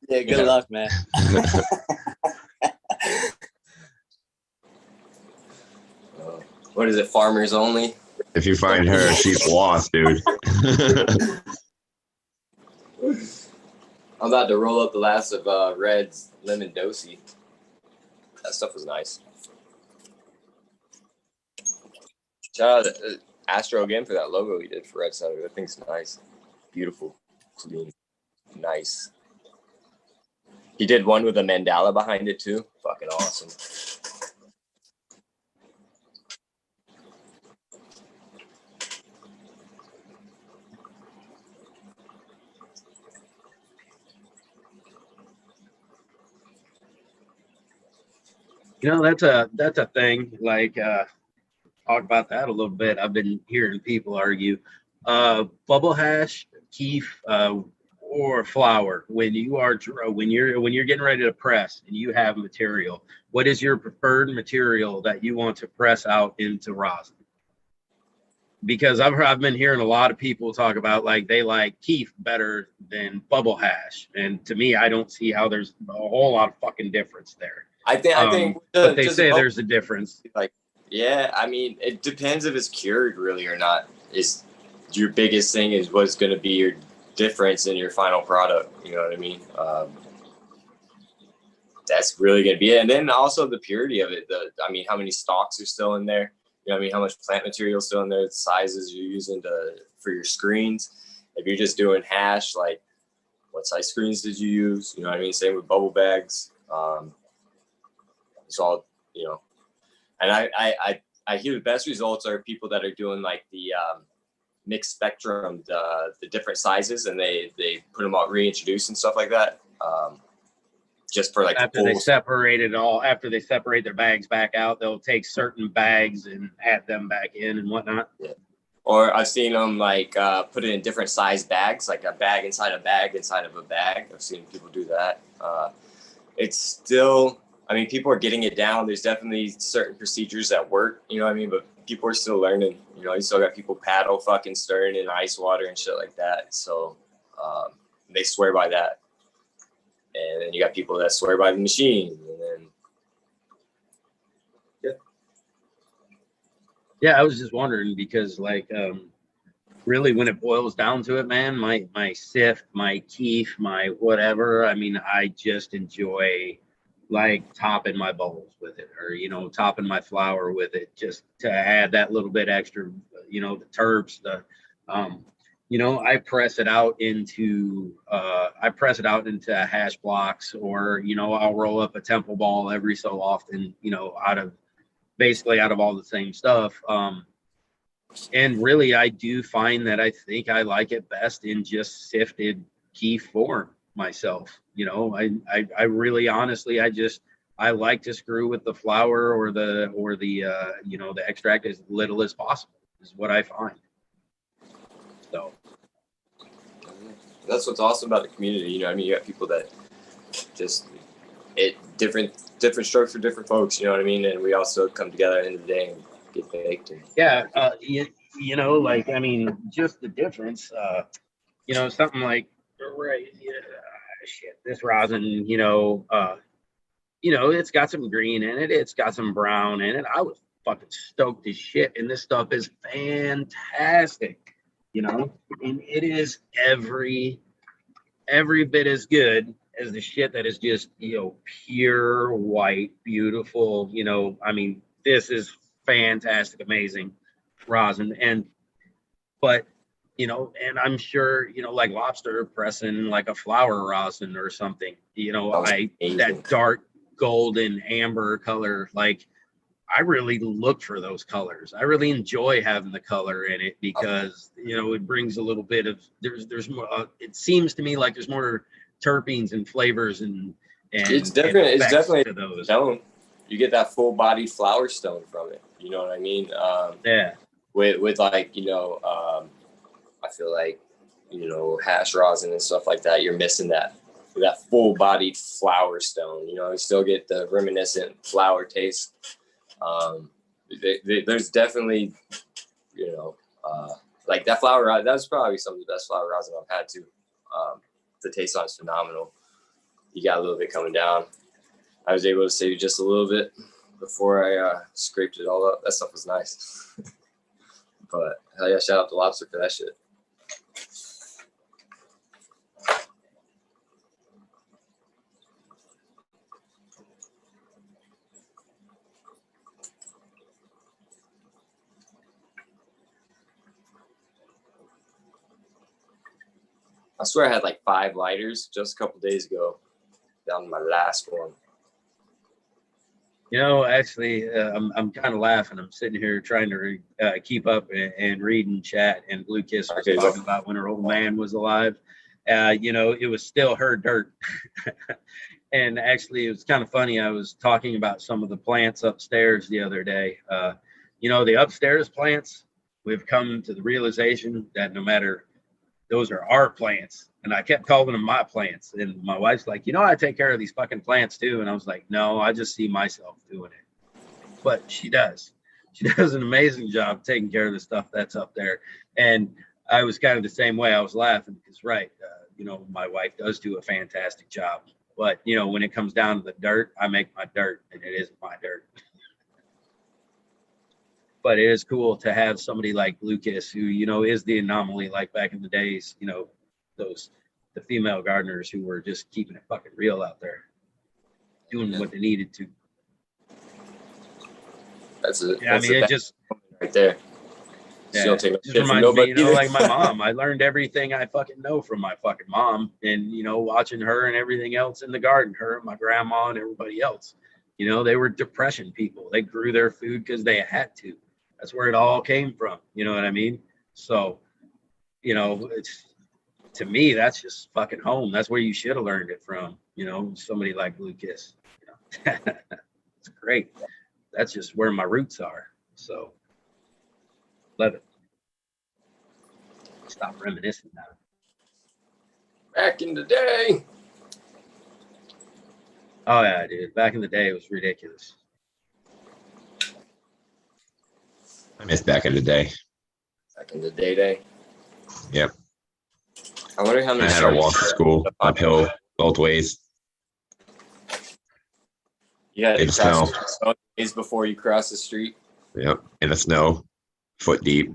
Yeah, good luck, man. What is it, farmers only? If you find her, she's lost, dude. I'm about to roll up the last of Red's lemon dosi. That stuff was nice. Shout out to Astro again for that logo he did for Red Center. That thing's nice. Beautiful. Clean. Nice. He did one with a mandala behind it too. Fucking awesome. You know, that's a thing. Like, talk about that a little bit. I've been hearing people argue, bubble hash, keef, or flour. When you're getting ready to press and you have material, what is your preferred material that you want to press out into rosin? Because I've been hearing a lot of people talk about like they like keef better than bubble hash, and to me, I don't see how there's a whole lot of fucking difference there. I think but they say there's a difference. Like, yeah, I mean, it depends if it's cured really or not. Is your biggest thing is what's going to be your difference in your final product. You know what I mean? That's really going to be it. And then also the purity of it. How many stalks are still in there? You know what I mean? How much plant material is still in there? The sizes you're using for your screens. If you're just doing hash, like what size screens did you use? You know what I mean? Same with bubble bags. It's all, you know, and I hear the best results are people that are doing like the mixed spectrum, the different sizes, and they put them out reintroduced and stuff like that. Just for like after they separate it all, after they separate their bags back out, they'll take certain bags and add them back in and whatnot. Yeah. Or I've seen them like put it in different size bags, like a bag inside a bag inside of a bag. I've seen people do that. It's still, I mean, people are getting it down. There's definitely certain procedures that work, you know what I mean? But people are still learning. You know, you still got people paddle fucking stirring in ice water and shit like that. So they swear by that. And then you got people that swear by the machine. And then, Yeah, I was just wondering because, like, really, when it boils down to it, man, my sift, my keef, my whatever. I mean, I just enjoy like topping my bowls with it, or you know, topping my flour with it, just to add that little bit extra. You know, the terps, the you know, I press it out into hash blocks, or you know, I'll roll up a temple ball every so often. You know, basically out of all the same stuff. And really, I do find that I think I like it best in just sifted keef form myself. You know, I really honestly, I like to screw with the flour or the you know, the extract as little as possible is what I find. So that's what's awesome about the community. You know what I mean? You got people that just different strokes for different folks, you know what I mean? And we also come together at the end of the day and get baked. And yeah, you know, like, I mean, just the difference, you know, something like, right, yeah, shit, this rosin, you know, it's got some green in it, it's got some brown in it. I was fucking stoked as shit, and this stuff is fantastic, you know, and it is every bit as good as the shit that is just, you know, pure white, beautiful, you know. I mean, this is fantastic, amazing rosin. But you know, and I'm sure, you know, like lobster pressing like a flower rosin or something, you know, that dark golden amber color, like I really look for those colors. I really enjoy having the color in it because, you know, it brings a little bit of, there's more, it seems to me like there's more terpenes and flavors and it's definitely to those. Stone. You get that full bodied flower stone from it. You know what I mean? Yeah. With like, you know, I feel like, you know, hash rosin and stuff like that, you're missing that full bodied flower stone. You know, you still get the reminiscent flower taste. There's definitely, you know, like that flower rosin, that's probably some of the best flower rosin I've had too. The taste on is phenomenal. You got a little bit coming down. I was able to save just a little bit before I scraped it all up. That stuff was nice. But hell yeah, shout out to Lobster for that shit. I swear I had like 5 lighters just a couple days ago. Down to my last one. You know, actually, I'm kind of laughing. I'm sitting here trying to keep up and reading chat, and Blue Kiss was talking about when her old man was alive. You know, it was still her dirt. And actually, it was kind of funny. I was talking about some of the plants upstairs the other day. You know, the upstairs plants, we've come to the realization that no matter, those are our plants. And I kept calling them my plants. And my wife's like, you know, I take care of these fucking plants too. And I was like, no, I just see myself doing it. But she does. She does an amazing job taking care of the stuff that's up there. And I was kind of the same way. I was laughing because, right, you know, my wife does do a fantastic job. But, you know, when it comes down to the dirt, I make my dirt, and it isn't my dirt. But it is cool to have somebody like Lucas, who, you know, is the anomaly, like back in the days, you know, the female gardeners who were just keeping it fucking real out there, doing what they needed to. That's it. Yeah, I mean, it just right there. She don't take no Just shit from reminds me, nobody you know, either. like my mom. I learned everything I fucking know from my fucking mom, and you know, watching her and everything else in the garden, her and my grandma and everybody else. You know, they were depression people. They grew their food because they had to. That's where it all came from. You know what I mean? So, you know, it's to me, that's just fucking home. That's where you should have learned it from. You know, somebody like Lucas. You know? It's great. That's just where my roots are. So, love it. Stop reminiscing now. Back in the day. Oh yeah, dude. Back in the day, it was ridiculous. I miss back in the day. Back in the day. Yep. I wonder how many I had to walk to school uphill both ways. You had to In the cross snow. the snow days before you cross the street. Yep. In the snow, foot deep.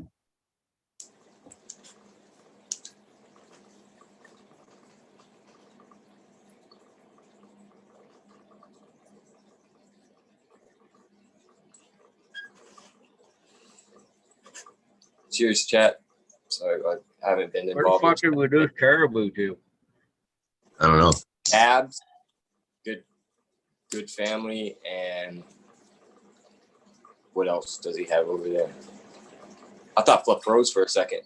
Cheers, chat. Sorry, I haven't been Where the involved. fuck did we do caribou to? I don't know. Tabs, good family, and what else does he have over there? I thought Fluff Rose for a second.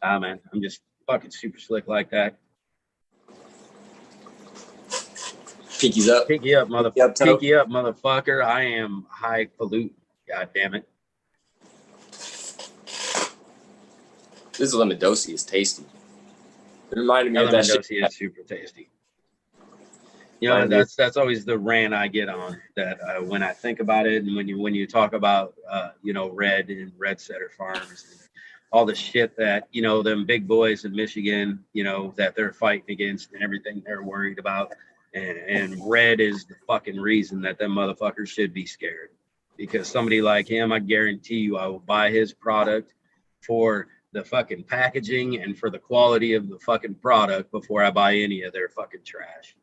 Ah man, I'm just fucking super slick like that. Pinkies up. Pinky up, Pinky up, toe. Pinky up, motherfucker. I am highfalutin. God damn it. This lemondosi is tasty. It reminded me That of that shit. lemondosi is super tasty. You know, that's always the rant I get on that when I think about it, and when you talk about you know, Red and Red Setter Farms, and all the shit that, you know, them big boys in Michigan, you know, that they're fighting against and everything they're worried about, and Red is the fucking reason that them motherfuckers should be scared, because somebody like him, I guarantee you, I will buy his product for the fucking packaging and for the quality of the fucking product before I buy any of their fucking trash.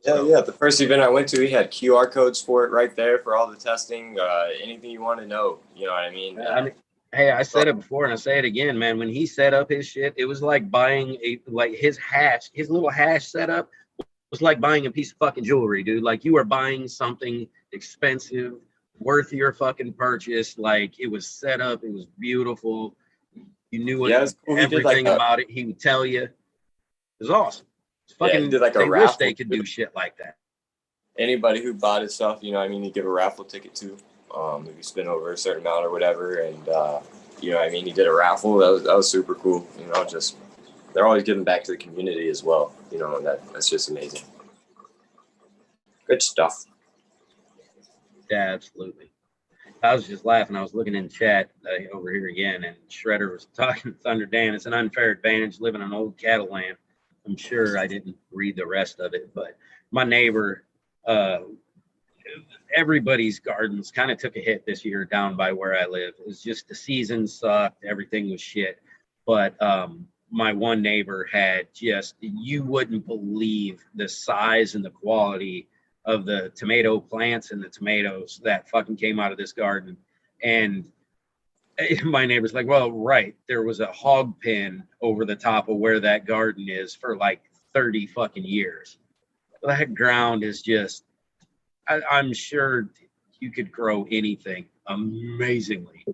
Yeah. The first event I went to, he had QR codes for it right there for all the testing. Anything you want to know, you know what I mean? Hey, I said it before and I say it again, man. When he set up his shit, it was like buying his little hash setup was like buying a piece of fucking jewelry, dude. Like you were buying something expensive, worth your fucking purchase. Like it was set up, it was beautiful. You knew cool. everything about it. He would tell you. It was awesome. It's fucking, he did like a they wish raffle they could do shit like that. Anybody who bought his stuff, you know what I mean, he'd give a raffle ticket to. If you spend over a certain amount or whatever, and you know what I mean, he did a raffle. That was super cool. You know, just they're always giving back to the community as well. You know, and that's just amazing. Good stuff. Yeah, absolutely. I was just laughing. I was looking in chat over here again, and Shredder was talking to Thunder Dan. It's an unfair advantage living on old cattle land. I'm sure I didn't read the rest of it, but my neighbor, everybody's gardens kind of took a hit this year down by where I live. It was just the season sucked. Everything was shit. But my one neighbor had just, you wouldn't believe the size and the quality of the tomato plants and the tomatoes that fucking came out of this garden. And my neighbor's like, well, right, there was a hog pen over the top of where that garden is for like 30 fucking years. That ground is just, I'm sure you could grow anything amazingly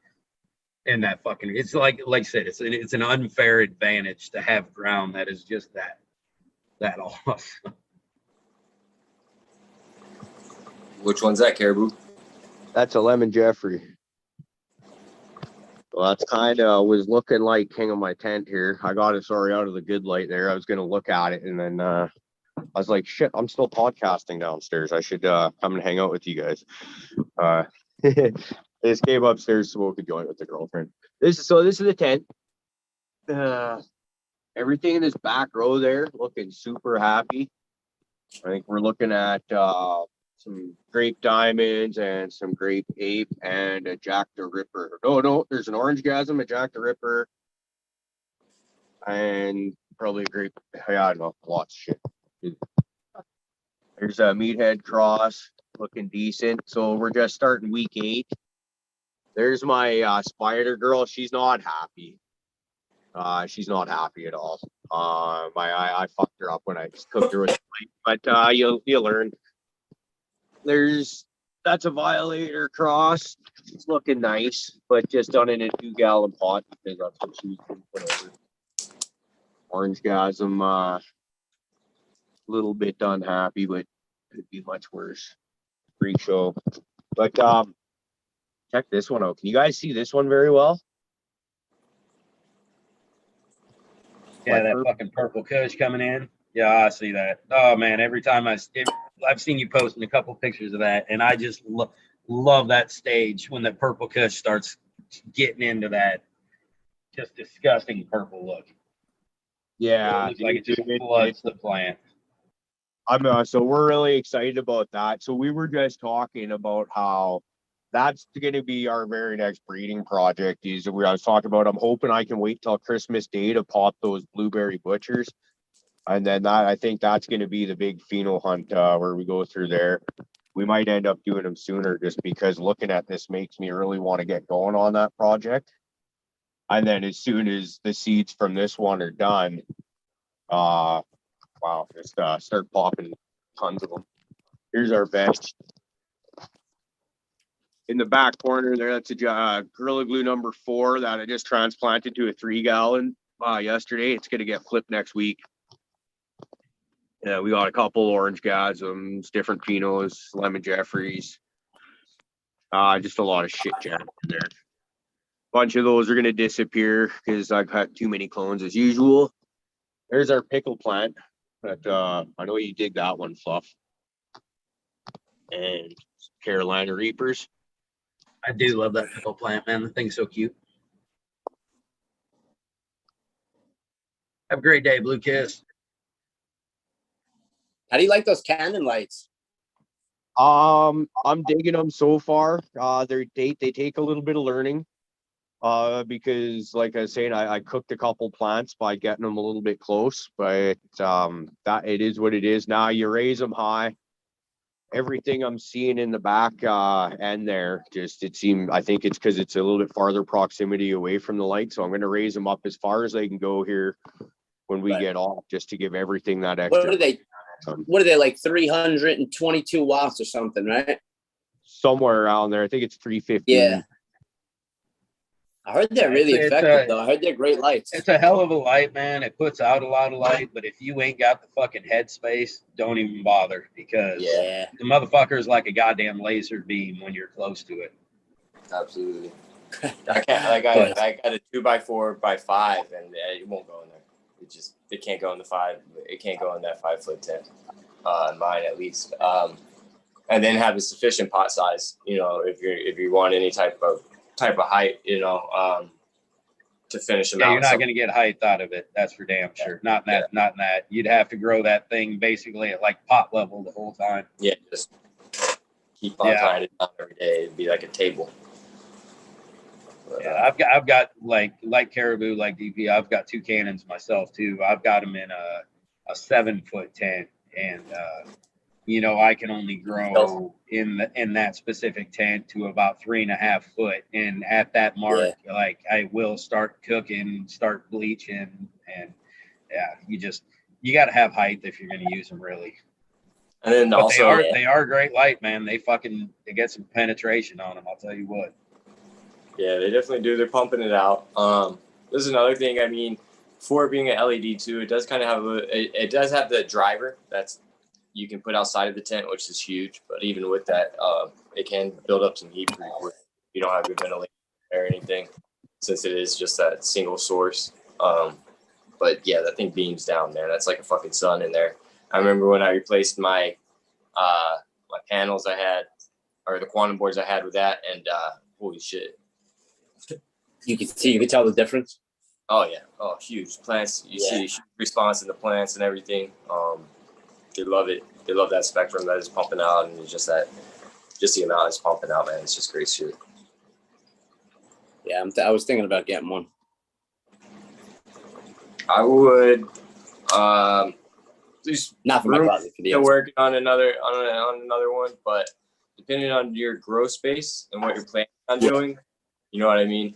in that fucking, it's like I said, it's an unfair advantage to have ground that is just that awesome. Which one's that, Caribou? That's a lemon Jeffrey. Well, that's kind of was looking like king of my tent here. I got it sorry out of the good light there. I was gonna look at it, and then I was like, shit, I'm still podcasting downstairs. I should come and hang out with you guys. I just came upstairs to smoke a joint with the girlfriend. This is the tent. Everything in this back row there looking super happy. I think we're looking at some grape diamonds and some grape ape and a Jack the Ripper. No, there's an orange gasm, a Jack the Ripper, and probably a grape. I don't know, lots of shit. There's a meathead cross. looking decent. So we're just starting week 8. There's my spider girl. She's not happy. She's not happy at all. I fucked her up when I cooked her with light, but you'll learn. That's a Violator cross. It's looking nice, but just done in a 2-gallon pot because that's what she's been put over. Orange Gasm, a little bit unhappy, but could be much worse. Freak show. But check this one out. Can you guys see this one very well? Yeah, that fucking purple kush coming in. Yeah, I see that. Oh man, every time I've seen you posting a couple pictures of that, and I just love that stage when the purple kush starts getting into that just disgusting purple look. Yeah, It looks like it just floods the plant. So we're really excited about that. So we were just talking about how that's going to be our very next breeding project. I was talking about, I'm hoping I can wait till Christmas Day to pop those blueberry butchers. And then I think that's going to be the big pheno hunt where we go through there. We might end up doing them sooner just because looking at this makes me really want to get going on that project. And then as soon as the seeds from this one are done, just start popping tons of them. Here's our bench. In the back corner there, that's a Gorilla Glue number 4 that I just transplanted to a 3-gallon yesterday. It's going to get flipped next week. Yeah, we got a couple Orange Gasms, different Pinots, Lemon Jeffreys. Just a lot of shit jammed in there. Bunch of those are going to disappear because I've had too many clones as usual. There's our pickle plant. But I know you dig that one, Fluff. And Carolina Reapers. I do love that pickle plant, man. The thing's so cute. Have a great day, Blue Kiss. How do you like those cannon lights? I'm digging them so far. They take a little bit of learning. Because like I was saying, I cooked a couple plants by getting them a little bit close, but that it is what it is. Now you raise them high. Everything I'm seeing in the back end there, I think it's because it's a little bit farther proximity away from the light. So I'm going to raise them up as far as they can go here when we get off, just to give everything that extra. What are they like 322 watts or something, right? Somewhere around there. I think it's 350. Yeah. I heard they're really effective, though. I heard they're great lights. It's a hell of a light, man. It puts out a lot of light, but if you ain't got the fucking headspace, don't even bother because the motherfucker is like a goddamn laser beam when you're close to it. Absolutely. I got a 2x4x5, and it won't go in there. It can't go in the 5. It can't go in that 5-foot tent. Mine at least. And then have a sufficient pot size. If you want any type of height, to finish them out. You're not going to get height out of it. That's for damn sure. Not in that. You'd have to grow that thing basically at like pot level the whole time. Yeah, just keep on tying it down every day. It'd be like a table. But, I've got like Caribou, like DP. I've got 2 cannons myself too. I've got them in a 7-foot tent, and I can only grow in that specific tent to about 3.5 foot. And at that mark, I will start cooking, start bleaching. And you got to have height if you're going to use them really. And then but also they are great light, man. They get some penetration on them. I'll tell you what. Yeah, they definitely do. They're pumping it out. This is another thing. I mean, for it being an LED too, it does kind of have it does have the driver that's you can put outside of the tent, which is huge. But even with that, it can build up some heat pretty quick if you don't have good ventilation or anything, since it is just that single source. But yeah, that thing beams down, man. That's like a fucking sun in there. I remember when I replaced my my panels I had, or the quantum boards I had with that, and holy shit. You can tell the difference. Oh yeah. Oh, huge plants. You see huge response in the plants and everything. They love it. They love that spectrum that is pumping out, and it's just the amount it's pumping out, man. It's just great shit. Yeah, I was thinking about getting one. I would. Not for my closet. Still working on another one, but depending on your grow space and what you're planning on doing, you know what I mean?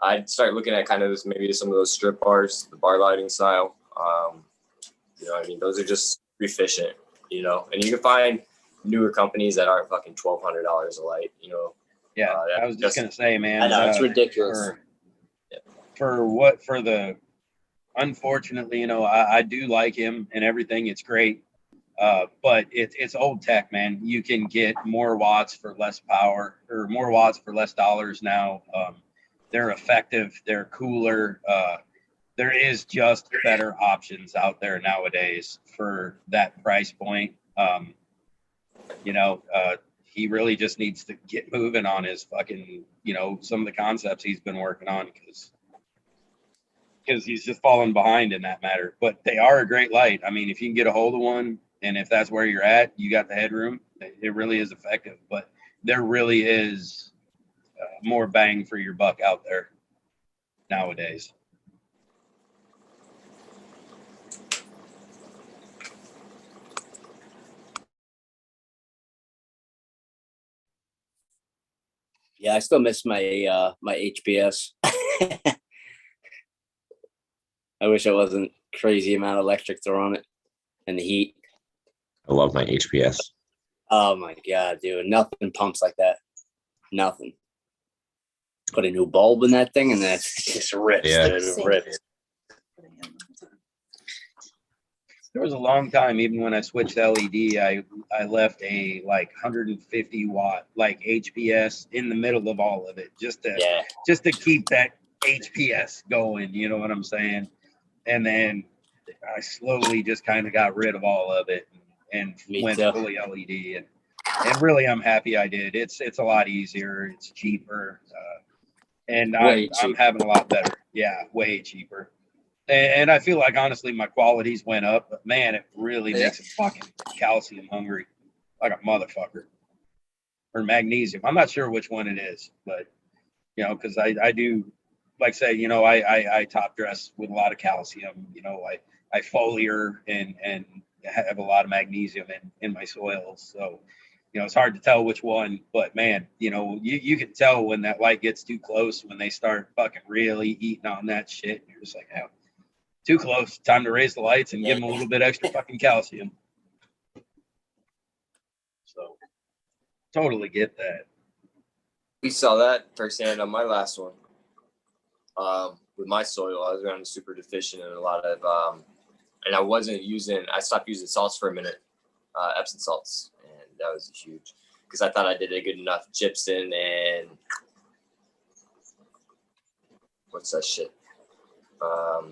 I'd start looking at kind of this, maybe some of those strip bars, the bar lighting style. You know what I mean? Those are just efficient, you know, and you can find newer companies that aren't fucking $1,200 a light, you know. Yeah, I was just gonna say, man. I know, it's ridiculous. Unfortunately, you know, I do like him and everything. It's great. But it's old tech, man. You can get more watts for less power, or more watts for less dollars now. They're effective. They're cooler. There is just better options out there nowadays for that price point. You know, he really just needs to get moving on his fucking, you know, some of the concepts he's been working on, because he's just falling behind in that matter. But they are a great light. I mean, if you can get a hold of one, and if that's where you're at, you got the headroom, it really is effective. But there really is more bang for your buck out there nowadays. Yeah, I still miss my my HPS. I wish it wasn't crazy amount of electric thrown on it and the heat. I love my HPS. Oh my god, dude! Nothing pumps like that. Nothing. Put a new bulb in that thing, and then it just rips. Yeah. Dude, it rips. There was a long time, even when I switched LED, I left a like 150 watt like HPS in the middle of all of it, just to keep that HPS going. You know what I'm saying? And then I slowly just kind of got rid of all of it and went fully LED. And really, I'm happy I did. It's a lot easier. It's cheaper. And I'm having a lot better. Yeah, way cheaper. And I feel like, honestly, my qualities went up. But, man, it really makes it fucking calcium hungry like a motherfucker. Or magnesium. I'm not sure which one it is. But, you know, because I do, like say, you know, I top dress with a lot of calcium. You know, I foliar and have a lot of magnesium in my soils. So, you know, it's hard to tell which one, but man, you know, you can tell when that light gets too close, when they start fucking really eating on that shit. You're just like, oh, too close. Time to raise the lights and give them a little bit extra fucking calcium. So, totally get that. We saw that firsthand on my last one. With my soil, I was running super deficient in a lot of, and I stopped using salts for a minute, Epsom salts. And that was huge because I thought I did a good enough gypsum and what's that shit? Got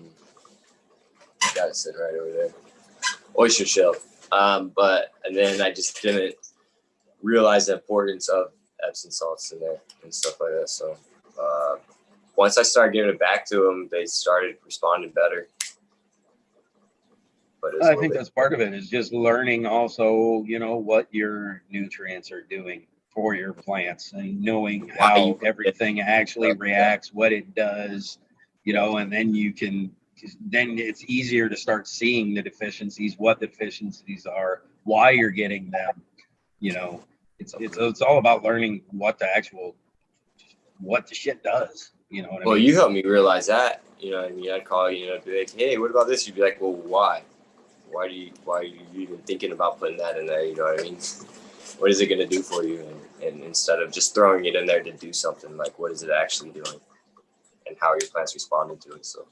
it sitting right over there. Oyster shell. And then I just didn't realize the importance of Epsom salts in there and stuff like that. So once I started giving it back to them, they started responding better. But I think that's part of it, is just learning also, you know, what your nutrients are doing for your plants and knowing how everything actually reacts, what it does, you know, and then then it's easier to start seeing the deficiencies, what the deficiencies are, why you're getting them. You know, it's all about learning what the shit does. You know what I mean? Well, you helped me realize that. You know what I mean? I'd call you, and be like, hey, what about this? You'd be like, well, why? Why are you even thinking about putting that in there? You know what I mean? What is it going to do for you? And instead of just throwing it in there to do something, like, what is it actually doing? And how are your plants responding to it? So,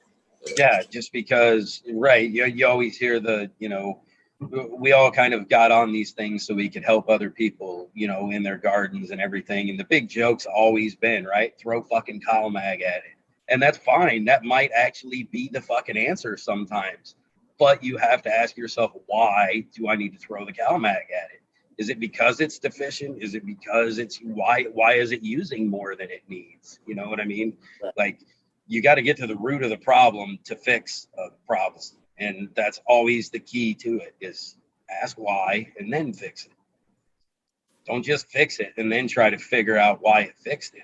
yeah, just because, right, you always hear you know, we all kind of got on these things so we could help other people, you know, in their gardens and everything. And the big joke's always been, right, throw fucking CalMag at it. And that's fine. That might actually be the fucking answer sometimes. But you have to ask yourself, why do I need to throw the CalMag at it? Is it because it's deficient? Is it because why is it using more than it needs? You know what I mean? Like, you got to get to the root of the problem to fix the problem. And that's always the key to it, is ask why and then fix it. Don't just fix it and then try to figure out why it fixed it.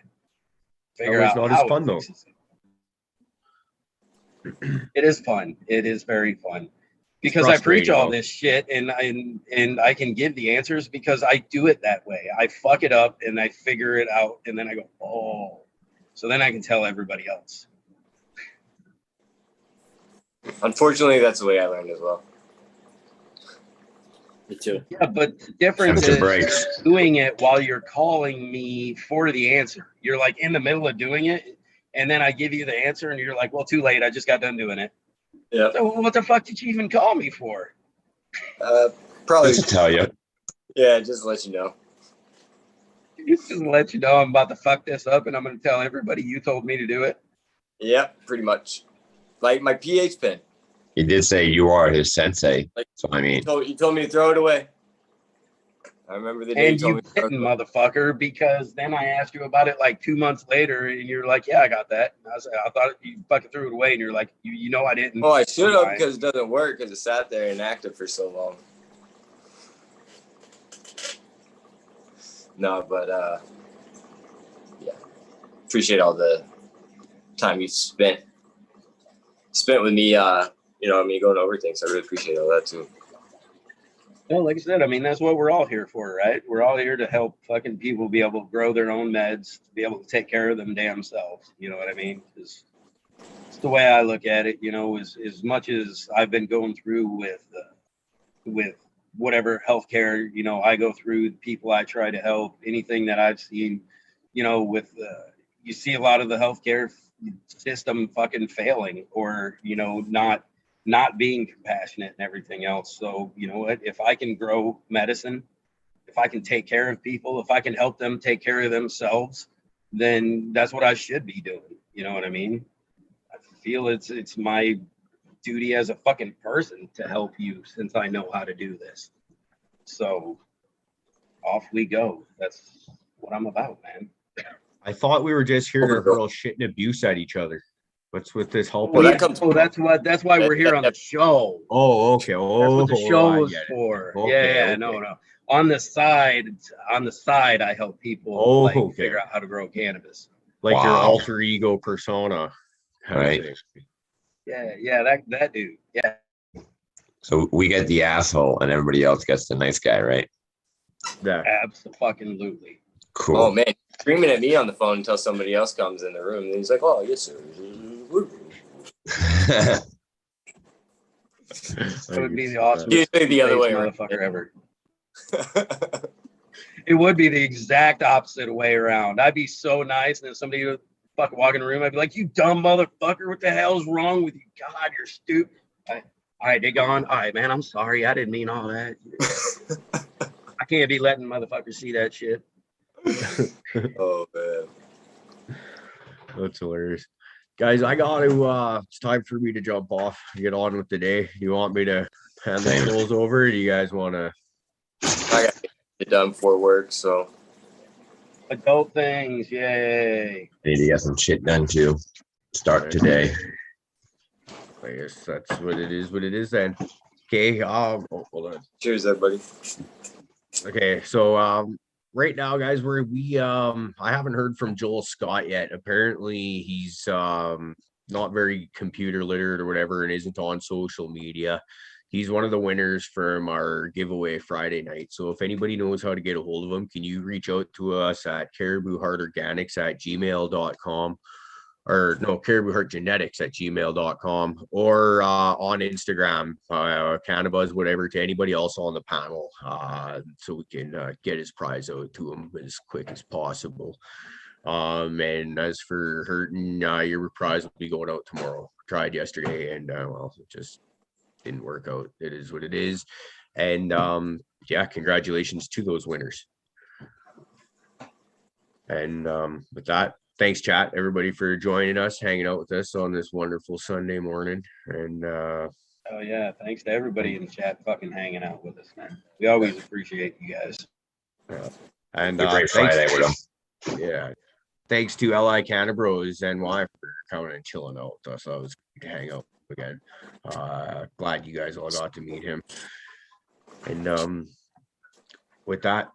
Figure out how it fixes it. It is fun. It is very fun. because I preach frustrating, all though. this shit and I can give the answers because I do it that way. I fuck it up and I figure it out and then I go, oh, so then I can tell everybody else. Unfortunately, that's the way I learned as well. Me too. Yeah, but the difference Temperature is breaks. doing it while you're calling me for the answer. You're like in the middle of doing it, and then I give you the answer, and you're like, "Well, too late. I just got done doing it." Yeah. So what the fuck did you even call me for? Probably. Just to tell you. Yeah, just to let you know. Just to let you know I'm about to fuck this up, and I'm going to tell everybody you told me to do it. Yep, pretty much. Like my pH pen. He did say you are his sensei. So I mean, You told me to throw it away. I remember the day And you told you me to throw it didn't, away. motherfucker, because then I asked you about it like 2 months later, and you're like, "Yeah, I got that." And I said, "I thought you fucking threw it away," and you're like, "You know, I didn't." Oh, I should have Fine. because it doesn't work because it sat there inactive for so long. No, but yeah, appreciate all the time you spent with me. Going over things. I really appreciate all that too. Well, like I said, I mean, that's what we're all here for, right? We're all here to help fucking people be able to grow their own meds, to be able to take care of them damn selves. You know what I mean? It's the way I look at it. You know, as much as I've been going through with whatever healthcare, you know, I go through, the people I try to help, anything that I've seen, you know, you see a lot of the healthcare system fucking failing, or you know, not being compassionate and everything else. So, you know what, if I can grow medicine, if I can take care of people, if I can help them take care of themselves, then that's what I should be doing. You know what I mean? I feel it's my duty as a fucking person to help you since I know how to do this. So off we go. That's what I'm about, man. I thought we were just here to hurl shit and abuse at each other. What's with this whole? Well, that comes. Oh, that's why we're here on the show. Oh, okay. That's Oh, what the show I is get it. for. Okay, Yeah, okay. no. On the side, I help people okay. figure out how to grow cannabis. Like your Wow. alter ego persona. kind of Right. thing. Yeah, that dude. Yeah. So we get the asshole and everybody else gets the nice guy, right? Yeah. Absolutely. Cool. Oh man, screaming at me on the phone until somebody else comes in the room, and he's like, "Oh, yes, sir." That would be the awesome. Usually the other way around. motherfucker ever. It would be the exact opposite way around. I'd be so nice, and then somebody would fucking walk in the room, I'd be like, "You dumb motherfucker, what the hell's wrong with you? God, you're stupid." All right, they gone. All right, man, I'm sorry. I didn't mean all that. I can't be letting motherfuckers see that shit. Oh man. That's hilarious. Guys, I got to, it's time for me to jump off, get on with the day. You want me to hand the Same. tools over, or do you guys want to? I got to get it done before work, so. Adult things, yay. I need to get some shit done too. Start today. I guess that's what it is then. Okay, hold on. Cheers, everybody. Okay, so right now, guys, I haven't heard from Joel Scott yet. Apparently he's not very computer literate or whatever and isn't on social media. He's one of the winners from our giveaway Friday night. So if anybody knows how to get a hold of him, can you reach out to us at caribouheartorganics@gmail.com, or no, caribouheartgenetics@gmail.com, or on Instagram, Cannabis, whatever, to anybody else on the panel, so we can get his prize out to him as quick as possible. And as for Hurton, your prize will be going out tomorrow. Tried yesterday, and well, it just didn't work out. It is what it is. And yeah, congratulations to those winners. And with that, thanks, chat, everybody, for joining us, hanging out with us on this wonderful Sunday morning. And Oh yeah, thanks to everybody in the chat fucking hanging out with us, man. We always appreciate you guys. and It's a great thanks, Friday with them. yeah, thanks to LI Cannabros NY for coming and chilling out with us. That was good to hang out again. Glad you guys all got to meet him. And with that,